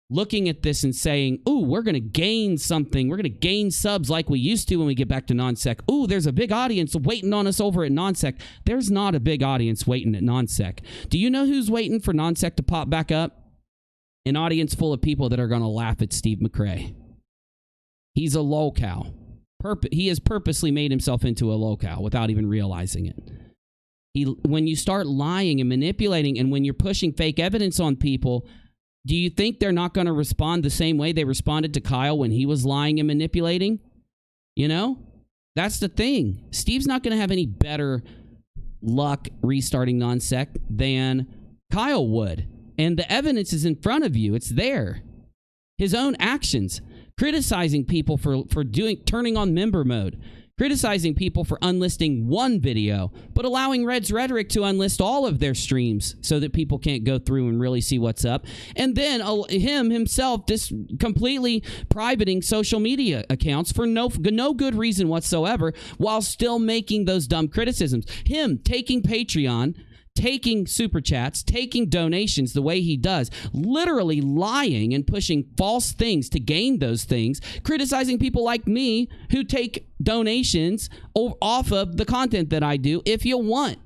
looking at this and saying, ooh, we're going to gain something. We're going to gain subs like we used to when we get back to non-sec. Ooh, there's a big audience waiting on us over at non-sec. There's not a big audience waiting at non-sec. Do you know who's waiting for non-sec to pop back up? An audience full of people that are going to laugh at Steve McRae. He's a lolcow. He has purposely made himself into a lolcow without even realizing it. When you start lying and manipulating, and when you're pushing fake evidence on people, do you think they're not going to respond the same way they responded to Kyle when he was lying and manipulating? You know, that's the thing. Steve's not going to have any better luck restarting non-sec than Kyle would. And the evidence is in front of you. It's there. His own actions, criticizing people for turning on member mode, criticizing people for unlisting one video, but allowing Red's Rhetoric to unlist all of their streams so that people can't go through and really see what's up. And then himself just completely privating social media accounts for no good reason whatsoever, while still making those dumb criticisms. Him taking Patreon, taking super chats, taking donations the way he does, literally lying and pushing false things to gain those things, criticizing people like me who take donations off of the content that I do if you want.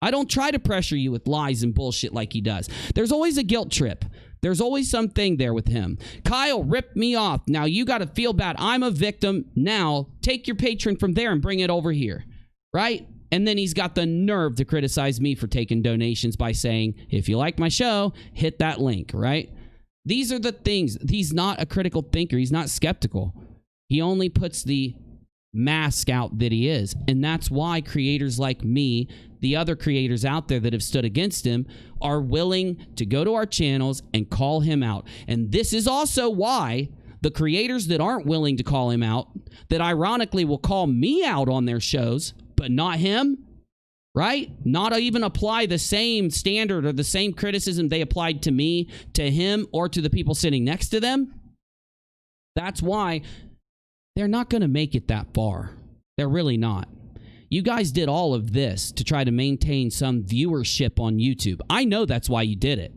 I don't try to pressure you with lies and bullshit like he does. There's always a guilt trip. There's always something there with him. Kyle ripped me off. Now you got to feel bad. I'm a victim. Now take your patron from there and bring it over here, right? And then he's got the nerve to criticize me for taking donations by saying, if you like my show, hit that link, right? These are the things. He's not a critical thinker. He's not skeptical. He only puts the mask out that he is. And that's why creators like me, the other creators out there that have stood against him, are willing to go to our channels and call him out. And this is also why the creators that aren't willing to call him out, that ironically will call me out on their shows, but not him, right? Not even apply the same standard or the same criticism they applied to me, to him, or to the people sitting next to them. That's why they're not going to make it that far. They're really not. You guys did all of this to try to maintain some viewership on YouTube. I know that's why you did it.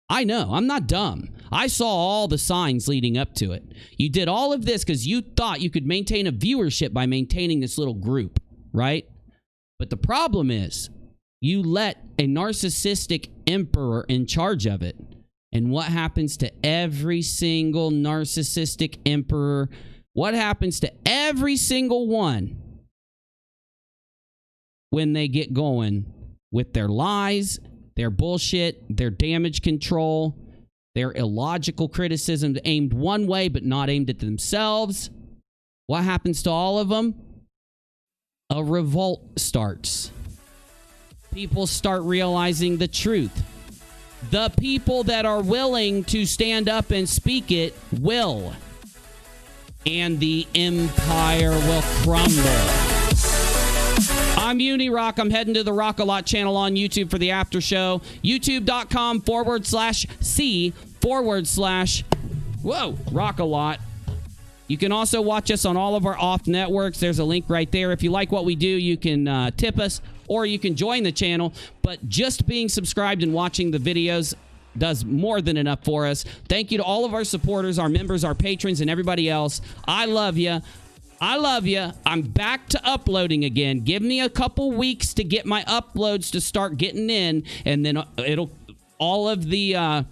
I know. I'm not dumb. I saw all the signs leading up to it. You did all of this because you thought you could maintain a viewership by maintaining this little group, right? But the problem is you let a narcissistic emperor in charge of it. And what happens to every single narcissistic emperor? What happens to every single one when they get going with their lies, their bullshit, their damage control, their illogical criticisms aimed one way but not aimed at themselves? What happens to all of them? A revolt starts. People start realizing the truth. The people that are willing to stand up and speak it will. And the empire will crumble. I'm UNIRock. I'm heading to the Rock A Lot channel on YouTube for the after show. YouTube.com/C/Rock A Lot. You can also watch us on all of our off networks. There's a link right there. If you like what we do, you can tip us, or you can join the channel. But just being subscribed and watching the videos does more than enough for us. Thank you to all of our supporters, our members, our patrons, and everybody else. I love you. I love you. I'm back to uploading again. Give me a couple weeks to get my uploads to start getting in, and then it'll all of the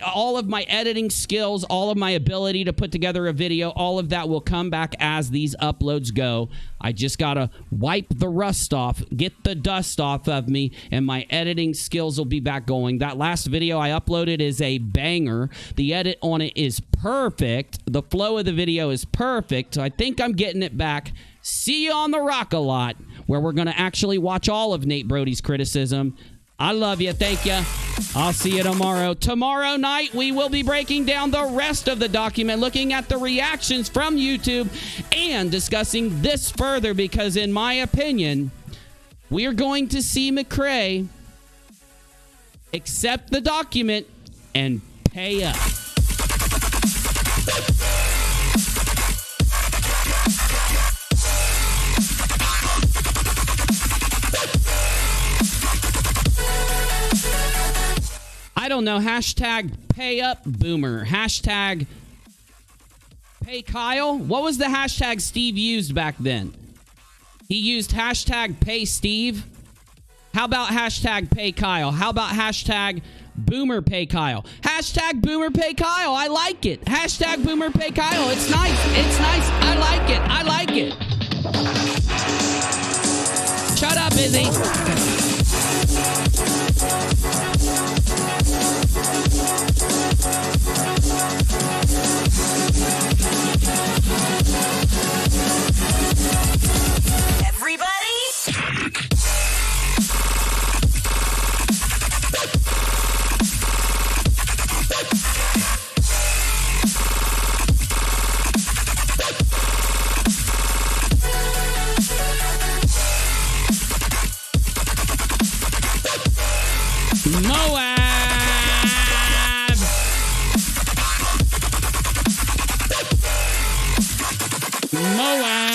all of my editing skills, all of my ability to put together a video, all of that will come back as these uploads go. I just gotta wipe the rust off, get the dust off of me, and my editing skills will be back going. That last video I uploaded is a banger. The edit on it is perfect. The flow of the video is perfect. So I think I'm getting it back. See you on the Rock A Lot, where we're gonna actually watch all of Nate Broady's criticism. I love you. Thank you. I'll see you tomorrow. Tomorrow night, we will be breaking down the rest of the document, looking at the reactions from YouTube and discussing this further, because in my opinion, we are going to see McRae accept the document and pay up. I don't know. Hashtag pay up boomer. Hashtag pay Kyle. What was the hashtag Steve used back then? He used hashtag pay Steve. How about hashtag pay Kyle? How about hashtag boomer pay Kyle? Hashtag boomer pay Kyle. I like it. Hashtag boomer pay Kyle. It's nice. It's nice. I like it. I like it. Shut up, Izzy. Everybody. Moab. Moab.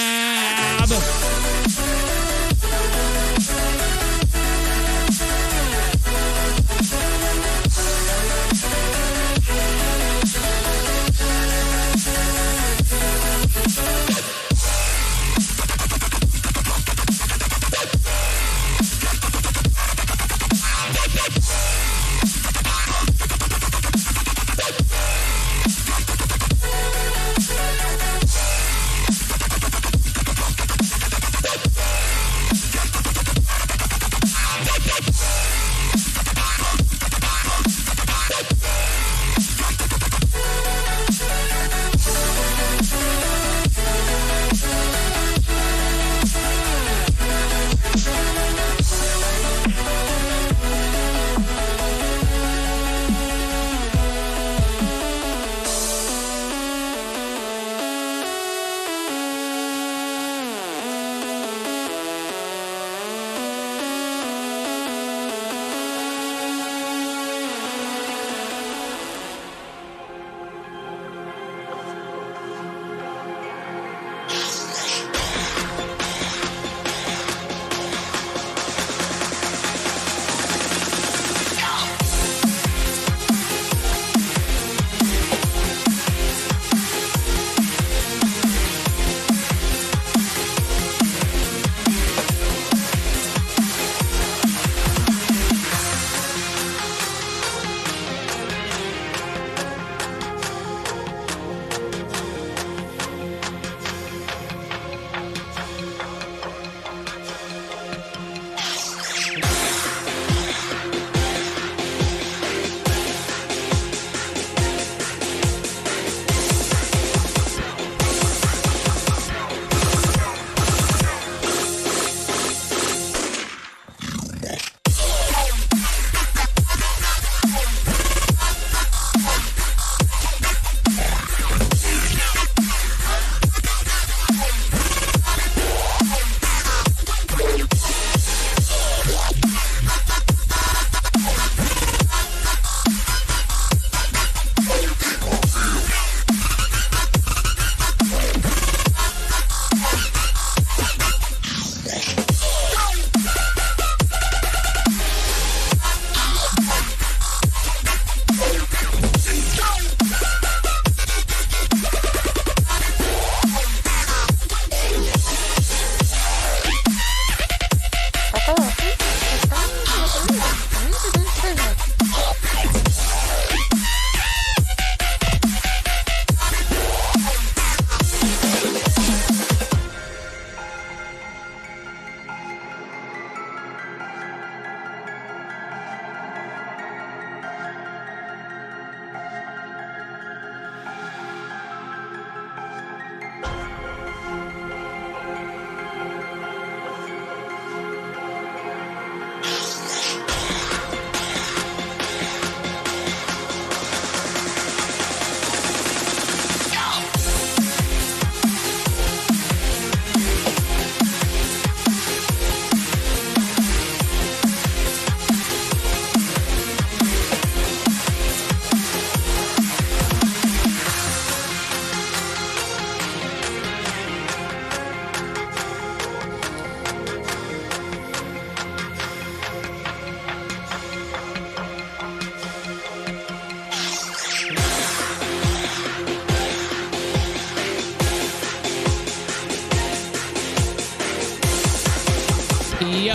Yo.